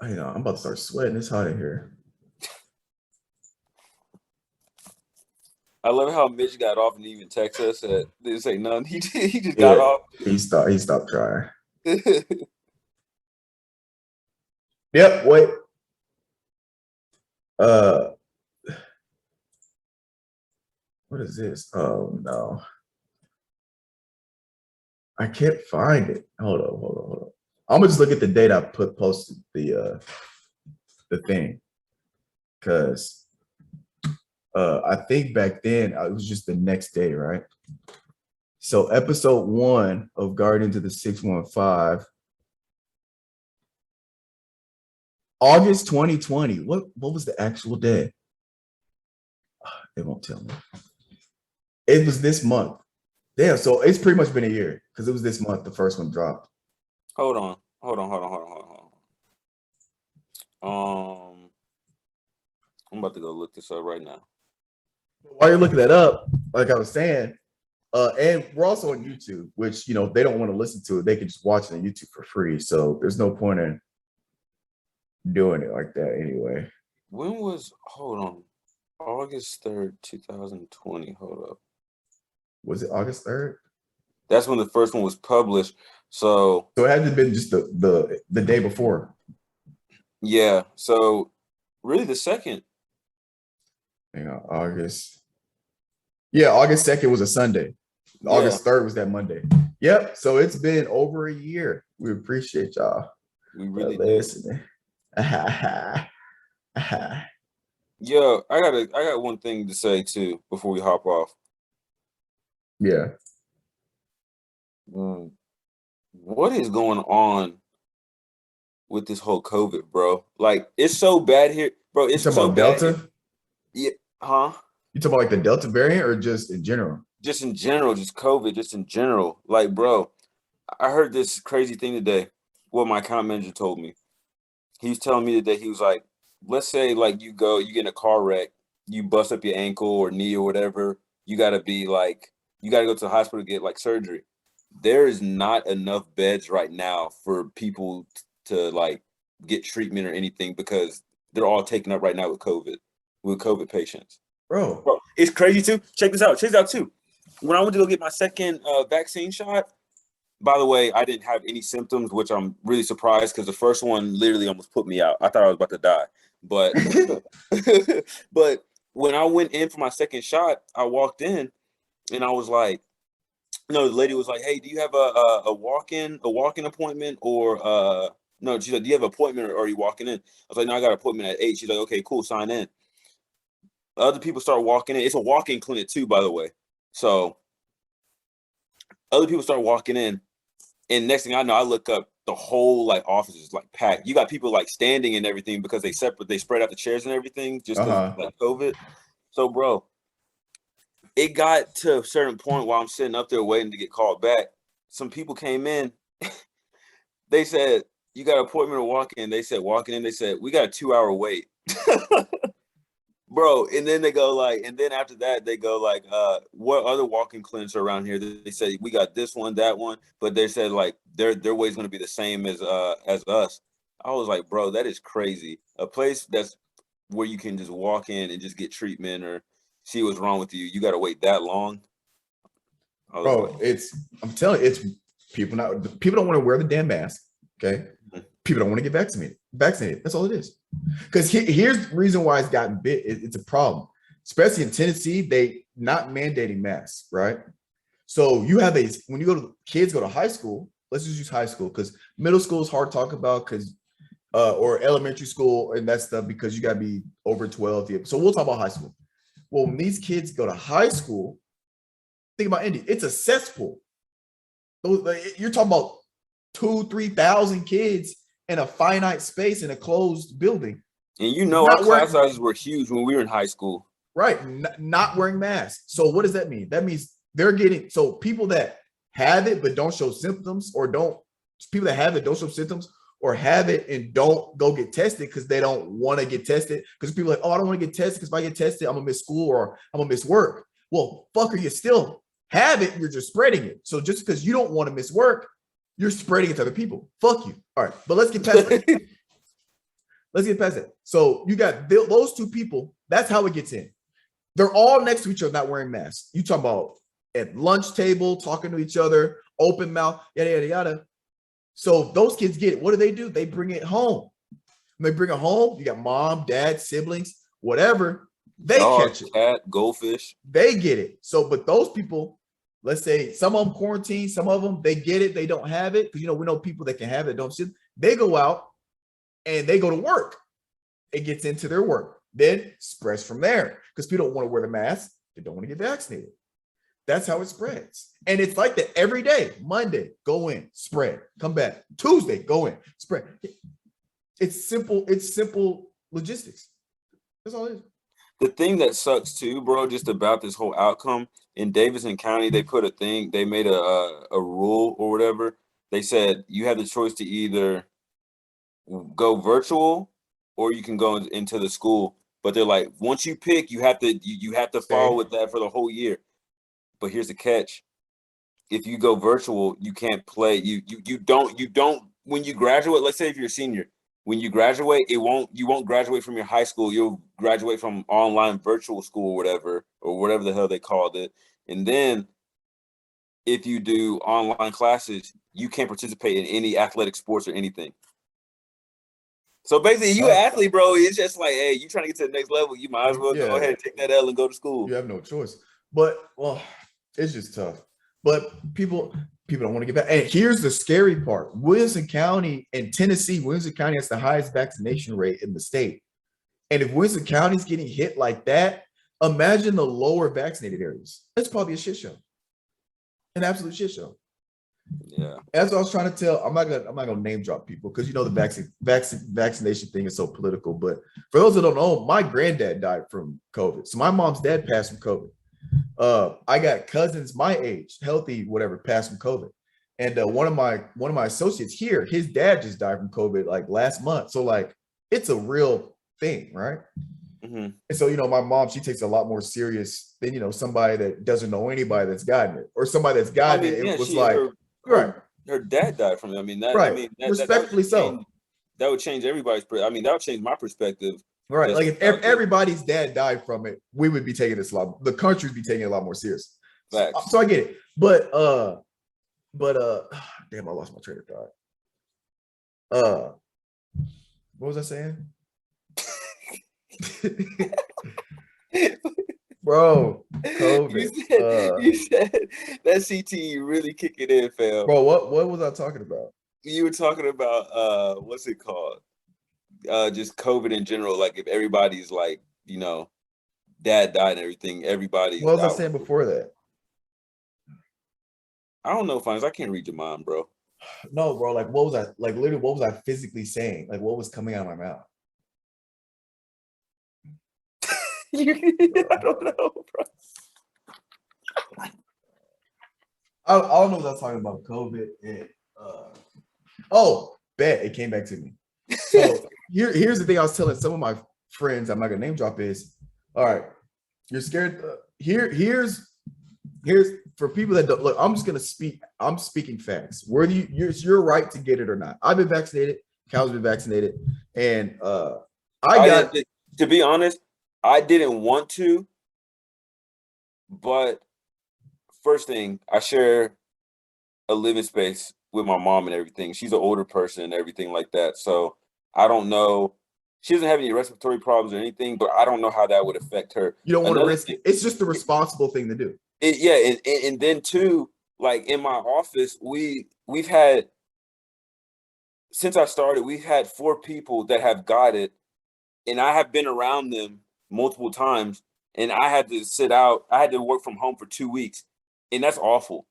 about to start sweating. It's hot in here. I love how Mitch got off and even text us. Didn't say none. He just got off. He stopped trying. Yep. Wait. What is this? Oh no. I can't find it. Hold on. I'm gonna just look at the date I posted the thing, because I think back then it was just the next day, right? So episode 1 of Guardians of the 615, August 2020. What was the actual day? They won't tell me. It was this month. Damn, so it's pretty much been a year, because it was this month the first one dropped. Hold on. I'm about to go look this up right now. While you're looking that up, like I was saying, and we're also on YouTube, which, they don't want to listen to it. They can just watch it on YouTube for free. So there's no point in doing it like that anyway. Hold on, August 3rd, 2020. Hold up. Was it August 3rd? That's when the first one was published. So it had to have been just the day before. Yeah. So really the second. Hang on, August. Yeah, August 2nd was a Sunday. August 3rd was that Monday. Yep. So it's been over a year. We appreciate y'all. We really listening. Yo, I got one thing to say too before we hop off. Yeah. What is going on with this whole COVID, bro? Like, it's so bad here, bro. It's so about bad. Delta? Yeah. Huh? You talking about like the Delta variant or just in general? Just in general, just COVID, just in general. Like, bro, I heard this crazy thing today. What my account manager told me. He was telling me today, he was like, let's say like you get in a car wreck, you bust up your ankle or knee or whatever, you gotta go to the hospital to get like surgery. There is not enough beds right now for people to like get treatment or anything, because they're all taken up right now with COVID patients. Bro, it's crazy too. Check this out too. When I went to go get my second vaccine shot, by the way, I didn't have any symptoms, which I'm really surprised, because the first one literally almost put me out. I thought I was about to die. But but when I went in for my second shot, I walked in and I was like, the lady was like, hey, do you have a walk-in appointment, or no, she's like, do you have an appointment, or are you walking in? I was like, no, I got an appointment at 8. She's like, okay, cool, sign in. Other people start walking in. It's a walk-in clinic too, by the way. So other people start walking in, and next thing I know, I look up, the whole like office is like packed. You got people like standing and everything because they spread out the chairs and everything just because like COVID. So, bro, it got to a certain point while I'm sitting up there waiting to get called back. Some people came in. They said, you got an appointment to walk in. They said, walking in, they said, we got a 2-hour wait. Bro, and then they go like, and then after that, they go like, what other walk-in clinics are around here? They say, we got this one, that one. But they said like, their way's going to be the same as us. I was like, bro, that is crazy. A place that's where you can just walk in and just get treatment or see what's wrong with you. You got to wait that long. Bro, I'm telling you, it's people don't want to wear the damn mask. Okay. People don't want to get vaccinated. That's all it is. Because here's the reason why it's gotten bit. It's a problem, especially in Tennessee. They not mandating masks, right? So you have when you kids go to high school. Let's just use high school, because middle school is hard to talk about, because or elementary school and that stuff, because you got to be over 12. So we'll talk about high school. Well, when these kids go to high school, think about Indy. It's a cesspool. You're talking about 2,000-3,000 kids in a finite space in a closed building. And our class sizes were huge when we were in high school. Right. Not wearing masks. So what does that mean? That means they're getting, so people that have it but don't show symptoms, or people that have it don't show symptoms, or have it and don't go get tested because they don't want to get tested. Because people are like, oh, I don't want to get tested because if I get tested, I'm gonna miss school or I'm gonna miss work. Well, fucker, you still have it, you're just spreading it. So just because you don't want to miss work, you're spreading it to other people. Fuck you. All right, but let's get past it. Let's get past it. So you got those two people. That's how it gets in. They're all next to each other, not wearing masks. You talking about at lunch table, talking to each other, open mouth, yada, yada, yada. So those kids get it. What do? They bring it home. When they bring it home, you got mom, dad, siblings, whatever. They catch it. Cat, goldfish. They get it. So, but those people, let's say some of them quarantine, some of them, they get it. They don't have it. Because, we know people that can have it, don't. They go out and they go to work. It gets into their work. Then spreads from there. Because people don't want to wear the mask. They don't want to get vaccinated. That's how it spreads. And it's like that every day. Monday, go in, spread, come back. Tuesday, go in, spread. It's simple. It's simple logistics. That's all it is. The thing that sucks too, bro, just about this whole outcome, in Davidson County, they put a thing, they made a rule or whatever. They said you have the choice to either go virtual or you can go into the school. But they're like, once you pick, you have to follow with that for the whole year. But here's the catch. If you go virtual, you can't play. You don't when you graduate, let's say if you're a senior, when you graduate, you won't graduate from your high school. You'll graduate from online virtual school or whatever the hell they called it. And then if you do online classes, you can't participate in any athletic sports or anything. So basically, you an athlete, bro. It's just like, hey, you trying to get to the next level, you might as well go ahead and take that L and go to school. You have no choice. But, well, it's just tough. But people don't want to get back. And here's the scary part. Williamson County and Tennessee, Williamson County has the highest vaccination rate in the state. And if Williamson County's getting hit like that, imagine the lower vaccinated areas. It's probably a shit show. An absolute shit show. Yeah. As I was trying to tell, I'm not gonna name drop people because the vaccination thing is so political. But for those that don't know, my granddad died from COVID. So my mom's dad passed from COVID. I got cousins my age, healthy, whatever, passed from COVID. And one of my associates here, his dad just died from COVID like last month. So like it's a real thing, right? Mm-hmm. And so, my mom, she takes it a lot more serious than, somebody that doesn't know anybody that's gotten it, or somebody that's gotten it. It was like, her dad died from it. I mean, that, right. I mean, Respectfully so. That would change everybody's. I mean, that would change my perspective. Right. Like if everybody's dad died from it, we would be taking this the country would be taking it a lot more serious. So I get it. But damn, I lost my train of thought. What was I saying? Bro, COVID. You said that CTE really kicking in, fam. Bro, what was I talking about? You were talking about what's it called? Just COVID in general. Like if everybody's like, dad died and everything, everybody. What was I saying before that? I don't know, Finis. I can't read your mind, bro. No, bro. Like what was I literally what was I physically saying? Like what was coming out of my mouth? I don't know, bro. I don't know what I was talking about. COVID and bet it came back to me. So here's the thing I was telling some of my friends, I'm not gonna name drop, is all right, you're scared. Here's for people that don't look, I'm speaking facts. Whether it's your right to get it or not. I've been vaccinated, Cal's been vaccinated, and to be honest, I didn't want to, but first thing, I share a living space with my mom and everything. She's an older person and everything like that. So I don't know. She doesn't have any respiratory problems or anything, but I don't know how that would affect her. You don't want to risk it. It's just the responsible thing to do. And then too, like in my office, we've had, since I started, we've had 4 people that have got it, and I have been around them multiple times, and I had to sit out. I had to work from home for 2 weeks, and that's awful.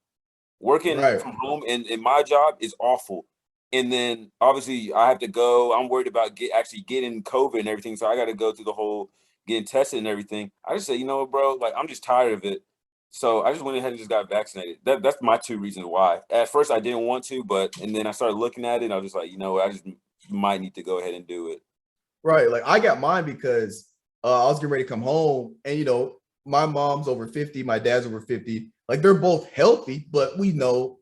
Working from home and my job is awful. And then obviously I have to go. I'm worried about getting COVID and everything, so I got to go through the whole getting tested and everything. I just said, you know what, bro? Like I'm just tired of it. So I just went ahead and just got vaccinated. That's my 2 reasons why. At first I didn't want to, and then I started looking at it, and I was just like, I just might need to go ahead and do it. Right. Like I got mine because I was getting ready to come home, and my mom's over 50, my dad's over 50. Like they're both healthy, but we know,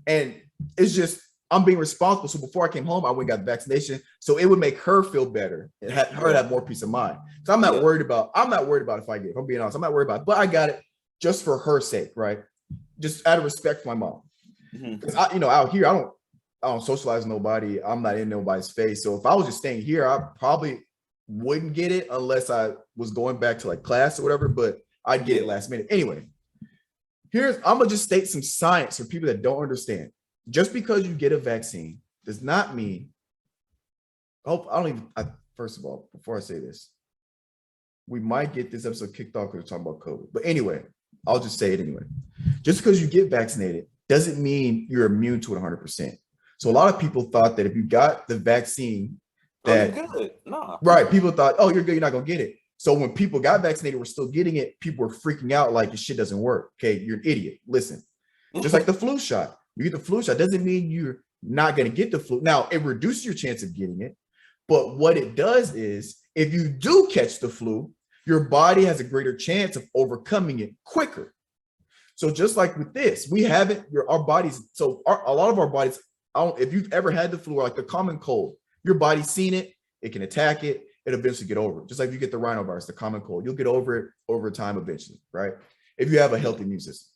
and it's just I'm being responsible. So before I came home, I went and got the vaccination. So it would make her feel better and her have more peace of mind. So I'm not worried about if I get it. If I'm being honest, I'm not worried about it, but I got it just for her sake, right? Just out of respect for my mom. Because out here, I don't socialize with nobody. I'm not in nobody's face. So if I was just staying here, I probably wouldn't get it unless I was going back to like class or whatever, but I'd get it last minute. Anyway, I'm gonna just state some science for people that don't understand. Just because you get a vaccine does not mean, first of all, before I say this, we might get this episode kicked off because we're talking about COVID. But anyway, I'll just say it anyway. Just because you get vaccinated doesn't mean you're immune to it 100%. So a lot of people thought that if you got the vaccine, that good. No. Right, people thought, oh, you're good, you're not gonna get it. So when people got vaccinated, we're still getting it. People were freaking out like this shit doesn't work. Okay, you're an idiot. Listen, just like the flu shot. You get the flu shot doesn't mean you're not going to get the flu. Now, it reduces your chance of getting it. But what it does is if you do catch the flu, your body has a greater chance of overcoming it quicker. So just like with this, we haven't, our bodies, a lot of our bodies, if you've ever had the flu or like the common cold, your body's seen it, it can attack it, it'll eventually get over it. Just like you get the rhinovirus, the common cold, you'll get over it over time eventually, right? If you have a healthy immune system.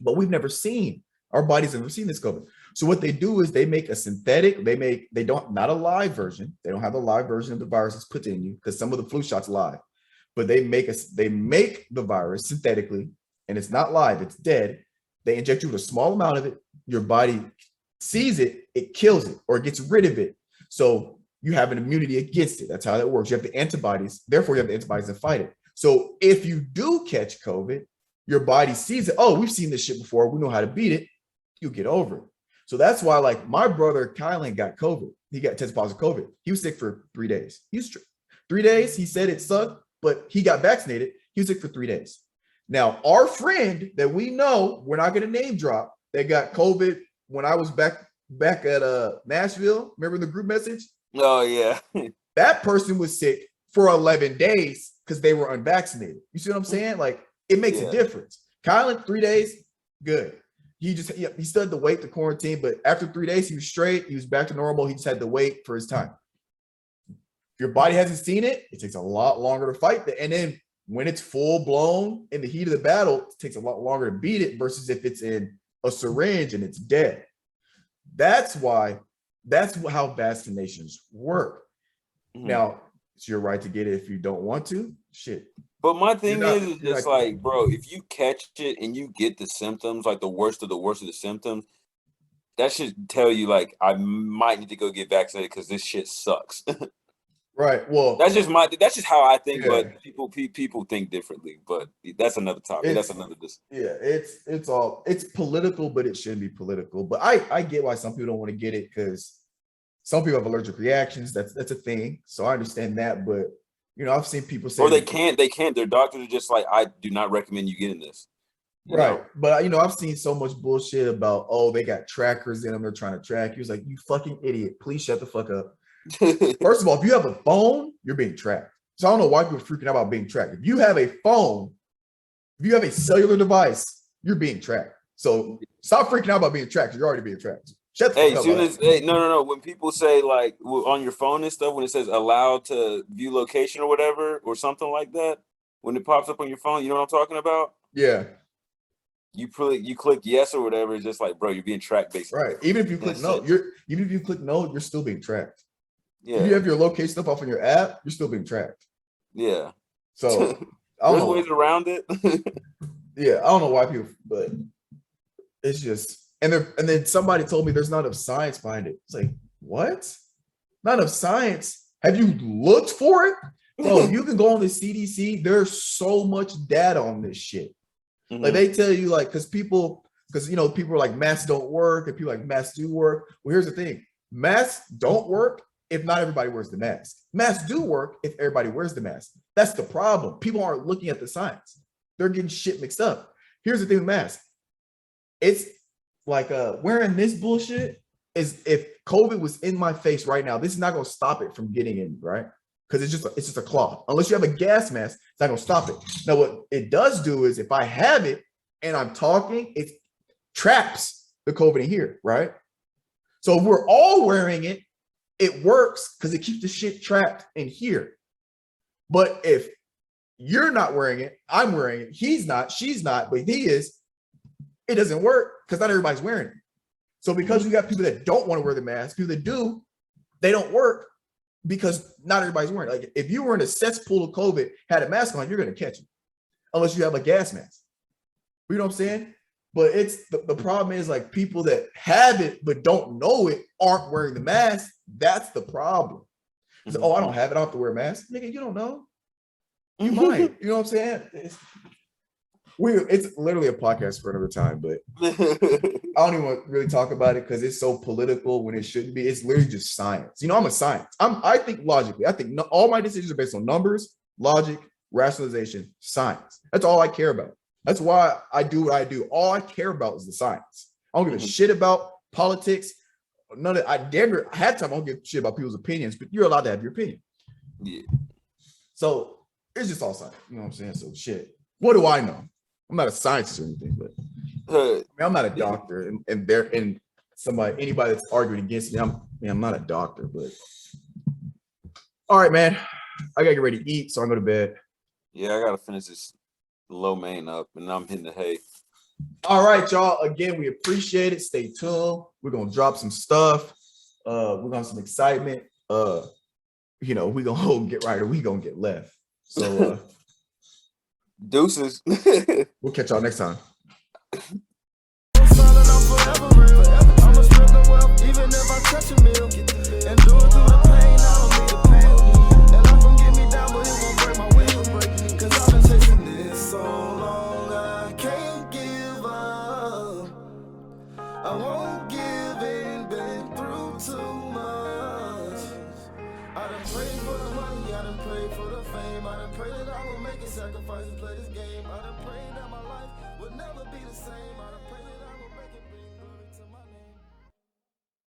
But we've never seen, our bodies have never seen this COVID. So what they do is they make a synthetic, not a live version. They don't have a live version of the virus that's put in you because some of the flu shots live, but they make the virus synthetically and it's not live, it's dead. They inject you with a small amount of it. Your body sees it, it kills it or it gets rid of it. So you have an immunity against it. That's how that works. You have the antibodies, therefore you have the antibodies to fight it. So if you do catch COVID, your body sees it. Oh, we've seen this shit before. We know how to beat it. You get over it. So that's why, like, my brother Kylan got COVID. He got tested positive COVID. He was sick for 3 days. He was 3 days. He said it sucked, but he got vaccinated. He was sick for 3 days. Now, our friend that we know, we're not going to name drop, that got COVID when I was back at Nashville. Remember the group message? Oh, yeah. That person was sick for 11 days because they were unvaccinated. You see what I'm saying? Like, it makes a difference. Kylan, 3 days, good. He still had to wait to quarantine, but after 3 days, he was straight. He was back to normal. He just had to wait for his time. If your body hasn't seen it, it takes a lot longer to fight that. And then when it's full blown in the heat of the battle, it takes a lot longer to beat it versus if it's in a syringe and it's dead. That's how vaccinations work. Mm-hmm. Now, it's your right to get it if you don't want to. Shit. But my thing is it's like, bro, if you catch it and you get the symptoms, like the worst of the symptoms, that should tell you, like, I might need to go get vaccinated because this shit sucks. Right. Well, that's just how I think, but people think differently. But that's another topic. It's political, but it shouldn't be political. But I get why some people don't want to get it because some people have allergic reactions. That's a thing. So I understand that, but I've seen people say, or they can't. Their doctors are just like, I do not recommend you getting this. Right. But I've seen so much bullshit about, oh, they got trackers in them. They're trying to track you. It's like, you fucking idiot. Please shut the fuck up. First of all, if you have a phone, you're being tracked. So I don't know why people are freaking out about being tracked. If you have a phone, if you have a cellular device, you're being tracked. So stop freaking out about being tracked. You're already being tracked. Shut the fuck up. No. When people say, like, on your phone and stuff, when it says allowed to view location or whatever, or something like that, when it pops up on your phone, you know what I'm talking about? Yeah. You click yes or whatever. It's just like, bro, you're being tracked, basically. Right. Even if you click no, you're still being tracked. Yeah. If you have your location stuff off on your app, you're still being tracked. Yeah. So there's ways around it. Yeah, I don't know why people, but it's just, and then somebody told me there's not enough science behind it. It's like, what? Not enough science? Have you looked for it? Bro, you can go on the CDC. There's so much data on this shit. Mm-hmm. Like, they tell you, like, because people are like, masks don't work, and people are like, masks do work. Well, here's the thing. Masks don't work if not everybody wears the mask. Masks do work if everybody wears the mask. That's the problem. People aren't looking at the science. They're getting shit mixed up. Here's the thing with masks. It's like wearing this bullshit is, if COVID was in my face right now, this is not going to stop it from getting in, right? because it's just a cloth. Unless you have a gas mask, it's not gonna stop it. Now, what it does do is if I have it and I'm talking, it traps the COVID in here, right? So if we're all wearing it, it works because it keeps the shit trapped in here. But if you're not wearing it, I'm wearing it, he's not, she's not, but he is, it doesn't work because not everybody's wearing it. So because we got people that don't want to wear the mask, people that do, they don't work because not everybody's wearing it. Like if you were in a cesspool of COVID, had a mask on, you're going to catch it unless you have a gas mask. You know what I'm saying? But it's the problem is like people that have it but don't know it aren't wearing the mask. That's the problem. Mm-hmm. Oh, I don't have it. I don't have to wear a mask. Nigga, you don't know. You might. You know what I'm saying? It's literally a podcast for another time, but I don't even want to really talk about it because it's so political when it shouldn't be. It's literally just science. You know, I'm a science. I think logically. I think all my decisions are based on numbers, logic, rationalization, science. That's all I care about. That's why I do what I do. All I care about is the science. I don't give a shit about politics. None of I had time. I don't give a shit about people's opinions, but you're allowed to have your opinion. Yeah. So it's just all science. You know what I'm saying? So shit. What do I know? I'm not a scientist or anything, but I'm not a doctor. And anybody that's arguing against me, I'm not a doctor, but all right, man. I gotta get ready to eat, so I'm going to bed. Yeah, I gotta finish this low main up, and I'm hitting the hay. All right, y'all. Again, we appreciate it. Stay tuned. We're gonna drop some stuff. We're gonna have some excitement. You know, we gonna get right or we gonna get left. So deuces. We'll catch y'all next time. I won't give in, been through too much. I done prayed for the money, I done prayed for the fame, I done prayed that I will make a sacrifice and play this game.